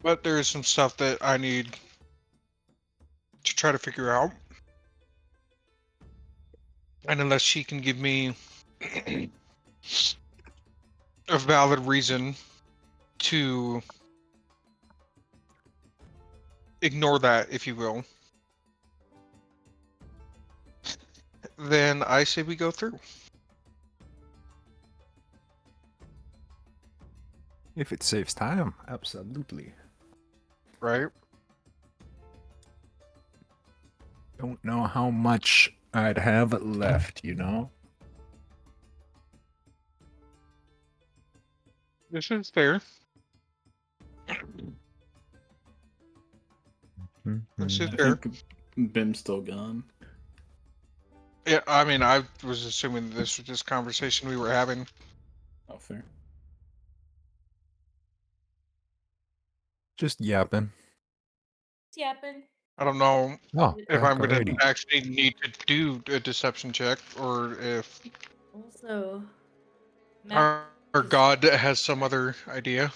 But there is some stuff that I need to try to figure out. And unless she can give me a valid reason to ignore that, if you will, then I say we go through. If it saves time, absolutely. Right? Don't know how much I'd have left, you know? This is fair. Which is I fair. think Bim's still gone. Yeah, I mean, I was assuming this was just conversation we were having. Oh, fair. Just yapping. Yapping. I don't know Oh, if I'm going already. to actually need to do a deception check, or if Also, our god has some other idea.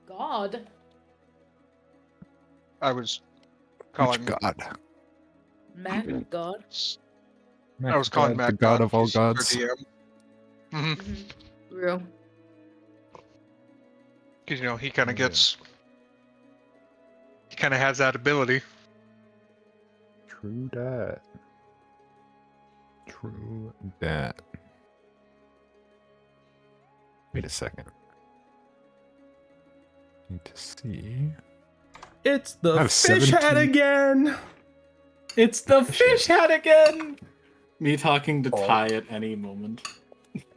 God. I was Which calling god? Mac God. I was calling God, Matt the god of all because gods. he's our DM. Real. Because you know he kind of Yeah. gets, he kind of has that ability. True that. True that. Wait a second. Need to see. It's I the have fish head 17. again. It's the fish head again! Me talking to Oh. Ty at any moment.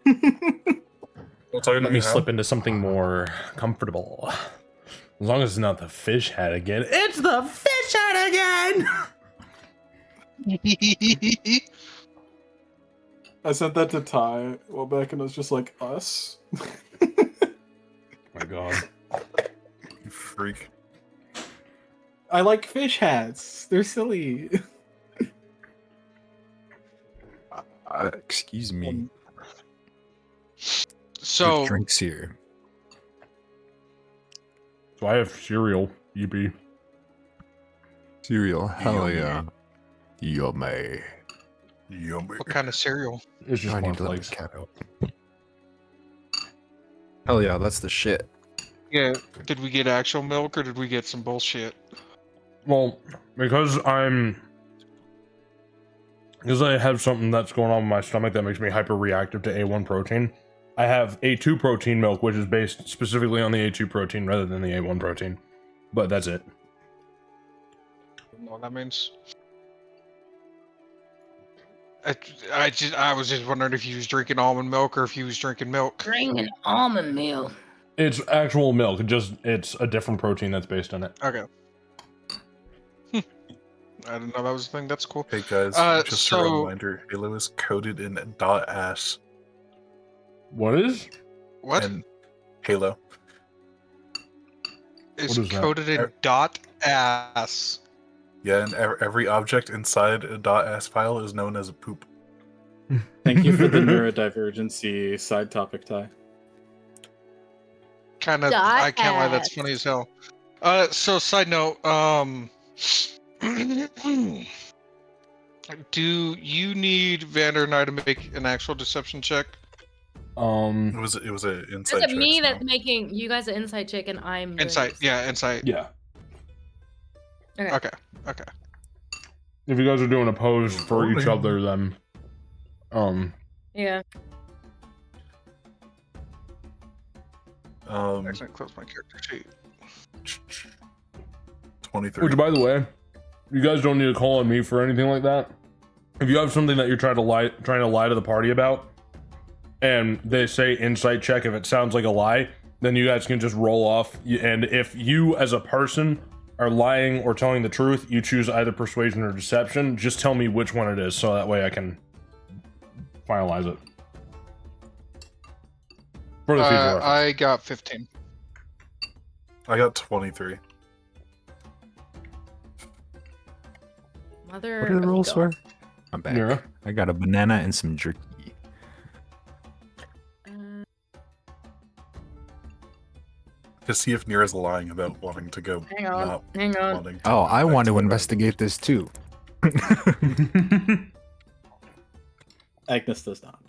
Let me slip into something more comfortable. As long as it's not the fish head again. It's the fish head again! I sent that to Ty a while back and it was just like, us? My god. You freak. I like fish hats. They're silly. Excuse me. So Good drinks here. So I have cereal, EB. Cereal. Hell Yummy. yeah. Yummy. Yummy. what kind of cereal? It's just I need to let cornflakes. this cat out. Hell yeah, that's the shit. Yeah. Did we get actual milk or did we get some bullshit? Well, because I have something that's going on in my stomach that makes me hyper reactive to A1 protein. I have A2 protein milk, which is based specifically on the A2 protein rather than the A1 protein. But that's it. I don't know what that means. I was just wondering if he was drinking almond milk or if he was drinking milk. Drinking almond milk. It's actual milk, it's a different protein that's based on it. Okay. I didn't know that was a thing. That's cool. Hey guys, just a so- reminder, Halo is coded in .ass. What is? What? And Halo. It's what is that? coded in .ass. Yeah, and every object inside a .ass file is known as a poop. Thank you for the neurodivergency side topic, Ty. Kind of. I can't lie. That's funny as hell. So side note. Do you need Vander and I to make an actual deception check? It was an insight Is it check. me so- that's making you guys an insight check and I'm doing Insight. this? Yeah, insight. Yeah. Okay. Okay. If you guys are doing opposed for each other, then Yeah. Actually, close my character sheet. 23. which, by the way, you guys don't need to call on me for anything like that. If you have something that you're trying to lie to the party about, and they say insight check, if it sounds like a lie, then you guys can just roll off. And if you, as a person, are lying or telling the truth, you choose either persuasion or deception. Just tell me which one it is, so that way I can finalize it. For the future reference. I got 15. I got 23. Mother What are the of rules God. for? I'm back. Yeah. I got a banana and some jerky. To see if Nira's lying about wanting to go. Hang on. Not Hang on. wanting to Oh, go I back want to the investigate this too. Agnes does not.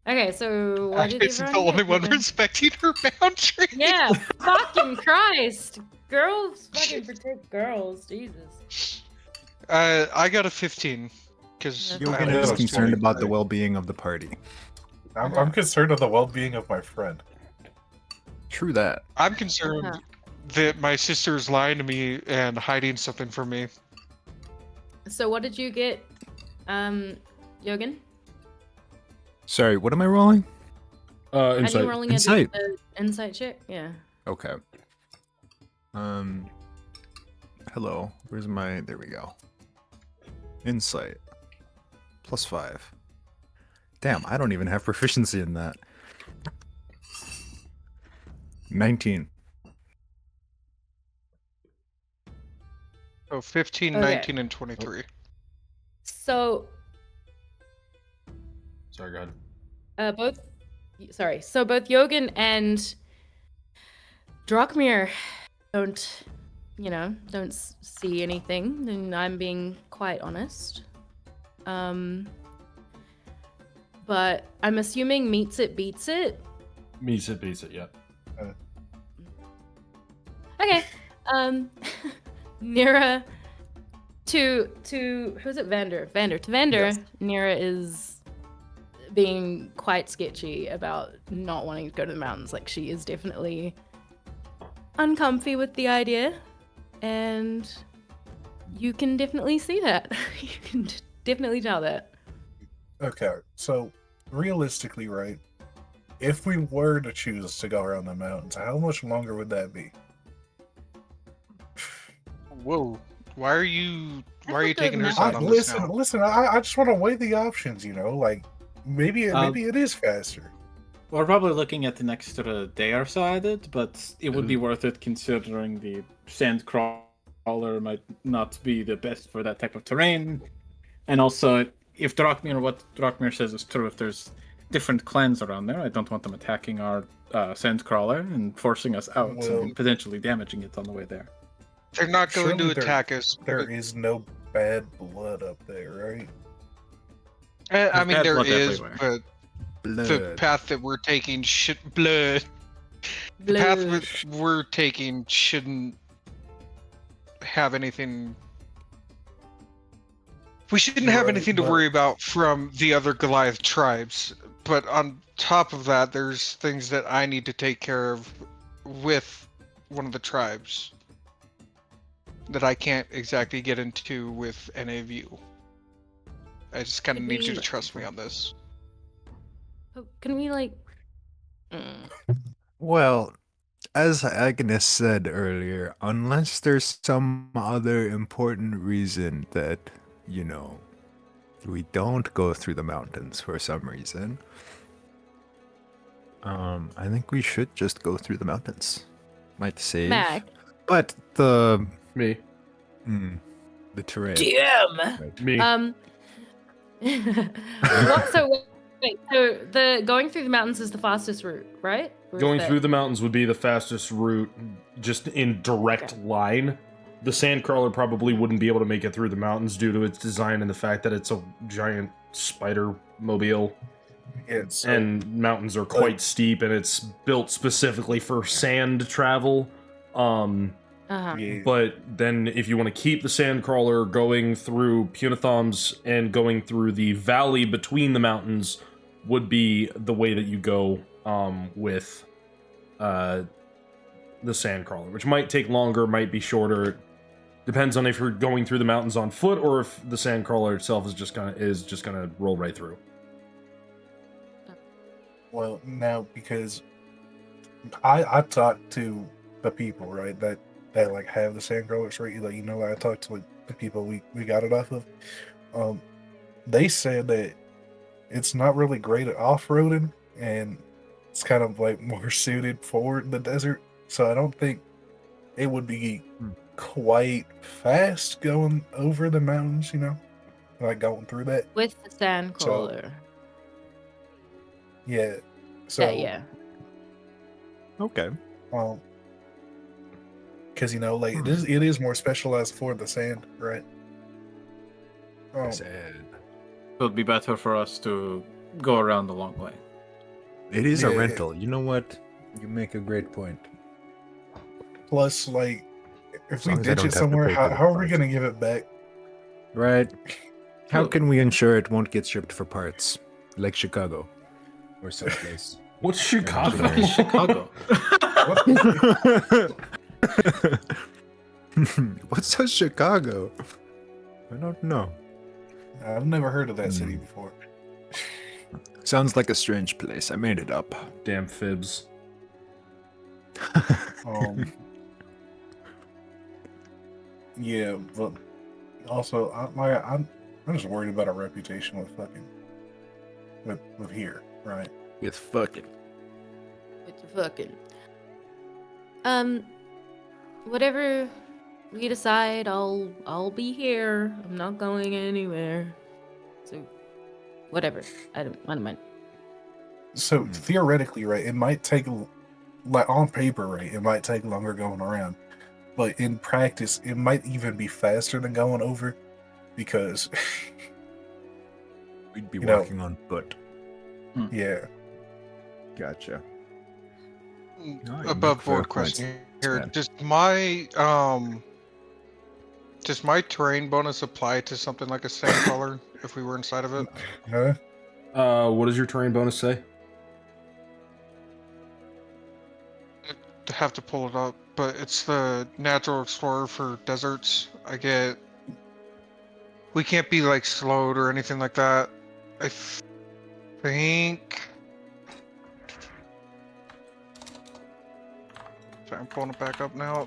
Okay, so what did It's you the run only one again? respecting her boundary. Yeah, fucking Christ. Girls fucking protect girls, Jesus. I got a 15. Because Yogan is concerned about the well-being of the party. I'm concerned with the well-being of my friend. True that. I'm concerned that my sister is lying to me and hiding something from me. So what did you get, Yogan? Sorry, what am I rolling? Insight. Are you rolling Insight. an insight check? Yeah. Okay. Hello. Where's my? There we go. Insight. +5. Damn, I don't even have proficiency in that. 19. Oh, 15, Okay. 19, and 23. So, Sorry, go ahead. so both Yogan and Drakmir don't see anything, and I'm being quite honest. But I'm assuming meets it beats it. Meets it, beats it, yep. Okay. Nira to who's it? Vander. To Vander, Yes. Nira is being quite sketchy about not wanting to go to the mountains. Like, she is definitely uncomfy with the idea, and you can definitely see that. You can definitely tell that. Okay, so realistically, right? If we were to choose to go around the mountains, how much longer would that be? Whoa. Why are you thought taking her the side on this now? Listen. I just want to weigh the options. Like maybe it is faster. We're probably looking at an extra day or so at it, but it would be worth it considering the sand crawler might not be the best for that type of terrain. And also, if what Drakmir says is true, if there's different clans around there, I don't want them attacking our sand crawler and forcing us out and potentially damaging it on the way there. They're not going Surely to attack us. There is no bad blood up there, right? I mean, bad there blood is, everywhere. but the path that we're taking The path we're taking shouldn't have anything. We shouldn't have Right, anything to but- worry about from the other Goliath tribes. But on top of that, there's things that I need to take care of with one of the tribes that I can't exactly get into with any of you. I just kind of need you to trust me on this. Can we Well, as Agnes said earlier, unless there's some other important reason that, we don't go through the mountains for some reason, I think we should just go through the mountains. Might save. Mac? But the Me. terrain. DM. Me. So the going through the mountains is the fastest route, right? Or is Going that- through the mountains would be the fastest route, just in direct line. The sandcrawler probably wouldn't be able to make it through the mountains due to its design and the fact that it's a giant spider mobile. And mountains are quite steep, and it's built specifically for sand travel. But then if you want to keep the sandcrawler going through Punithoms and going through the valley between the mountains would be the way that you go with the sandcrawler, which might take longer, might be shorter. Depends on if you're going through the mountains on foot or if the sandcrawler itself is just gonna roll right through. Well, now because I talked to the people, right, that like have the sandcrawlers, right? I talked to the people we got it off of. They said that it's not really great at off-roading, and it's kind of like more suited for the desert. So I don't think it would be quite fast going over the mountains, like going through that. with the sand crawler. Yeah. So yeah. Okay. Because it is more specialized for the sand, right? Sad. So it'd be better for us to go around the long way. It is a Yeah. rental. You know what? You make a great point. Plus, if As we long as I ditch don't it have to somewhere, pay for the how are we parts. gonna give it back? Right? How can we ensure it won't get shipped for parts? Like Chicago. Or someplace. What's Chicago? Chicago. What's a Chicago? I don't know. I've never heard of that city before. Sounds like a strange place. I made it up. Damn fibs. Yeah, but also I'm just worried about our reputation with fucking with here, right? With fucking. With the fucking. Whatever we decide, I'll be here. I'm not going anywhere. So, whatever. I don't mind. So theoretically, right, it might take, like on paper, right, it might take longer going around, but in practice, it might even be faster than going over, because we'd be walking on foot. Yeah. Gotcha. Above board question here. Does my terrain bonus apply to something like a sand color if we were inside of it? What does your terrain bonus say? I have to pull it up, but it's the natural explorer for deserts. We can't be like slowed or anything like that. I think. I'm pulling it back up now.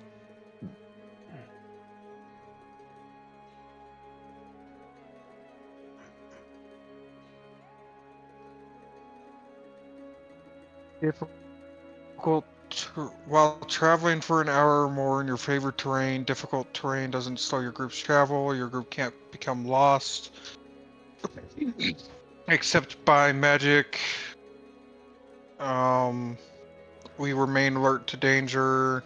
While traveling for an hour or more in your favorite terrain, difficult terrain doesn't slow your group's travel. Your group can't become lost, except by magic. We remain alert to danger.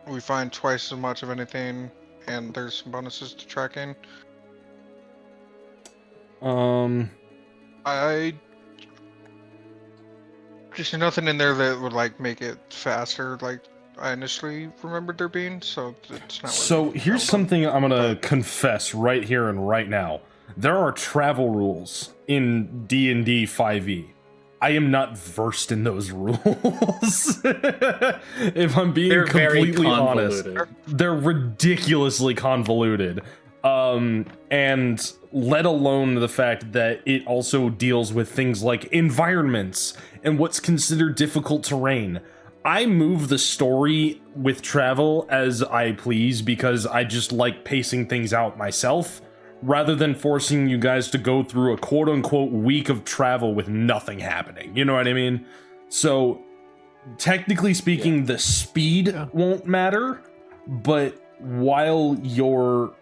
We find twice as much of anything, and there's some bonuses to tracking. Just nothing in there that would like make it faster, like I initially remembered there being. So it's not. So here's something I'm gonna confess right here and right now. There are travel rules in D&D 5e. I am not versed in those rules. If I'm being completely honest, they're ridiculously convoluted. And let alone the fact that it also deals with things like environments and what's considered difficult terrain. I move the story with travel as I please because I just like pacing things out myself, rather than forcing you guys to go through a quote-unquote week of travel with nothing happening. You know what I mean? So, technically speaking, the speed won't matter, but while you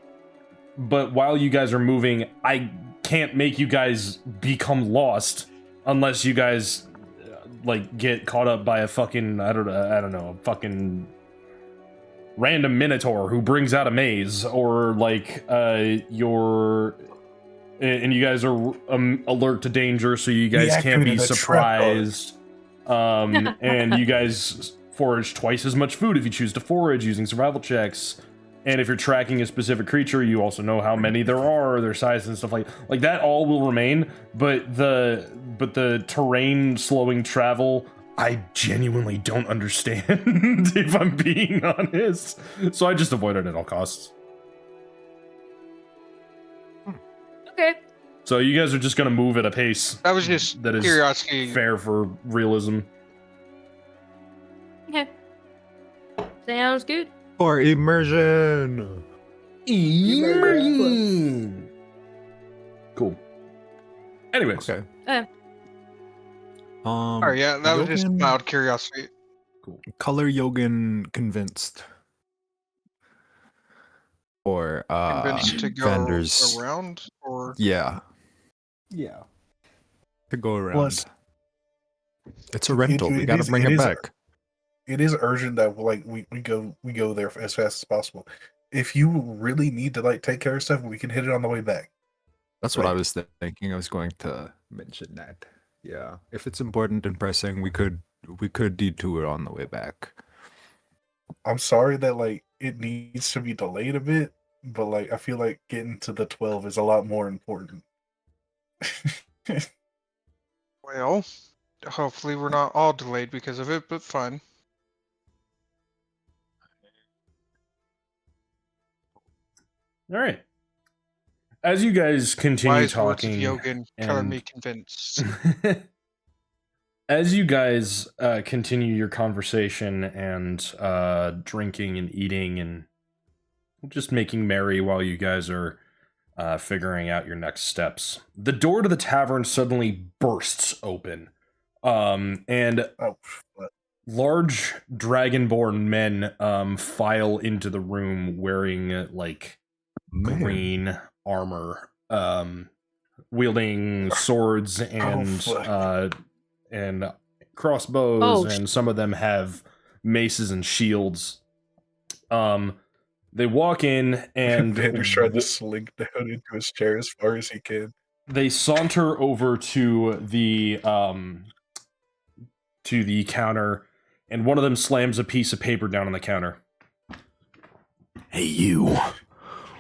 guys are moving, I can't make you guys become lost unless you guys, like, get caught up by a fucking, I don't know, a fucking random minotaur who brings out a maze, or like and you guys are alert to danger, so you guys can't be surprised. And you guys forage twice as much food if you choose to forage using survival checks. And if you're tracking a specific creature, you also know how many there are, their size and stuff like that. All will remain, but the terrain slowing travel, I genuinely don't understand, if I'm being honest. So I just avoid it at all costs. Okay. So you guys are just gonna move at a pace that was just that is curiosity. Fair for realism. Okay. Sounds good. For immersion. Immersion. Cool. Anyways. Okay. Alright, yeah, that was just loud curiosity. Cool. Color Yogan convinced. Or convinced to go Vander's around, or yeah, to go around. Plus, it's a rental. We gotta bring it back. It is urgent that we go there as fast as possible. If you really need to like take care of stuff, we can hit it on the way back. That's what I was thinking. I was going to mention that. Yeah, if it's important and pressing, we could detour on the way back. I'm sorry that like it needs to be delayed a bit, but like I feel like getting to the 12 is a lot more important. Well, hopefully we're not all delayed because of it, but fine. All right. as you guys continue Wise words of talking, Yogan color me convinced. as you guys continue your conversation and drinking and eating and just making merry while you guys are figuring out your next steps, the door to the tavern suddenly bursts open, and large dragonborn men file into the room wearing like green armor, wielding swords and crossbows, and some of them have maces and shields. They walk in, and Vander tried to slink down into his chair as far as he can. They saunter over to the counter, and one of them slams a piece of paper down on the counter. Hey, you.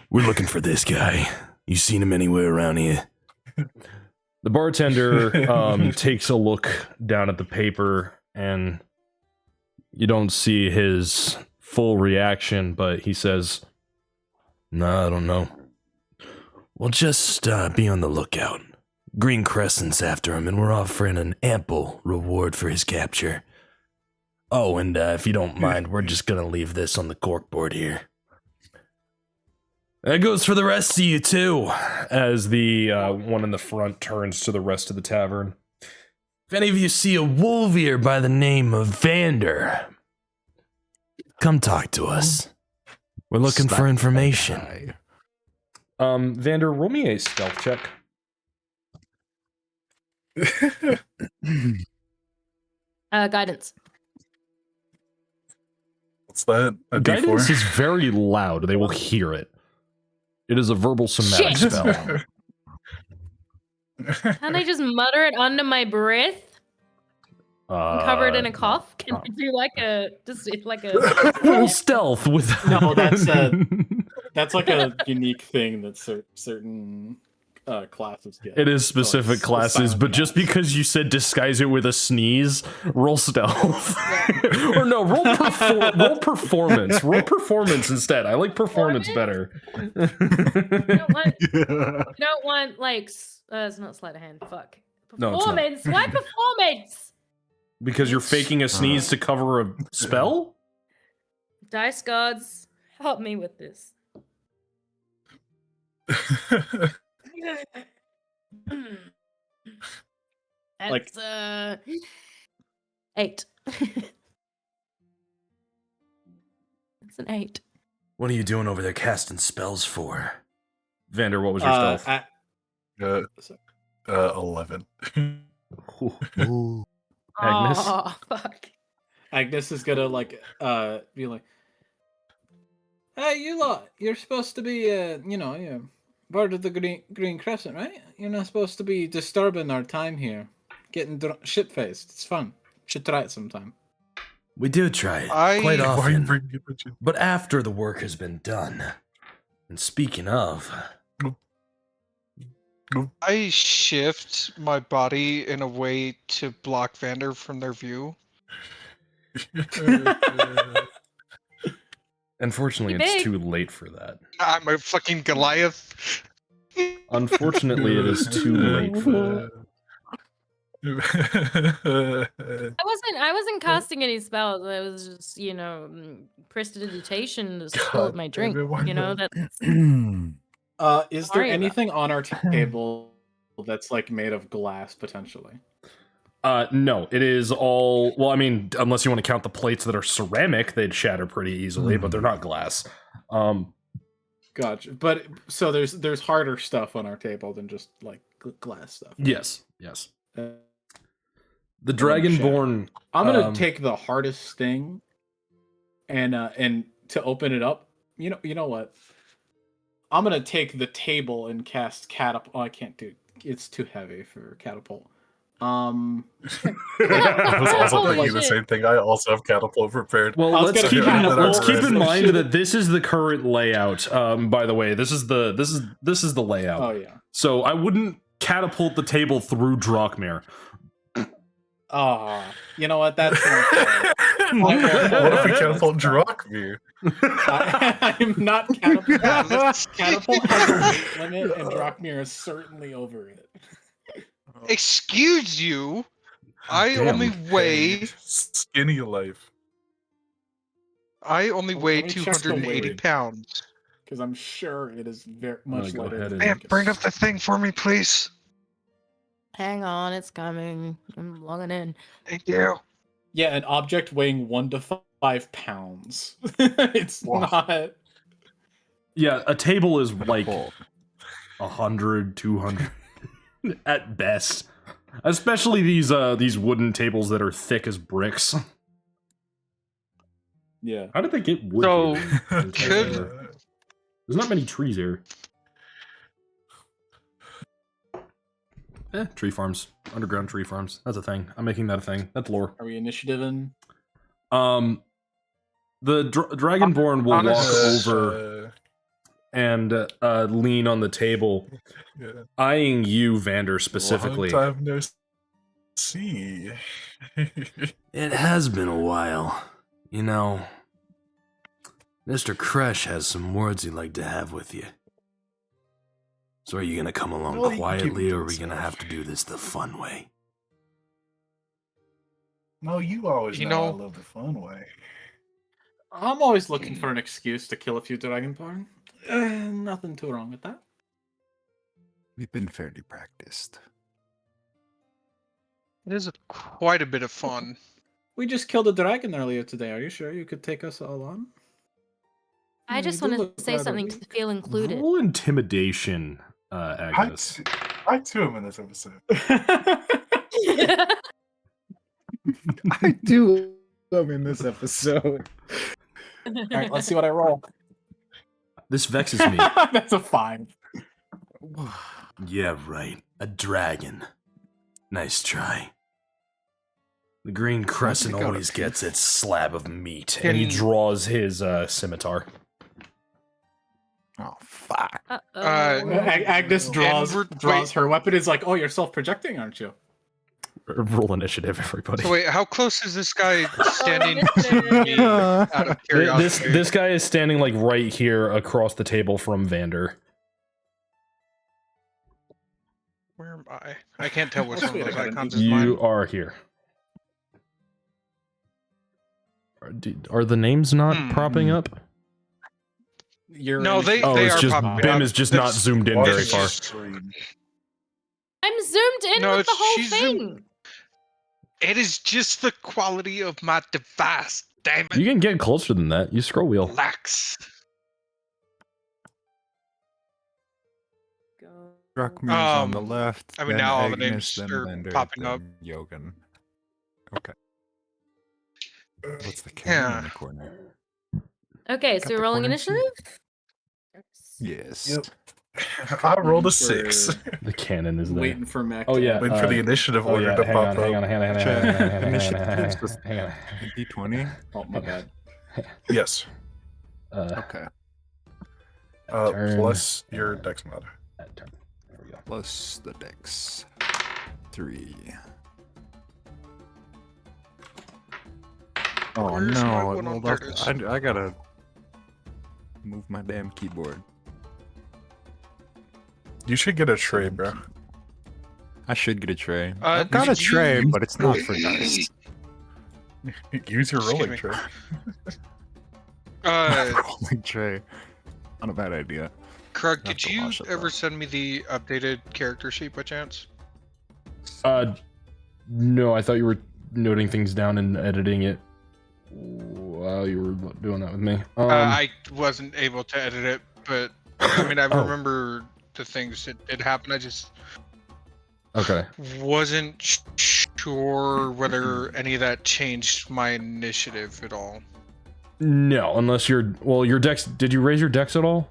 We're looking for this guy. You seen him anywhere around here? The bartender takes a look down at the paper, and you don't see his full reaction, but he says, "No, I don't know." "Well, just be on the lookout. Green Crescent's after him, and we're offering an ample reward for his capture. Oh, and if you don't mind, we're just gonna leave this on the corkboard here." "That goes for the rest of you, too," as the one in the front turns to the rest of the tavern. "If any of you see a wolvier by the name of Vander, come talk to us. We're looking for information." Vander, roll me a stealth check. Guidance. What's that? A Guidance D4? is very loud. They will hear it. It is a verbal somatic Shit. spell. Can I just mutter it under my breath? And cover it in a cough? Can I do like a full stealth with? No, that's like a unique thing that certain classes get. It is specific classes, but just because you said disguise it with a sneeze, roll stealth. Or no, roll performance. Roll performance instead. I like performance better. You don't want like it's not sleight of hand. Fuck. No, it's not. Performance. Why performance? Because you're faking a sneeze to cover a spell? Dice gods, help me with this. That's 8. It's an 8. What are you doing over there casting spells for? Vander, what was your stealth? 11. Agnes? Oh, fuck. Agnes is gonna be like, "Hey, you lot, you're supposed to be you're part of the Green Crescent, right? You're not supposed to be disturbing our time here, getting shit-faced. It's fun. Should try it sometime." We do try it quite often, but after the work has been done. And speaking of, I shift my body in a way to block Vander from their view. Unfortunately, it's too late for that. I'm a fucking Goliath. Unfortunately, it is too late for that. I wasn't casting any spells. I was just, prestidigitation to spill my drink. Is there anything on our table that's like made of glass potentially? No, it is all. Well, I mean, unless you want to count the plates that are ceramic, they'd shatter pretty easily, but they're not glass. Gotcha. But so there's harder stuff on our table than just like glass stuff. Yes. The Dragonborn. I'm gonna take the hardest thing, and to open it up. You know what? I'm gonna take the table and cast catapult. Oh, I can't do. It's too heavy for catapult. I was also thinking the same thing. I also have catapult prepared. Well, let's keep in mind that this is the current layout. By the way, this is the layout. Oh yeah. So I wouldn't catapult the table through Drakmir. Oh, you know what? That's not fair. What if we catapult Drakmir? I'm not catapult. Catapult has a weight limit, and Drakmir is certainly over it. Excuse you. I Damn. only weigh. Skinny life. I only weigh Let me check the 280 weight. pounds. Because I'm sure it is very much go lighter ahead than and- Man, bring up the thing for me, please. Hang on, it's coming. I'm logging in. Thank you. Yeah, an object weighing 1 to 5 pounds. It's Wow. not. Yeah, a table is like Catapult. 100, 200 at best. Especially these wooden tables that are thick as bricks. Yeah. How did they get wood? So, here? could- There's not many trees here. Tree farms. Underground tree farms. That's a thing. I'm making that a thing. That's lore. Are we initiative-ing? The Dragonborn will walk over and lean on the table, eyeing you, Vander, specifically. Long time no see. It has been a while. You know, Mr. Crush has some words he'd like to have with you. So are you gonna come along Well, he can keep quietly, it or to are we gonna himself. have to do this the fun way? No, you always You know I know- love the fun way. I'm always looking for an excuse to kill a few Dragonborn. Nothing too wrong with that. We've been fairly practiced. It is quite a bit of fun. We just killed a dragon earlier today. Are you sure you could take us all on? I just You do want look to say rather something to weak. feel included. Roll intimidation, Agnes. I too am in this episode. I do love in this episode. All right, let's see what I roll. This vexes me. That's a 5. Yeah, right. A dragon. Nice try. The Green Crescent got a always gets its slab of meat. And he draws his scimitar. Oh, fuck. Agnes draws Wait. her weapon. Is like, oh, you're self-projecting, aren't you? Roll initiative, everybody. So wait, how close is this guy standing to me out of curiosity? This guy is standing like right here across the table from Vander. Where am I? I can't tell which That's one of weird, those I gotta icons do is mine. You are here. Are the names not propping up? You're No, they Oh, it's are just popping Bim up. is just not It's- zoomed in Why very is far. she scream? I'm zoomed in No, with the whole she's thing. zoomed- It is just the quality of my device. Damn it. You can get closer than that. You scroll wheel. Relax. Drakmir's on the Um, left. I mean, then now all the Agnes, names then are Vander, popping up. then Yogan. Okay. What's the cannon Yeah. in the corner? Okay, Got so we're the rolling corner sheet? initiative? Yes. Yep. I rolled a 6. The cannon is there. waiting for Mac. Oh, yeah. Waiting for the initiative Oh order yeah, to hang pop on, up. hang on, hang on, hang on, Check. hang on, hang on, Initiative's just hang on. D20. Oh my bad. Yes. Okay. Turn. Plus your dex mod. Turn. There we go. Plus the dex. 3. Oh Where's my no! one on Hold up. purpose? I gotta move my damn keyboard. You should get a tray, bro. I should get a tray. Uh, I've got a did you- tray, but it's not for dice. Use your Excuse rolling me. tray. Rolling tray. Not a bad idea. Krug, Have did to you wash it, ever though. send me the updated character sheet by chance? No, I thought you were noting things down and editing it while you were doing that with me. I wasn't able to edit it, but I mean, I Oh. remember the things that did happen. I just Okay. wasn't sure whether any of that changed my initiative at all. No, unless your dex. Did you raise your dex at all?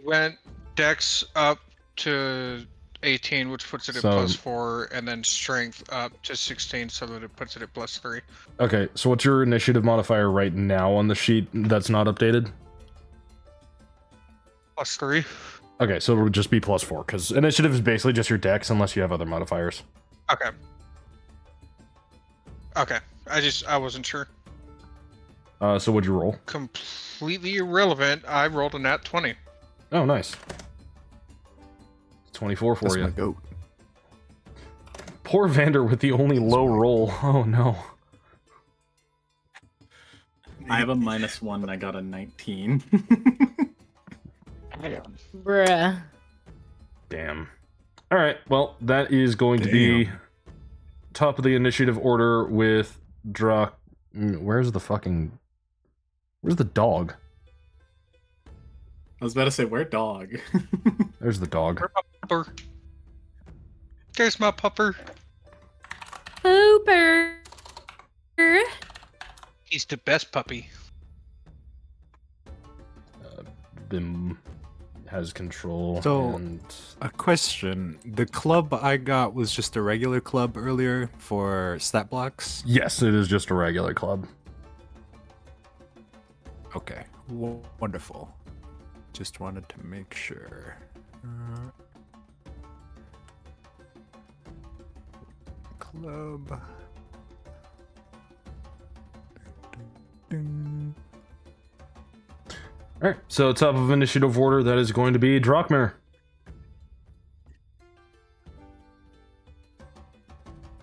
Went Dex up to 18, which puts it at So- +4, and then Strength up to 16, so that it puts it at +3. Okay, so what's your initiative modifier right now on the sheet that's not updated? +3. Okay, so it would just be +4 because initiative is basically just your dex unless you have other modifiers. Okay. Okay. I wasn't sure. So what'd you roll? Completely irrelevant. I rolled a nat 20. Oh, nice. 24 for That's you. my goat. Poor Vander with the only low roll. Oh no. I have a -1 and I got a 19. Bruh. Damn. All right. Well, that is going to be top of the initiative order with Drak. Where's the dog? I was about to say, where dog? There's the dog. Where's my pupper? There's my pupper. Hooper. He's the best puppy. Bim has control. So, and... a question. The club I got was just a regular club earlier for stat blocks? Yes, it is just a regular club. Okay. Wonderful. Just wanted to make sure. Club. Ding. All right. So top of initiative order, that is going to be Drakmir.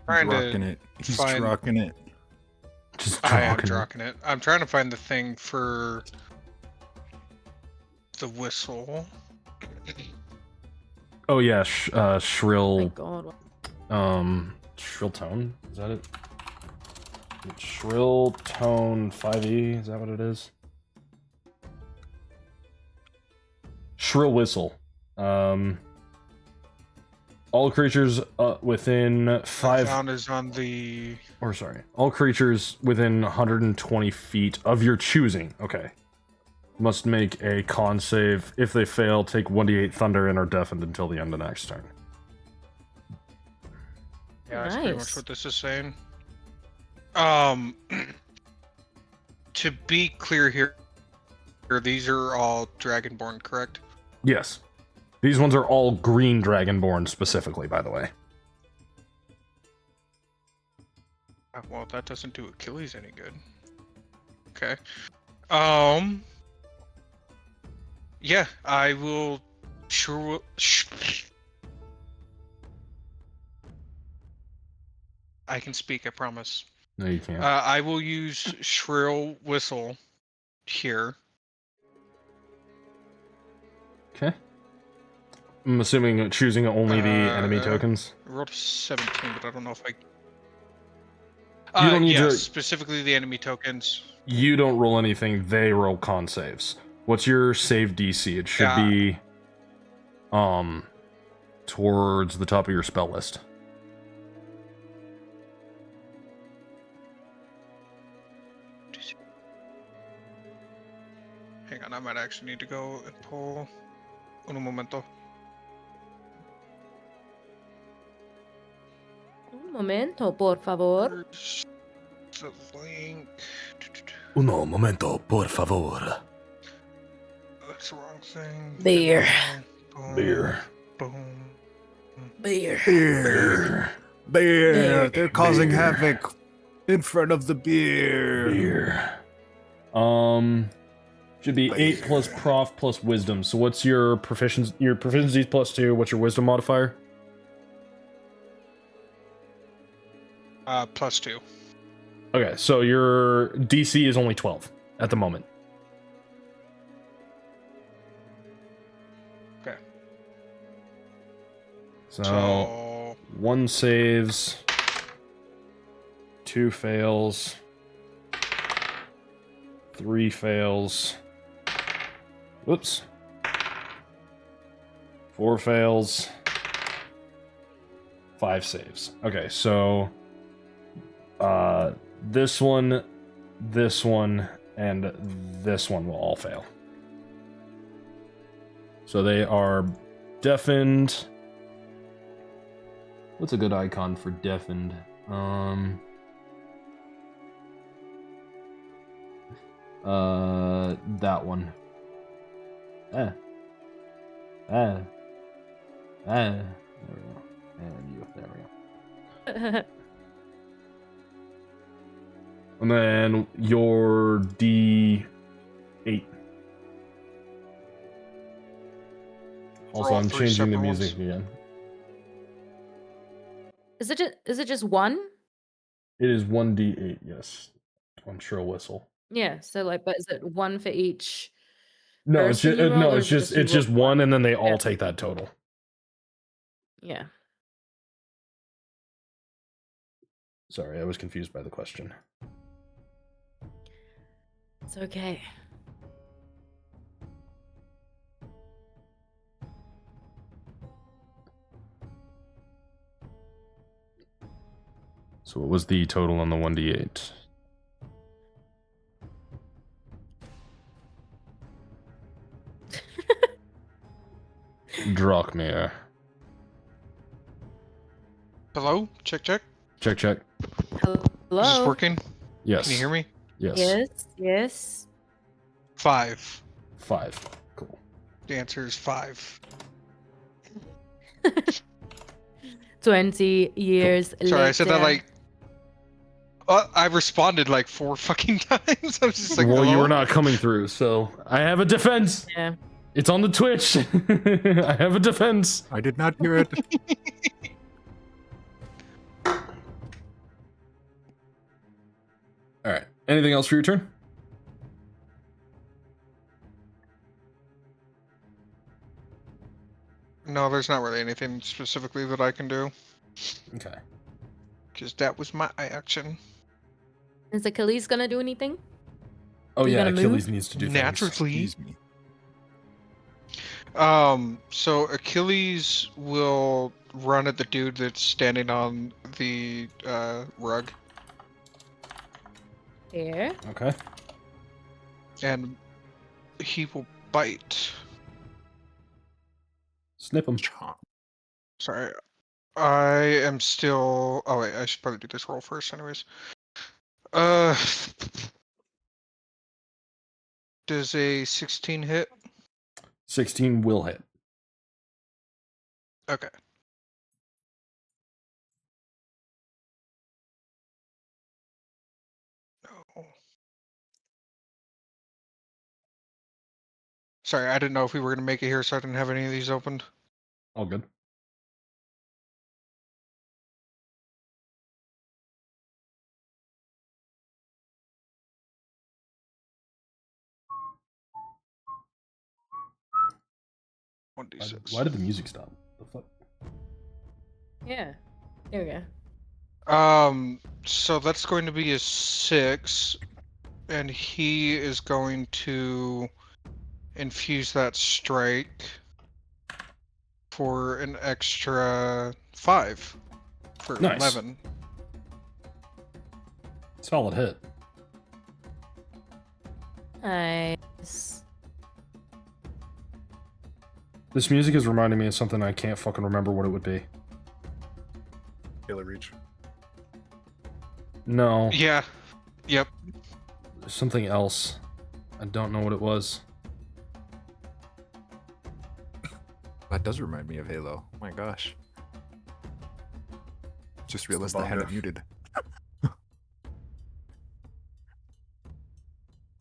Rocking it. He's rocking it. Just I am rocking it. I'm trying to find the thing for the whistle. Oh yeah, shrill. Oh my God. Shrill tone. Is that it? Shrill tone 5e. Is that what it is? Shrill whistle. All creatures within 5. Sound is on the. Or sorry, all creatures within 120 feet of your choosing. Okay. Must make a con save. If they fail, take 1d8 thunder and are deafened until the end of next turn. Yeah, that's pretty much what this is saying. To be clear here, these are all Dragonborn, correct? Yes. These ones are all green Dragonborn specifically, by the way. Well, that doesn't do Achilles any good. Okay. Yeah, I will. I can speak, I promise. No, you can't. I will use Shrill Whistle here. Okay. I'm assuming choosing only the enemy tokens. I rolled a 17, but I don't know if I. You don't need to. Specifically the enemy tokens. You don't roll anything, they roll con saves. What's your save DC? It should be towards the top of your spell list. Hang on, I might actually need to go and pull un momento. Un momento, por favor. The link. Uno momento, por favor. That's the wrong thing. Beer. Boom, Beer. Boom. Beer. Beer. They're causing havoc in front of the beer. Beer. Should be 8 plus prof plus wisdom. So what's your proficiency? Your proficiency is +2. What's your wisdom modifier? +2. Okay, so your DC is only 12 at the moment. Okay. So 1 saves, 2 fails, 3 fails. Whoops. 4 fails. 5 saves. Okay, so this one, and this one will all fail. So they are deafened. What's a good icon for deafened? That one. There we go. And you, there we go. And then your D8. Also, I'm changing the music again. Is it just one? It is 1d8, yes. One shrill whistle. Yeah, so like, but is it one for each? No, it's just no, it's just one, and then they all take that total. Yeah. Sorry, I was confused by the question. It's okay. So what was the total on the 1d8? Drachmir. Hello? Check, check. Check, check. Hello? Is this working? Yes. Can you hear me? Yes. Yes, yes. 5. 5. Cool. The answer is 5. 20 years later. Sorry, I said that like... I responded like 4 fucking times. I was just like, well, hello? you were not coming through, so I have a defense. Yeah. It's on the Twitch. I have a defense. I did not hear it. All right. Anything else for your turn? No, there's not really anything specifically that I can do. Okay. Because that was my action. Is Achilles gonna do anything? Oh You yeah, gonna Achilles move? needs to do Naturally. things. Excuse me. So Achilles will run at the dude that's standing on the rug. Here. Okay. And he will bite. Snip him. Sorry. I am still... Oh wait, I should probably do this roll first anyways. Does a 16 hit? 16 will hit. Okay. No. Sorry, I didn't know if we were going to make it here, so I didn't have any of these opened. All good. Why did the music stop? The fuck? Yeah. There we go. So that's going to be a 6, and he is going to infuse that strike for an extra 5 for Nice. 11. Solid hit. Nice. This music is reminding me of something I can't fucking remember what it would be. Killer Reach. No. Yeah. Yep. Something else. I don't know what it was. That does remind me of Halo. Oh my gosh. Just realized I had Vander. it muted.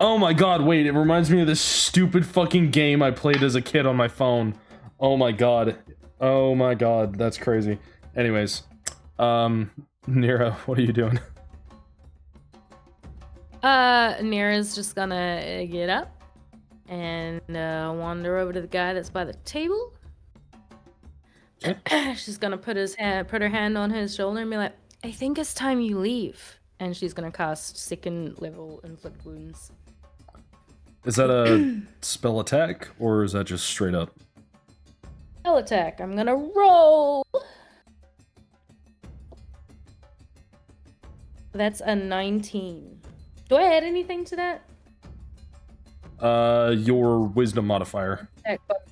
Oh my god, wait, it reminds me of this stupid fucking game I played as a kid on my phone. Oh my god. Oh my god, that's crazy. Anyways, Nero, what are you doing? Nira's just gonna get up and wander over to the guy that's by the table. She's gonna put her hand on his shoulder and be like, "I think it's time you leave." And she's gonna cast second level inflict wounds. Is that a spell attack, or is that just straight up? Spell attack. I'm gonna roll. That's a 19. Do I add anything to that? Your wisdom modifier. Attack bonus.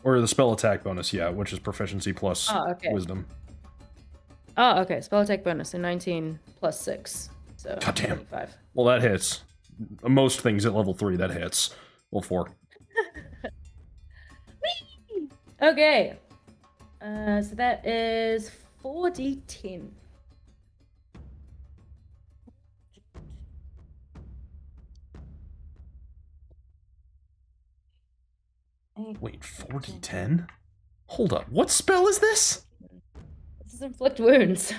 Or the spell attack bonus, yeah, which is proficiency plus okay. wisdom. Oh, okay. Spell attack bonus, so 19 plus 6. So Goddamn. 25. Well, that hits. Most things at level 3, that hits. Well, 4. Okay. So that is 4d10. Wait, 4d10? Hold up, what spell is this? This is inflict wounds.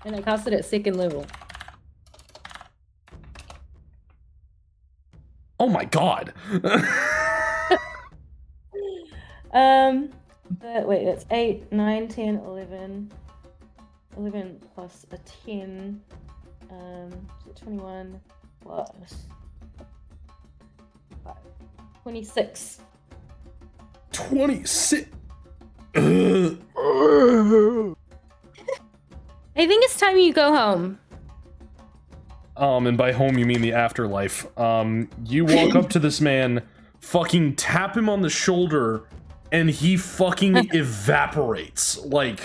And I cast it at 2nd level. Oh my god. Wait, that's 8, 9, 10, 11. 11 plus a 10. So 21 plus 5. 26. 26. I think it's time you go home. And by home you mean the afterlife. You walk up to this man, fucking tap him on the shoulder, and he fucking evaporates. Like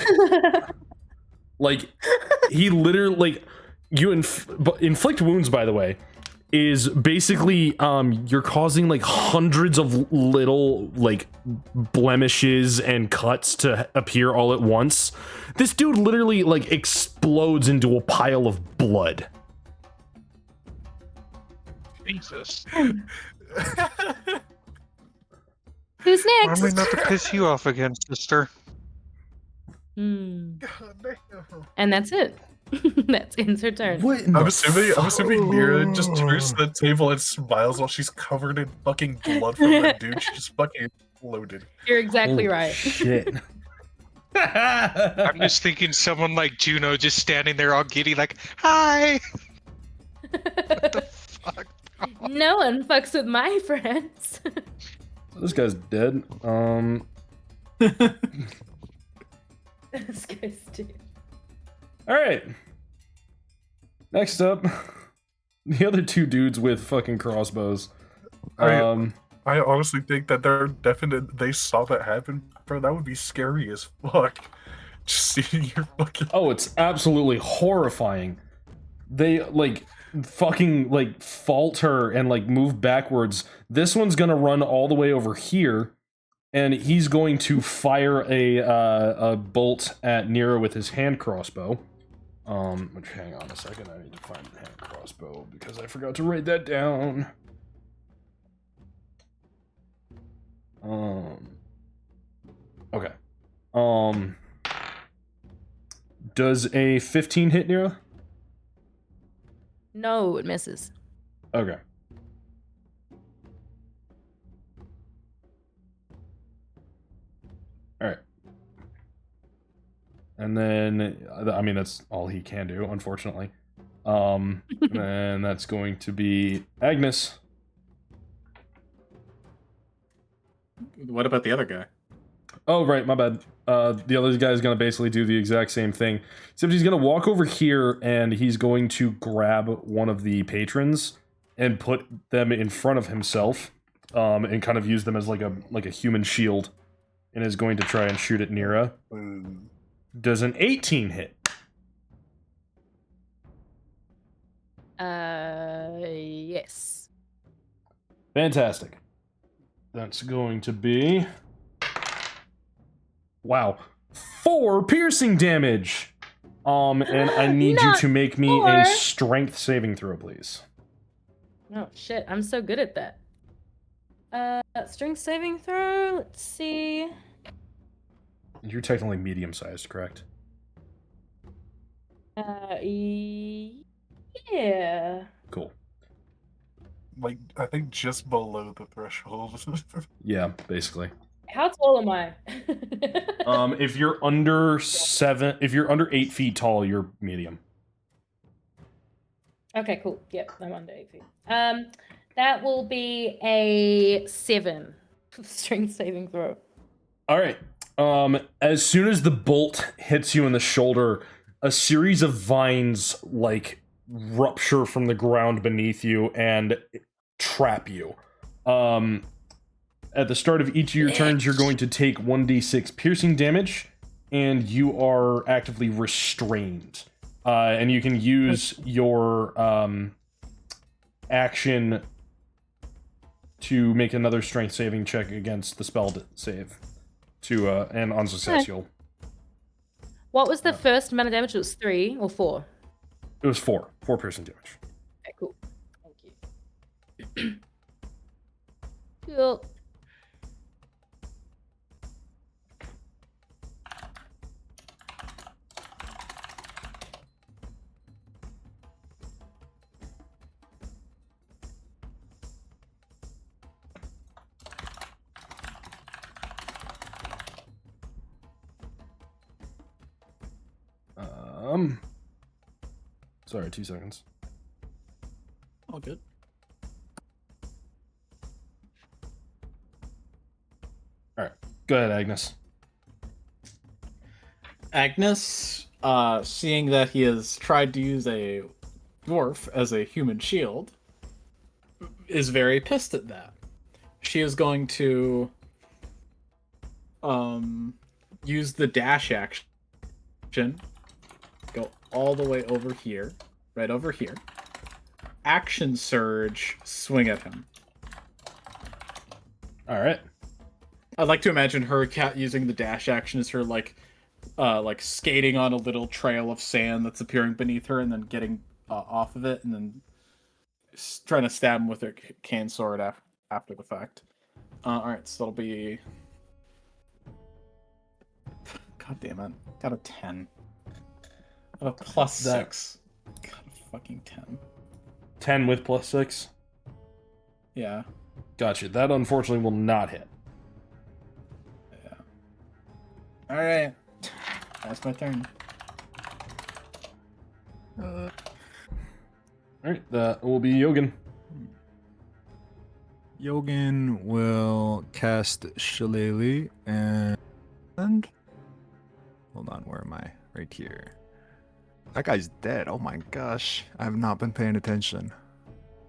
he literally, like, you inflict wounds, by the way, is basically, you're causing, like, hundreds of little, like, blemishes and cuts to appear all at once. This dude literally, like, explodes into a pile of blood. Jesus. Who's next? Normally not to piss you off again, sister. And that's it. That's ends her turn. What? I'm assuming Mira just turns to the table and smiles while she's covered in fucking blood from that dude. She just fucking exploded. You're exactly Holy right. Shit. I'm just thinking someone like Juno just standing there all giddy like, hi! What the fuck? No one fucks with my friends. This guy's dead. This guy's dead. Alright. Next up, the other two dudes with fucking crossbows. I honestly think that they're definite. They saw that happen, bro. That would be scary as fuck. Just seeing your fucking. Oh, it's absolutely horrifying. They, like, fucking, like, falter and, like, move backwards. This one's gonna run all the way over here, and he's going to fire a bolt at Nero with his hand crossbow. Which, hang on a second, I need to find the hand crossbow because I forgot to write that down. Okay. Does a 15 hit, Nero? No, it misses. Okay. Alright. And then, I mean, that's all he can do, unfortunately. And that's going to be Agnes. What about the other guy? Oh, right, my bad. The other guy's gonna basically do the exact same thing. Except he's gonna walk over here and he's going to grab one of the patrons and put them in front of himself, and kind of use them as like a human shield, and is going to try and shoot at Nira. Does an 18 hit? Yes. Fantastic. That's going to be... Wow. 4 piercing damage! And I need you to make me a strength saving throw, please. Oh, shit. I'm so good at that. Strength saving throw. Let's see. You're technically medium-sized, correct? Yeah. Cool. Like, I think just below the threshold. Yeah, basically. How tall am I? If you're under 8 feet tall, you're medium. Okay, cool. Yep, I'm under 8 feet. That will be a 7 strength saving throw. All right. As soon as the bolt hits you in the shoulder, a series of vines like rupture from the ground beneath you and trap you. At the start of each of your turns, you're going to take 1d6 piercing damage, and you are actively restrained. And you can use your action to make another strength saving check against the spell save. And on success, you'll... What was the first amount of damage? It was 3 or 4? It was 4. 4 piercing damage. Okay, cool. Thank you. Cool. Sorry, 2 seconds. All good. All right, go ahead, Agnes. Agnes, seeing that he has tried to use a dwarf as a human shield, is very pissed at that. She is going to use the dash action, go all the way over here, right over here. Action surge, swing at him. All right. I'd like to imagine her cat using the dash action as her like skating on a little trail of sand that's appearing beneath her, and then getting off of it, and then trying to stab him with her cane sword after the fact. All right, so that'll be. God damn it! Got a 10. Got a plus 6. Got a fucking 10. 10 with plus 6. Yeah. Gotcha. That unfortunately will not hit. Yeah. All right. That's my turn. All right, that will be Yogan. Yogan will cast Shillelagh and hold on, where am I? Right here. That guy's dead. Oh my gosh, I have not been paying attention.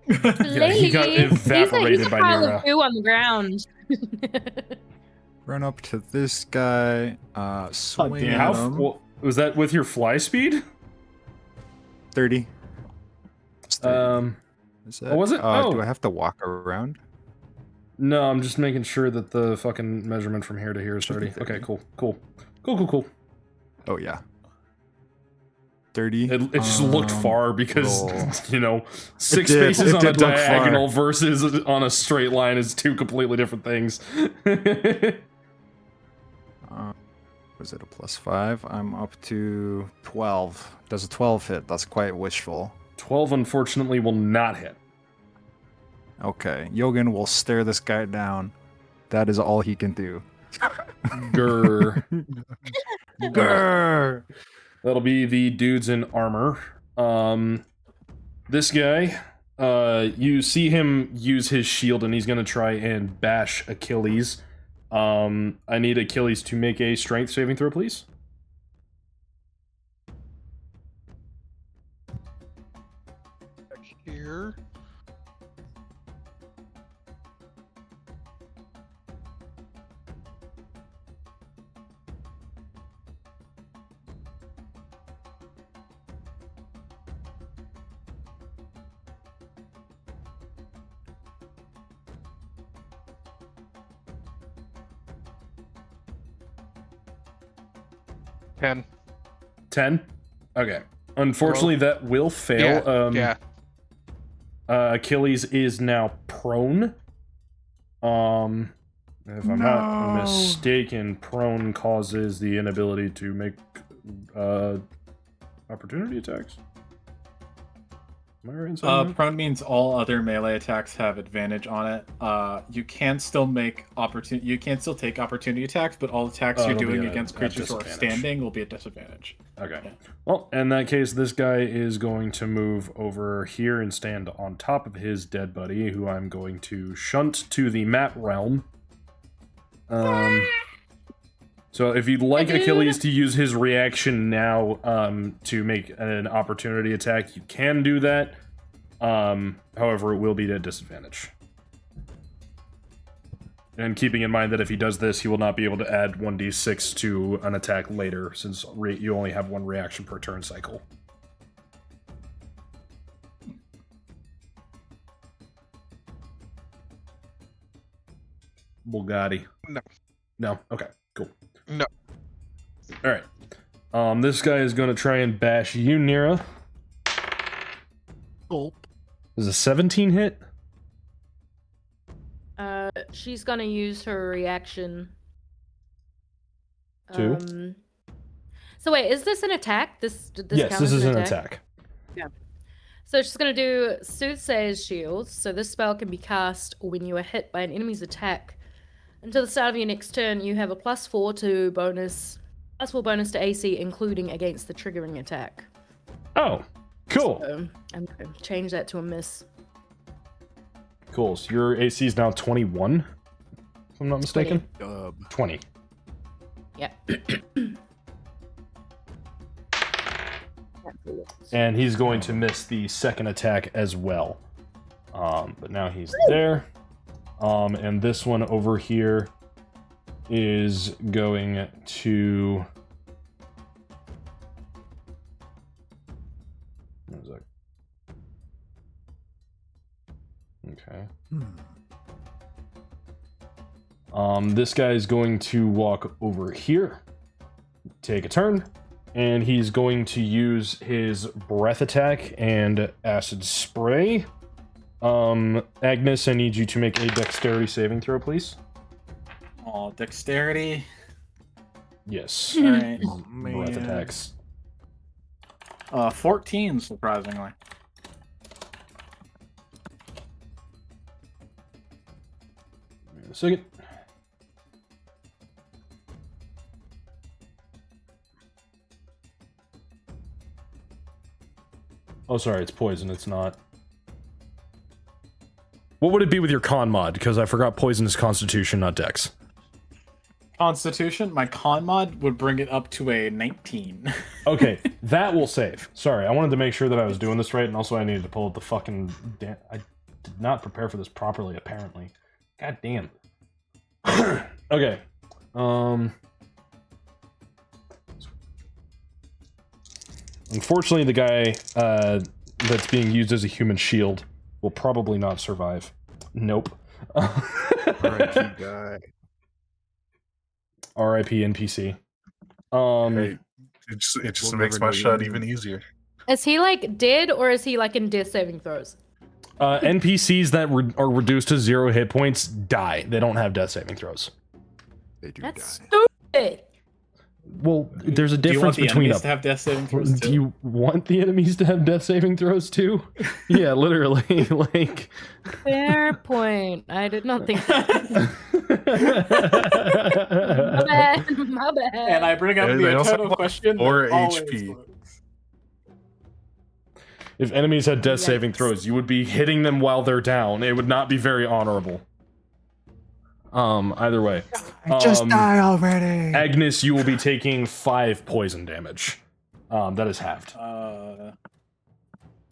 Yeah, he got evaporated he's a by pile Nira. of poo on the ground. Run up to this guy. Swing damn. at him. Well, was that with your fly speed? 30. It's 30. Is that, what was it? Do I have to walk around? No, I'm just making sure that the fucking measurement from here to here is 30. Okay, cool. Oh yeah. 30. It just looked far because, roll. you know, 6 did. spaces It on a did look far. diagonal versus on a straight line is 2 completely different things. Was it a +5? I'm up to 12. Does a 12 hit? That's quite wishful. 12 unfortunately will not hit. Okay, Yogan will stare this guy down. That is all he can do. Grr. Grr. That'll be the dudes in armor. This guy, you see him use his shield and he's gonna try and bash Achilles. I need Achilles to make a strength saving throw, please. Here. Ten. 10? Okay. Unfortunately, that will fail. Yeah. Achilles is now prone. If I'm not mistaken, prone causes the inability to make opportunity attacks. Am I right in saying that? Prone means all other melee attacks have advantage on it. You can still make you can still take opportunity attacks, but all attacks you're it'll be doing a against creatures who are disadvantage. standing will be a disadvantage. Okay. Yeah. Well, in that case, this guy is going to move over here and stand on top of his dead buddy, who I'm going to shunt to the map realm. So if you'd like Achilles to use his reaction now to make an opportunity attack, you can do that. However, it will be at disadvantage. And keeping in mind that if he does this, he will not be able to add 1d6 to an attack later, since you only have 1 reaction per turn cycle. Bulgari. No. No? Okay, cool. No. Alright. This guy is going to try and bash you, Nira. Does a 17 hit? She's gonna use her reaction. Two? So wait, is this an attack? This Yes, count this as is an attack. Yeah. So she's gonna do Soothsayer's Shield. So this spell can be cast when you are hit by an enemy's attack. Until the start of your next turn, you have a +4 to bonus +4 bonus to AC, including against the triggering attack. Oh, cool. So I'm going to change that to a miss. Cool. So your AC is now 21, if I'm not mistaken. 20. Yeah. And he's going to miss the second attack as well. But now he's there. And this one over here is going to... What is that? Okay. This guy is going to walk over here, take a turn, and he's going to use his breath attack and acid spray. Agnes, I need you to make a dexterity saving throw, please. Oh, dexterity. Yes. All right. Breath attacks. 14, surprisingly. Wait a second. Oh, sorry, it's poison, it's not. What would it be with your con mod? Because I forgot poison is constitution, not dex. Constitution, my con mod would bring it up to a 19. Okay, that will save. Sorry, I wanted to make sure that I was doing this right, and also I needed to pull up the fucking... I did not prepare for this properly, apparently. God damn. Okay. Unfortunately, the guy that's being used as a human shield will probably not survive. Nope. R.I.P. guy. R.I.P. NPC. Hey, it just We'll makes never my know shot your even name. easier. Is he like dead or is he like in death saving throws? NPCs that are reduced to 0 hit points die. They don't have death saving throws. They do That's die. stupid. Well, there's a Do you want difference the between enemies to have death saving throws Do too? you want the enemies to have death saving throws too? Yeah, literally. Like. Fair point. I did not think that. My bad. My bad. And I bring up They the also eternal have question. 4 that always HP. works. If enemies had death saving Yikes. throws, you would be hitting them while they're down. It would not be very honorable. Either way. Just die already! Agnes, you will be taking 5 poison damage. That is halved.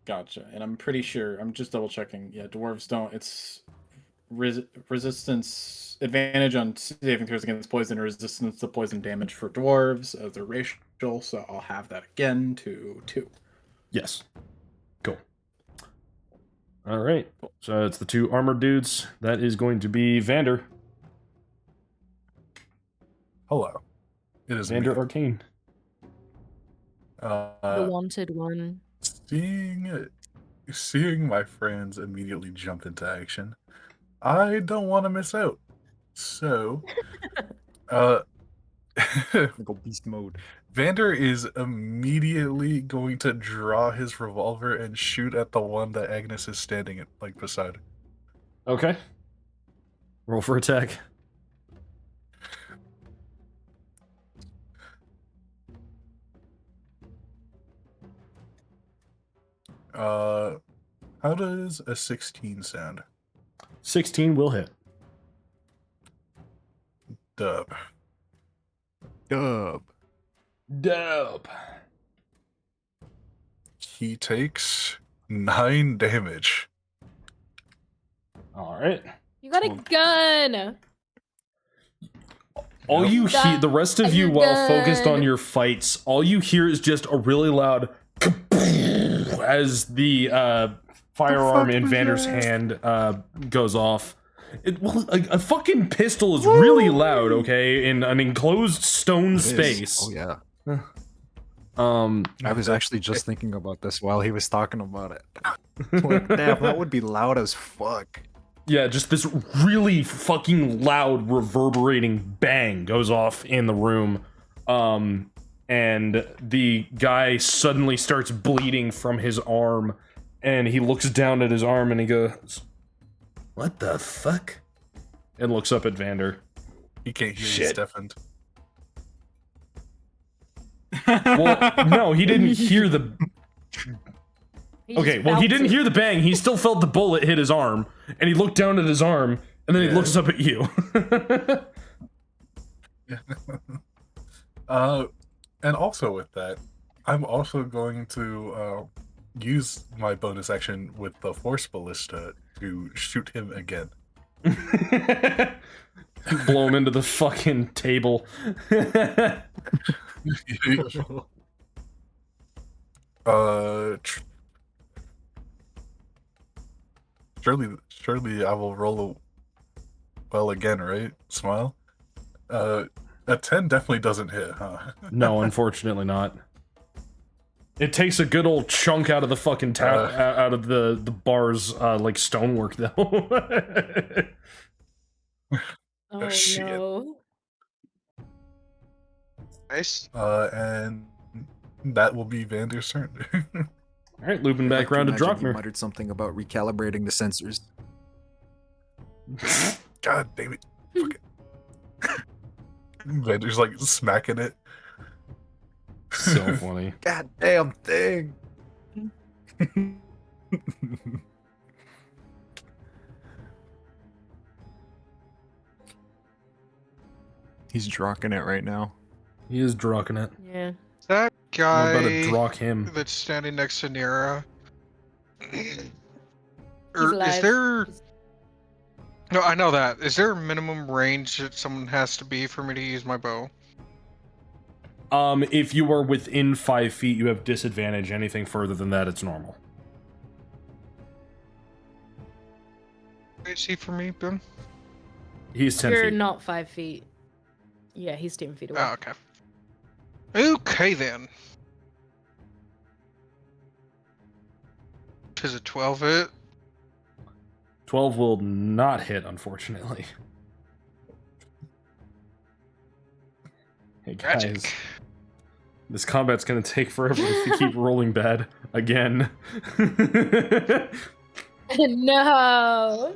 Gotcha. And I'm pretty sure, I'm just double checking. Yeah, dwarves don't. It's resistance, advantage on saving throws against poison, or resistance to poison damage for dwarves as they're racial. So I'll have that again to 2. Yes. Cool. Alright. So it's the 2 armored dudes. That is going to be Vander. Hello. It is Vander me. Arcane. The wanted one. Seeing my friends immediately jump into action, I don't want to miss out. So, Go beast mode. Vander is immediately going to draw his revolver and shoot at the one that Agnes is standing like beside. Okay. Roll for attack. How does a 16 sound? 16 will hit. Dub. Dub. Dope. He takes 9 damage. Alright. You got a gun. All you hear, the rest of you, You're while focused done. on your fights, all you hear is just a really loud as the firearm in Vander's hand goes off. A fucking pistol is really loud, okay, in an enclosed stone It is. space. Oh yeah. Um, I was actually just thinking about this while he was talking about it. Like, damn, that would be loud as fuck. yeah, just this really fucking loud reverberating bang goes off in the room. And the guy suddenly starts bleeding from his arm, and he looks down at his arm and he goes, "What the fuck?" and looks up at Vander. He can't hear you, Shit. Stefan. Well, no, he didn't hear the. He Okay, just well, he felt didn't it. hear the bang. He still felt the bullet hit his arm, and he looked down at his arm, and then he looks up at you. And also with that, I'm also going to use my bonus action with the Force Ballista to shoot him again. Blow him into the fucking table. Surely I will roll well again, right? Smile. A 10 definitely doesn't hit, huh? No, unfortunately not. It takes a good old chunk out of the fucking out of the bar's like stonework though. Oh shit. no. Nice. And that will be Vander's turn. All right, looping back around to He Drakmir. muttered something about recalibrating the sensors. God damn it. Fuck it. Vander's like smacking it. So funny. God damn thing. He's drocking it right now. He is drocking it. Yeah. That I'm about to guy drock him. that's standing next to Nira. He's Is alive. there? No, I know that. Is there a minimum range that someone has to be for me to use my bow? If you are within 5 feet, you have disadvantage. Anything further than that, it's normal. What is he for me, Ben? He's 10 You're feet. not 5 feet. Yeah, he's 10 feet away. Oh, okay. Okay then. Is it 12 hit? 12 will not hit, unfortunately. Hey guys, Magic. this combat's gonna take forever if you keep rolling bad again. No.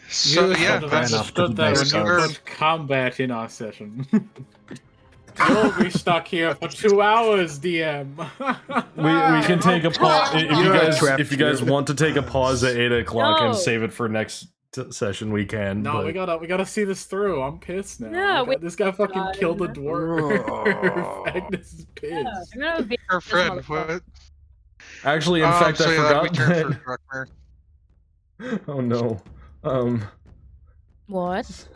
So You yeah, should have that's understood that that's when you your put combat in our session. You'll be stuck here for 2 hours, DM. We can take a pause if you guys want to take a pause at 8 o'clock No. and save it for next session. We can. No, but... we gotta see this through. I'm pissed now. No, Oh, God, this guy fucking God. killed a dwarf. Agnes is pissed. I'm gonna be her this friend. motherfucker. What? Actually, in fact, so I yeah, that'll be forgot turn that. for Drakmir. Oh no. What?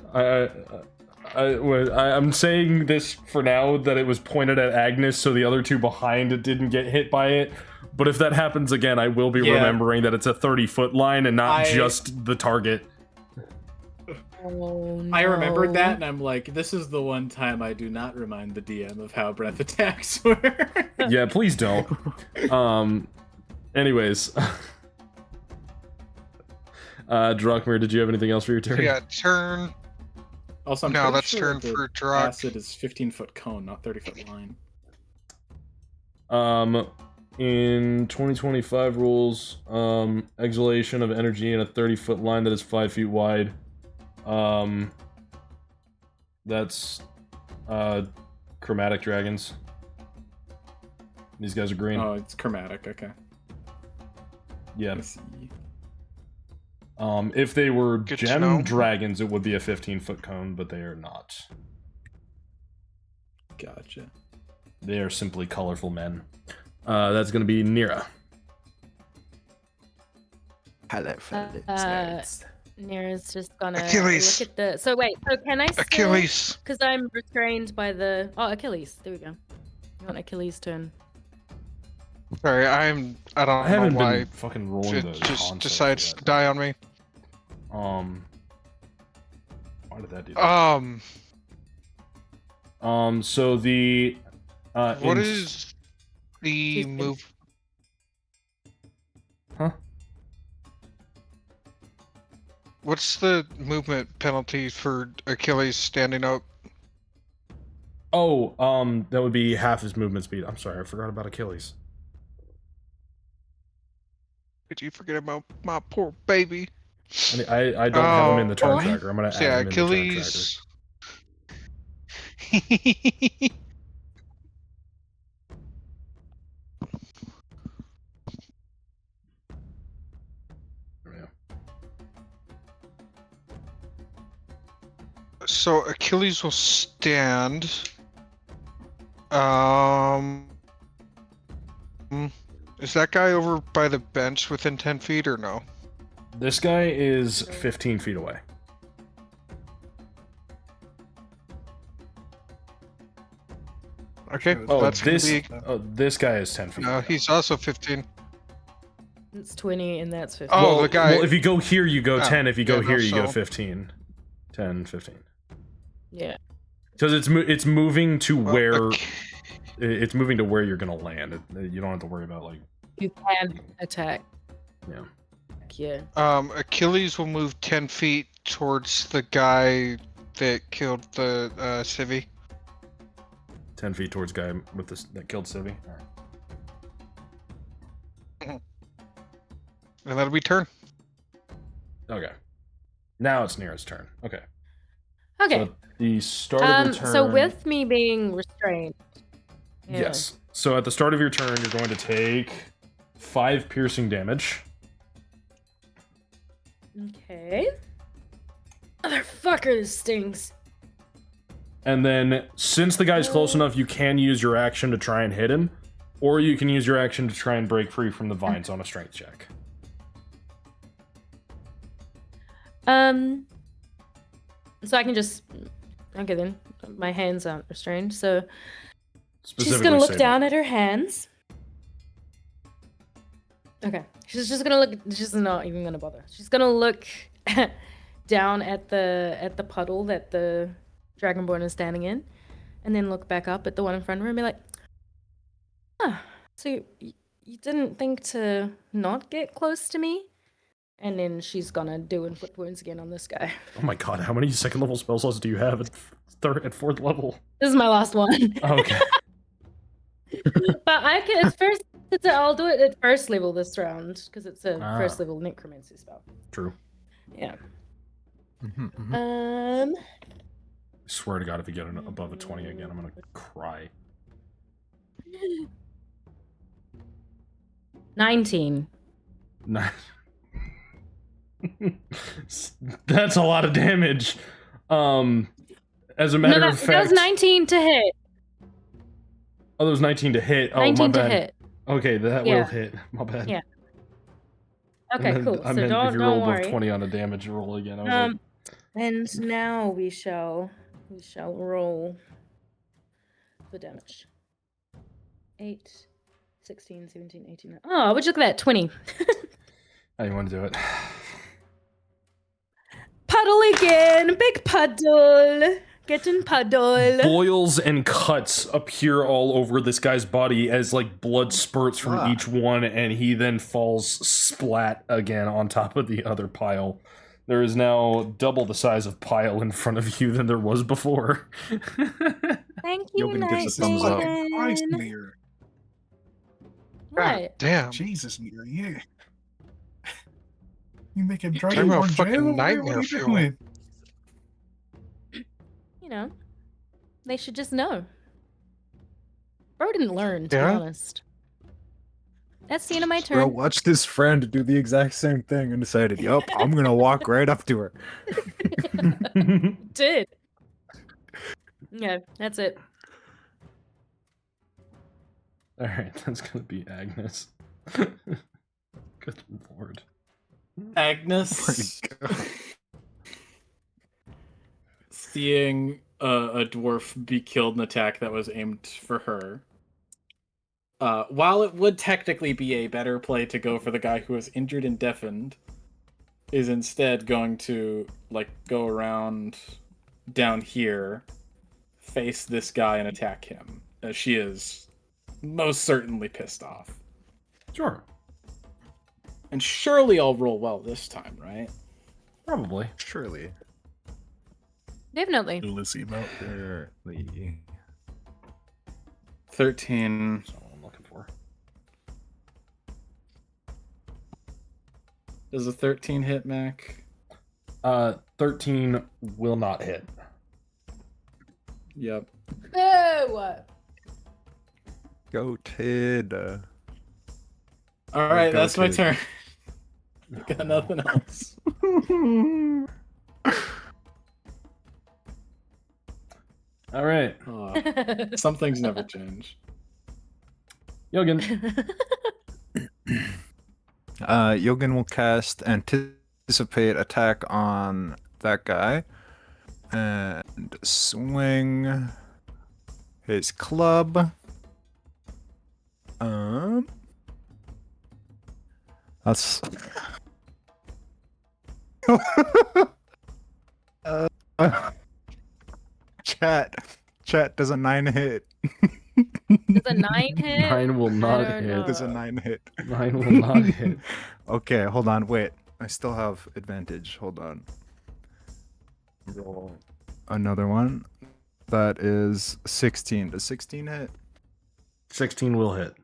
I'm saying this for now that it was pointed at Agnes, so the other two behind didn't get hit by it. But if that happens again, I will be remembering that it's a 30-foot line and not just the target. Oh, no. I remembered that, and I'm like, this is the one time I do not remind the DM of how breath attacks work. Yeah, please don't. Anyways. Drakmir, did you have anything else for your turn? Yeah, turn. Also, I'm No, pretty that's sure turn the for Drak. acid is 15-foot cone, not 30-foot line. In 2025 rules, exhalation of energy in a 30-foot line that is 5 feet wide. That's chromatic dragons. These guys are green. Oh, it's chromatic. Okay. Yeah. I see. If they were Good to gem know. dragons, it would be a 15-foot cone, but they are not. Gotcha. They are simply colorful men. That's going to be Nira. Hello, fellas. Nira's just gonna Achilles. look at the. So wait, so can I? Achilles. Because I'm restrained by the. Oh, Achilles. There we go. You want Achilles' turn? Sorry, I don't I haven't know why been fucking rolling it the just console decides for to that. die on me. Why did that do that? So the What is the Excuse me. move? Huh? What's the movement penalty for Achilles standing up? Oh, that would be half his movement speed. I'm sorry, I forgot about Achilles. Did you forget about my poor baby? I don't have him in the turn Oh. tracker. I'm gonna add So yeah, him in the turn tracker. Achilles. So Achilles will stand. Is that guy over by the bench within 10 feet or no? This guy is 15 feet away. Okay, Oh, that's this guy is 10 feet. No, he's also 15. It's 20 and that's 15. Oh, the guy. Well, if you go here, you go 10. If you go here, you go so- 15. 10, 15. Yeah. Because it's moving to Well, where it's moving to where you're gonna land. You don't have to worry about like. You can attack. Yeah. Yeah. Achilles will move 10 feet towards the guy that killed the civvy. 10 feet towards guy with this that killed Civi. Alright. And that'll be turn. Okay. Now it's Nira's turn. Okay. Okay. So at the start of your turn. So with me being restrained. Yeah. Yes. So at the start of your turn, you're going to take 5 piercing damage. Okay. Motherfucker, this stings. And then, since the guy's close enough, you can use your action to try and hit him, or you can use your action to try and break free from the vines on a strength check. So I can just. Okay then. My hands aren't restrained, so. She's Specifically gonna look say down at her hands. Okay. She's just gonna look. She's not even gonna bother. She's gonna look down at the puddle that the Dragonborn is standing in, and then look back up at the one in front of her and be like, "Huh. So you didn't think to not get close to me?" And then she's gonna do inflict wounds again on this guy. Oh my god, how many second level spell slots do you have at 4th level? This is my last one. Okay. But I can. It's first. I'll do it at first level this round because it's a first level necromancy spell. True. Yeah. I swear to god, if you get above a 20 again, I'm gonna cry. 19. That's a lot of damage. As a matter of fact, that was 19 to hit. Oh, that was 19 to hit. Oh, 19 my bad. to hit. Okay, that Yeah. will hit. My bad. Yeah. Okay, And then cool. I So meant don't if you roll above worry. 20 on a damage roll again. I was like, And now we shall roll the damage. 8, 16, 17, 18. 19. Oh, would you look at that? 20. how you want to do it? Puddle again. Big puddle. Getting puddle. Boils and cuts appear all over this guy's body as like blood spurts from each one, and he then falls splat again on top of the other pile. There is now double the size of pile in front of you than there was before. Thank you, Yogan gives a thumbs up. Christ, Mir. What? Damn. Jesus, Mir, yeah. You make him Talking dragon about on fucking jail? What nightmare are you fuel. doing? You know, they should just know. Bro didn't learn, to Yeah? be honest. That's the end of my Bro turn. watched his friend do the exact same thing and decided, yup, I'm gonna walk right up to her. Did. Yeah, that's it. Alright, that's gonna be Agnes. Good lord. Agnes, seeing a dwarf be killed in an attack that was aimed for her, while it would technically be a better play to go for the guy who was injured and deafened, is instead going to like go around down here, face this guy and attack him, as she is most certainly pissed off. Sure. And surely I'll roll well this time, right? Probably. Surely. Definitely. Ulysses emote. Surely. 13. That's all I'm looking for. Does a 13 hit, Mac? 13 will not hit. Yep. Oh! Goated. Alright, that's my goated. turn. Got nothing else. All right. Some things never change. Yogan. Yogan will cast Anticipate Attack on that guy. And swing his club. That's... Chat, does a 9 hit? Does a 9 hit? 9 will not hit. Does a 9 hit? 9 will not hit. Okay, hold on, wait. I still have advantage. Hold on. Roll another one. That is 16. Does 16 hit? 16 will hit.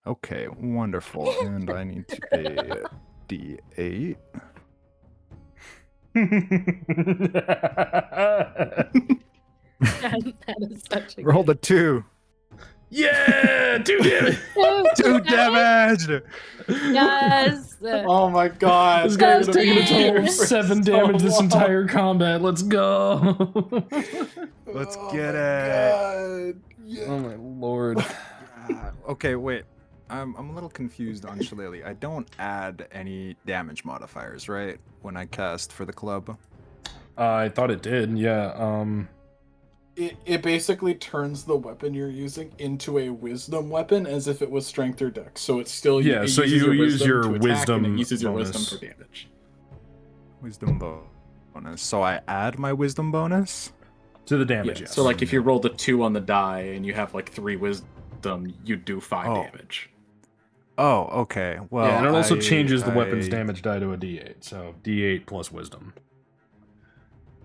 Okay, wonderful. And I need to pay D8. That is such a Rolled a 2. Yeah! 2 damage! 2 damage! Yes! Oh my god. This guy is That's taking a total of weird. 7 damage this entire combat. Let's go! Let's get it. God. Yeah. Oh my lord. Okay, wait. I'm a little confused on Shillelagh. I don't add any damage modifiers, right? When I cast for the club? I thought it did, yeah. It basically turns the weapon you're using into a wisdom weapon as if it was strength or dex. So it's still Yeah, it so uses you use wisdom your to attack, wisdom and it uses your bonus. wisdom for damage. Wisdom bonus. So I add my wisdom bonus? To the damage, Yeah, yes. so like if you rolled a 2 on the die and you have like 3 wisdom, you do 5 damage. Oh, okay. Well, yeah, and it also changes the weapon's damage die to a D8, so D8 plus wisdom.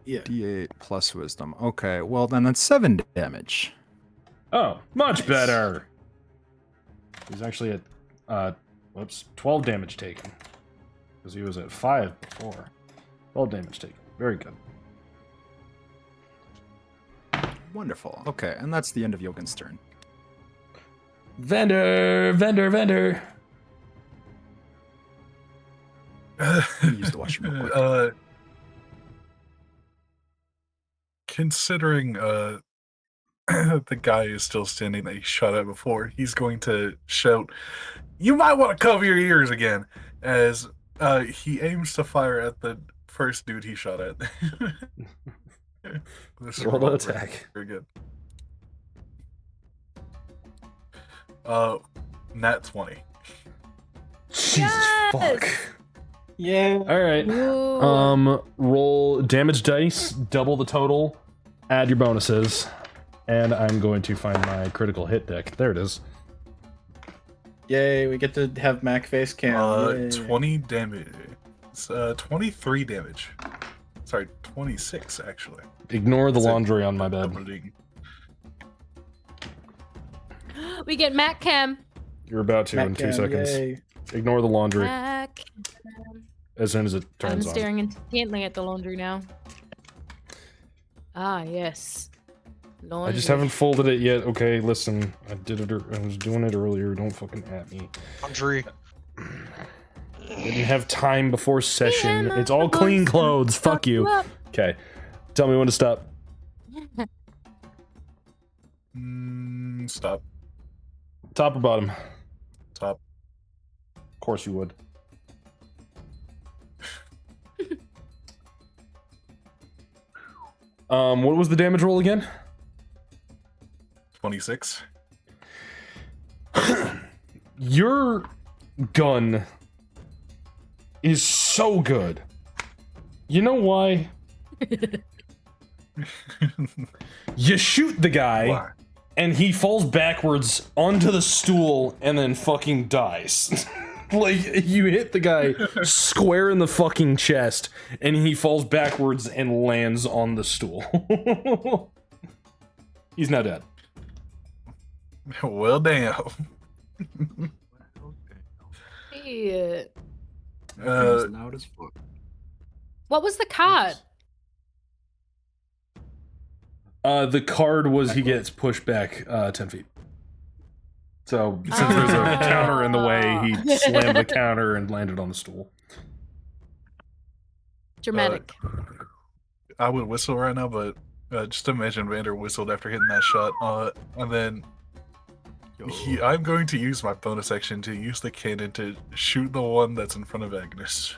Yeah. D8 plus wisdom. Okay, well then that's 7 damage. Oh, much better! He's actually at, 12 damage taken. Because he was at 5 before. 12 damage taken. Very good. Wonderful. Okay, and that's the end of Yogan's turn. Vander! Use the washroom real quick. Considering the guy is still standing that he shot at before, he's going to shout, "You might want to cover your ears again," as he aims to fire at the first dude he shot at. Roll the attack. Very good. Nat 20. Jesus fuck. Yeah. Alright. Roll damage dice, double the total, add your bonuses, and I'm going to find my critical hit deck. There it is. Yay, we get to have Mac face cam. 20 damage. It's 23 damage. Sorry, 26 actually. Ignore the laundry on my bed. We get Mac Cam. You're about to in 2 seconds. Yay. Ignore the laundry Mac. as soon as it I'm turns on. staring intently at the laundry now. Ah, yes. Laundry. I just haven't folded it yet. Okay, listen. I was doing it earlier. Don't fucking at me. Laundry. Didn't have time before session. It's all clean clothes. Fuck you. Okay. Tell me when to stop. Stop. Top or bottom? Top. Of course you would. What was the damage roll again? 26. Your gun is so good. You know why? You shoot the guy, Why? and he falls backwards onto the stool and then fucking dies. Like, you hit the guy square in the fucking chest, and he falls backwards and lands on the stool. He's now dead. Well, damn. Yeah. Loud as fuck. What was the card? The card was he gets pushed back 10 feet. So, since there's a counter in the way, he slammed the counter and landed on the stool. Dramatic. I would whistle right now, but Just imagine Vander whistled after hitting that shot, and then I'm going to use my bonus action to use the cannon to shoot the one that's in front of Agnes.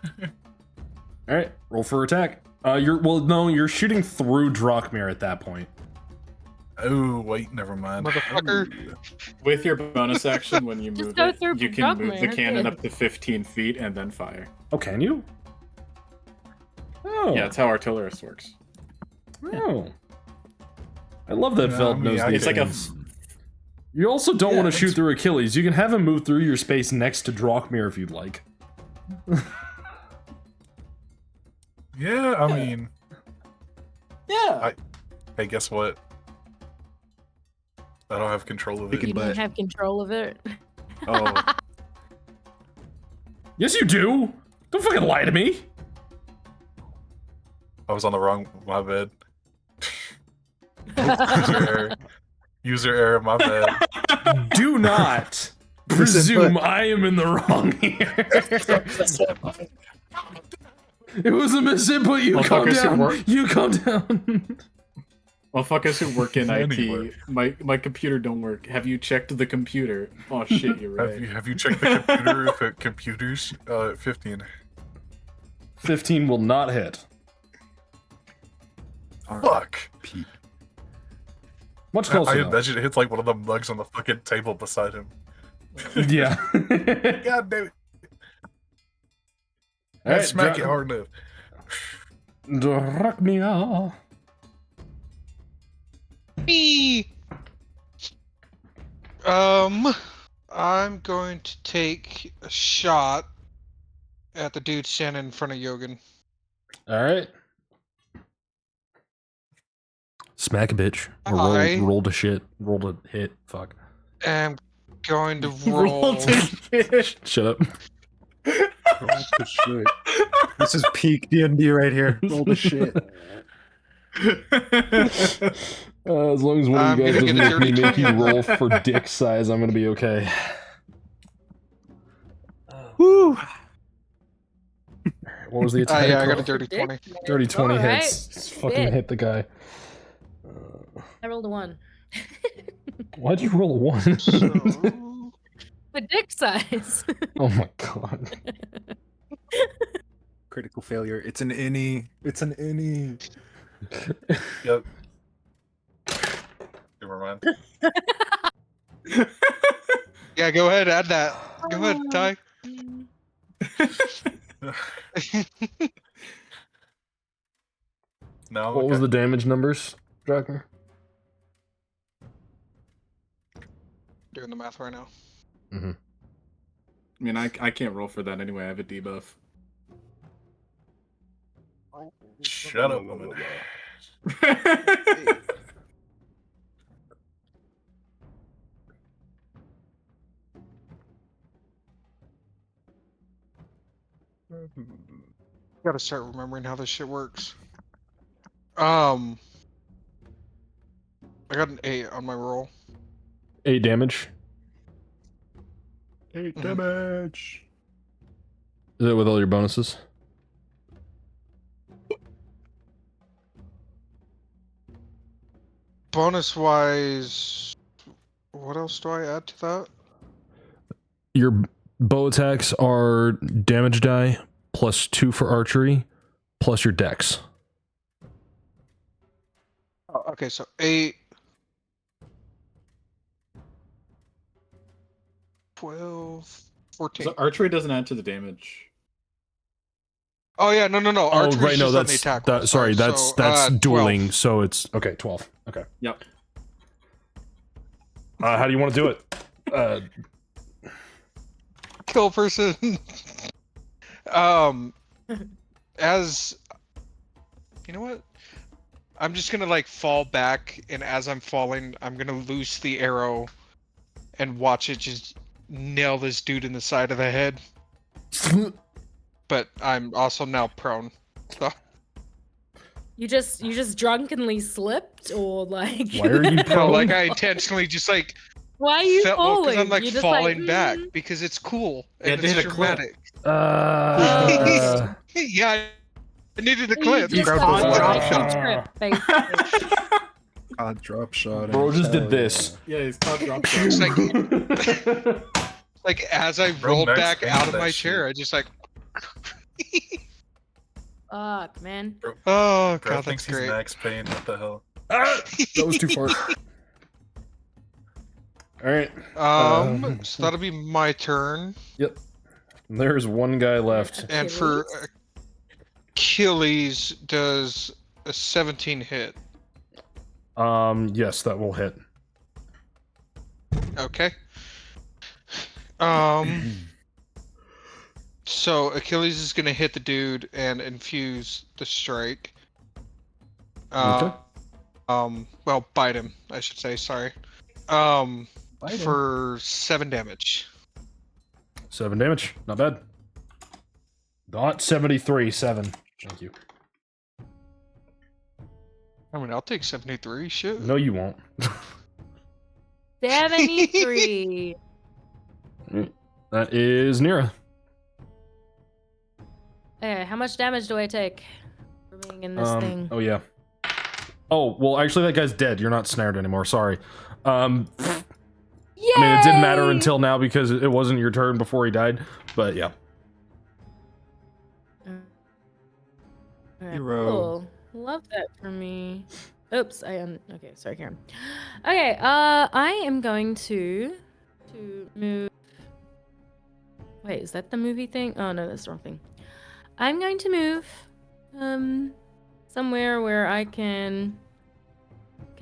All right, roll for attack. You're shooting through Drachmir at that point. Oh wait, never mind. Motherfucker. With your bonus action, when you Just move go it, through you can move the Drachmir, cannon good. up to 15 feet and then fire. Oh, can you? Oh. Yeah, that's how artillerists works. Oh. I love that Feld knows these it's like things. You also don't want to shoot through Achilles. You can have him move through your space next to Drachmir if you'd like. Yeah, I mean... Yeah. Hey, guess what? I don't have control of it. You don't have control of it. Oh. Yes, you do! Don't fucking lie to me! I was on the wrong... My bad. User error. User error, my bad. Do not presume I am in the wrong here. It was a misinput. You calm down. You calm down. Motherfuckers who work in Anyway. IT, my computer don't work. Have you checked the computer? Oh shit, you're right. Have you checked the computer? If it computers? 15. 15 will not hit. Fuck. Much closer. I though. imagine it hits like one of the mugs on the fucking table beside him. Yeah. God damn it. Alright, Smack it hard enough. Drachmir. Me. I'm going to take a shot at the dude standing in front of Yogan. Alright. Smack a bitch. Or roll to shit. Roll to hit. Fuck. I'm going to roll. Shut up. This is peak D&D right here. Roll the shit. As long as one of you guys doesn't make me make you roll for dick size, I'm gonna be okay. Woo! What was the attack? Yeah, I got a dirty 20. Dirty 20 Alright. hits. Just fucking hit the guy. I rolled a 1. Why'd you roll a 1? The dick size. Oh my god. Critical failure. It's an innie. It's an innie. Yep. Never mind. Yeah, go ahead, add that. Go ahead, Ty. No. What was the damage numbers, Drachmir? Doing the math right now. Mm-hmm. I mean, I can't roll for that anyway. I have a debuff. Shut up, woman. Gotta start remembering how this shit works. I got an 8 on my roll. 8 damage. 8 damage. Is it with all your bonuses? Bonus wise, what else do I add to that? Your bow attacks are damage die plus 2 for archery plus your dex. Oh, okay, so 8, 12, 14. So archery doesn't add to the damage. Oh yeah, no. Oh Archery's right, no, just on the that's attack that, roll. sorry, that's So, that's 12. dueling. So it's okay, 12. Okay. Yep. How do you want to do it? Kill a person. As you know what? I'm just gonna like fall back, and as I'm falling, I'm gonna loose the arrow and watch it just nail this dude in the side of the head. But I'm also now prone. So You just drunkenly slipped, or like? Why are you no, prone? like I intentionally just like Why are you fell, falling? because I'm like You're just falling back "Mm." because it's cool Yeah, and they it's hit a clip. dramatic. Uh, Yeah, I needed a glance. He's Crowd on was drop like, shot. God, drop shot. Bro just did this. Yeah, he's caught drop It's shot. like as I Bro, rolled Max back painted out of that my shit. chair, I just like. Fuck, man. Oh Bro god, that's thinks he's great. Max Payne. What the hell? That was too far. All right. So that'll be my turn. Yep. There's one guy left. And for Achilles, does a 17 hit? Yes, that will hit. Okay. So Achilles is gonna hit the dude and infuse the strike. Okay. Well, bite him, I should say. Sorry. For 7 damage. 7 damage. Not bad. Not 73. 7. Thank you. I mean, I'll take 73. Shit. No, you won't. 73. That is Nira. Okay, how much damage do I take for being in this thing? Oh yeah. Oh well, actually, that guy's dead. You're not snared anymore. Sorry. I mean, it didn't matter until now because it wasn't your turn before he died. But yeah. Alright, Hero. cool. Love that for me. Oops, okay, sorry, Karen. Okay, I am going to move. Wait, is that the movie thing? Oh no, that's the wrong thing. I'm going to move somewhere where I can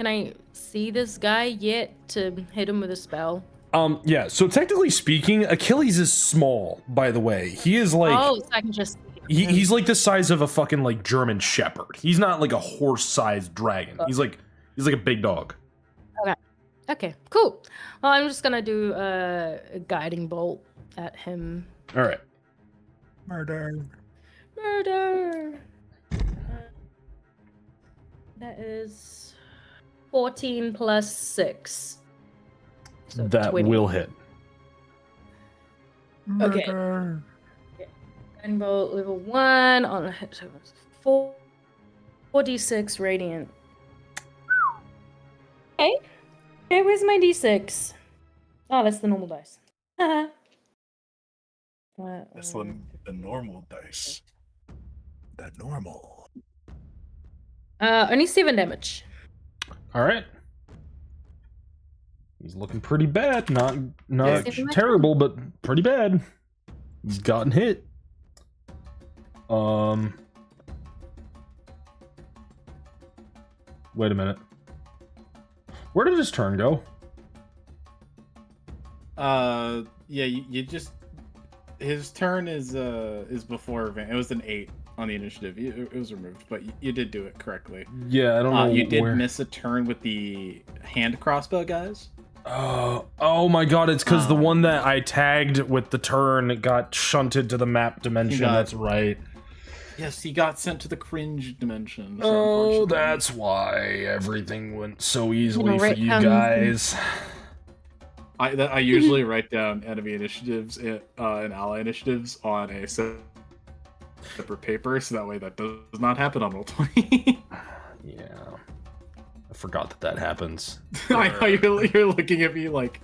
I see this guy yet to hit him with a spell? Yeah, so technically speaking, Achilles is small, by the way. He is like so I can just he's like the size of a fucking like German shepherd. He's not like a horse-sized dragon. He's like a big dog. Okay, cool. Well, I'm just gonna do a guiding bolt at him. All right. Murder. That is 14 plus 6. So That 20. will hit. Okay. Guiding bolt level 1 on a hit. 4d6 radiant. Okay. Okay, where's my d6? Oh, that's the normal dice. That's the normal dice. The normal. Only 7 damage. All right. He's looking pretty bad. Not Yeah. terrible, but pretty bad. He's gotten hit. Wait a minute. Where did his turn go? Yeah, you just his turn is before it was an 8 on the initiative. It was removed, but you did do it correctly. Yeah, I don't know. You did where... miss a turn with the hand crossbow guys. Oh my god, it's because the one that I tagged with the turn got shunted to the map dimension. That's right. Yes, he got sent to the cringe dimension. So Oh, that's why everything went so easily for you guys. I usually write down enemy initiatives and ally initiatives on a separate paper, so that way that does not happen on Roll20. Yeah. I forgot that happens. I know you're looking at me like,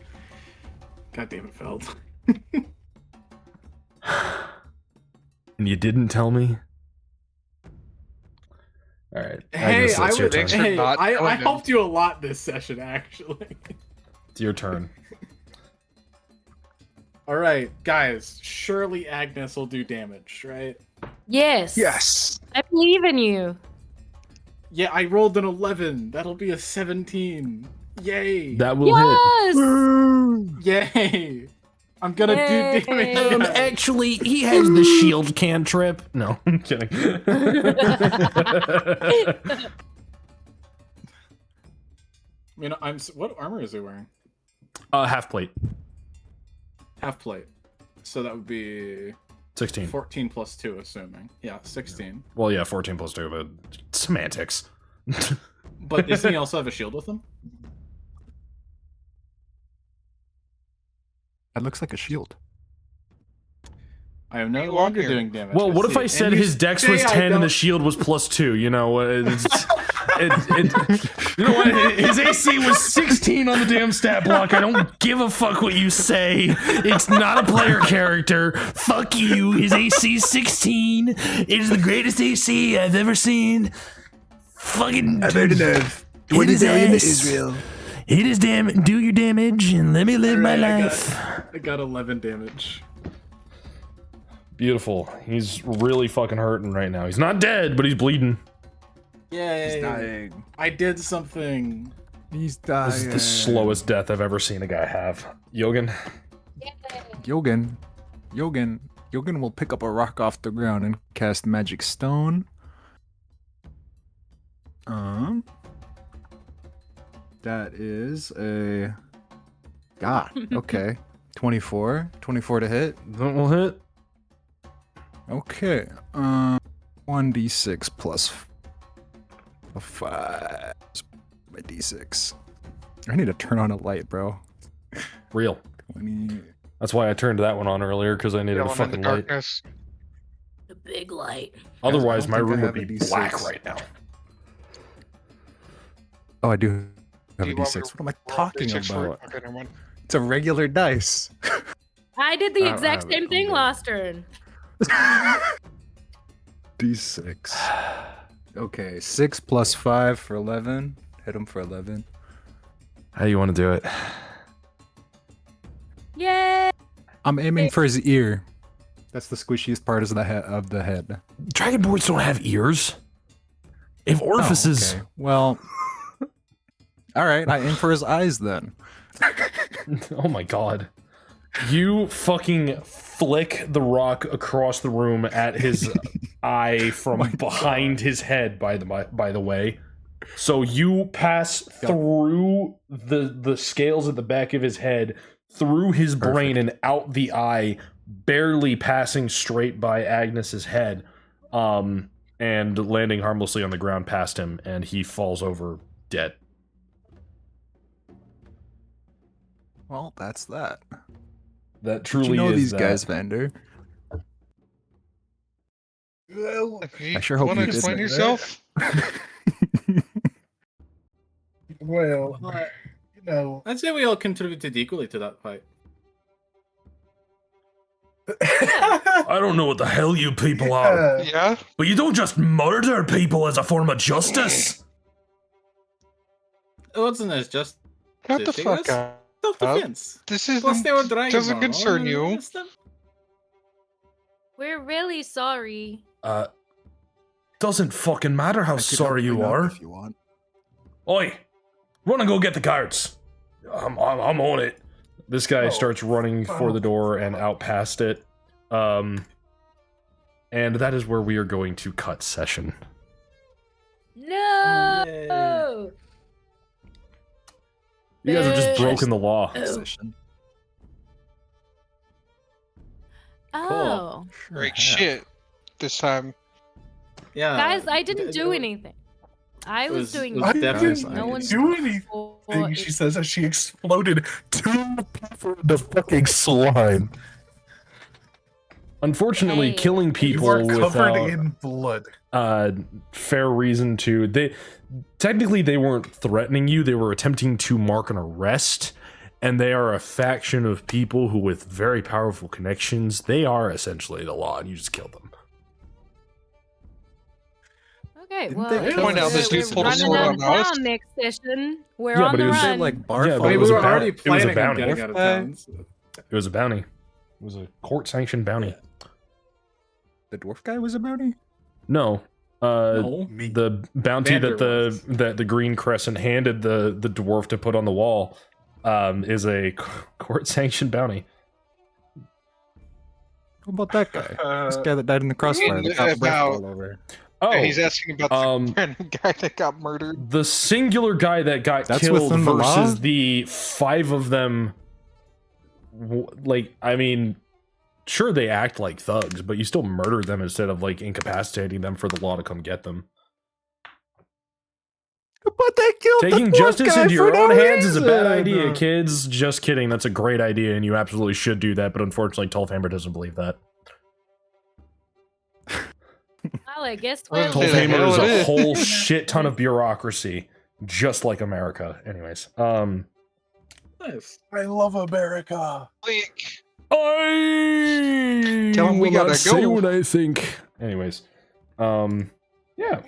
God damn it, Feld. And you didn't tell me? Alright. Hey, I I helped you a lot this session, actually. It's your turn. Alright, guys, surely Agnes will do damage, right? Yes. Yes. I believe in you. Yeah, I rolled an 11. That'll be a 17. Yay! That will hit. Yes. Yay! I'm gonna do damage. guys. Actually, he has the shield cantrip. No, I'm kidding. What armor is he wearing? Half plate. Half plate. So that would be 16. 14 plus 2, assuming. Yeah, 16. Well, yeah, 14 plus 2, but semantics. But doesn't he also have a shield with him? That looks like a shield. I am no longer doing damage. Well, what if I said his dex was 10 and the shield was +2? You know, you know what? His AC was 16 on the damn stat block. I don't give a fuck what you say. It's not a player character. Fuck you. His AC is 16. It is the greatest AC I've ever seen. Fucking. I've heard enough. Hit his in ass. Israel. Hit his damage. Do your damage and let me live my life. I got 11 damage. Beautiful. He's really fucking hurting right now. He's not dead, but he's bleeding. Yay! He's dying. I did something. He's dying. This is the slowest death I've ever seen a guy have. Yogan? Yogan will pick up a rock off the ground and cast Magic Stone. That is a... God, okay. 24 to hit. That will hit. Okay. 1d6 plus 5. My d6. I need to turn on a light, bro. Real. 20. That's why I turned that one on earlier, because I needed a fucking light. The big light. Otherwise, my think I room would have a be D6. black right now. Oh, I do have a you want me d6. to What am I roll talking D6 for it? about? Okay, never mind. It's a regular dice. I did the I don't exact have it. same I'm thing good. last turn. D6. Okay, 6 plus 5 for 11. Hit him for 11. How do you want to do it? Yay! I'm aiming for his ear. That's the squishiest part of the head. Dragonborns don't have ears. They have orifices. Oh, okay. Well, all right. I aim for his eyes then. Oh my god. You fucking flick the rock across the room at his eye from behind his head, by the way. So you pass through the scales at the back of his head, through his brain and out the eye, barely passing straight by Agnes's head, and landing harmlessly on the ground past him, and he falls over dead. Well, that's that. That truly you know is these that. guys, Vander. Well, I sure hope want to you did explain that. yourself? Well, you know. I'd say we all contributed equally to that fight. I don't know what the hell you people are, Yeah. but you don't just murder people as a form of justice. It wasn't as just Shut the fuck up. self-defense. This Plus, they were doesn't concern you. We're really sorry. Doesn't fucking matter how sorry you are. If you want. Oi, run and go get the cards. I'm on it. This guy starts running for the door and out past it. And that is where we are going to cut session. No! You guys have just broken the law. Position. Oh. Break shit this time. Yeah. Guys, I didn't do anything. I was doing I definitely didn't no one do anything. She says that she exploded 2 people in the fucking slime. Unfortunately, Hey. killing You people are covered without in blood. fair reason to they weren't threatening you. They were attempting to mark an arrest, and they are a faction of people who, with very powerful connections, they are essentially the law, and you just kill them. Okay, Didn't well, they it's- point out this we're dude pulled a running sword out on of us? town next session. We're Yeah, on but the it was run. Like bar Yeah, fight. but I it mean, was we a were already it was a planning on bounty. getting out of town. so- It was a bounty. It was a court-sanctioned bounty. The dwarf guy was a bounty? No. No. The bounty Vander that the Green Crescent handed the dwarf to put on the wall is a court-sanctioned bounty. What about that guy? This guy that died in the crossfire that got breath all over. Oh, He's asking about the random guy that got murdered. the singular guy that got That's killed within the law? versus the 5 of them. Like, I mean, sure, they act like thugs, but you still murder them instead of like incapacitating them for the law to come get them. But they killed Taking the dwarf justice guy into your for no own hands is a bad reason. idea, kids. Just kidding. That's a great idea, and you absolutely should do that. But unfortunately, Tolfamber doesn't believe that. Well, I guess Well, we'll who the Tolfamer hell is it a is? whole shit ton of bureaucracy, just like America. Anyways, Nice. I love America. Link. I Tell 'em we will not gotta say go. what I think. Anyways, yeah.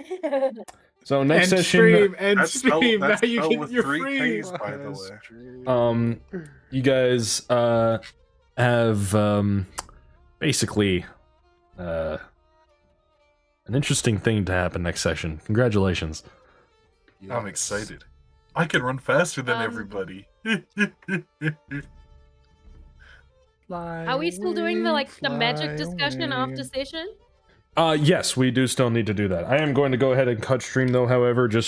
So next End session, stream, end That's spelled, stream. Now that's you spelled can, with you're 3 free. Ks, by the way. you guys have basically an interesting thing to happen next session. Congratulations. I'm excited. I can run faster than Um, everybody. Are we still doing the magic discussion after session? Yes, we do still need to do that. I am going to go ahead and cut stream though, however, just so that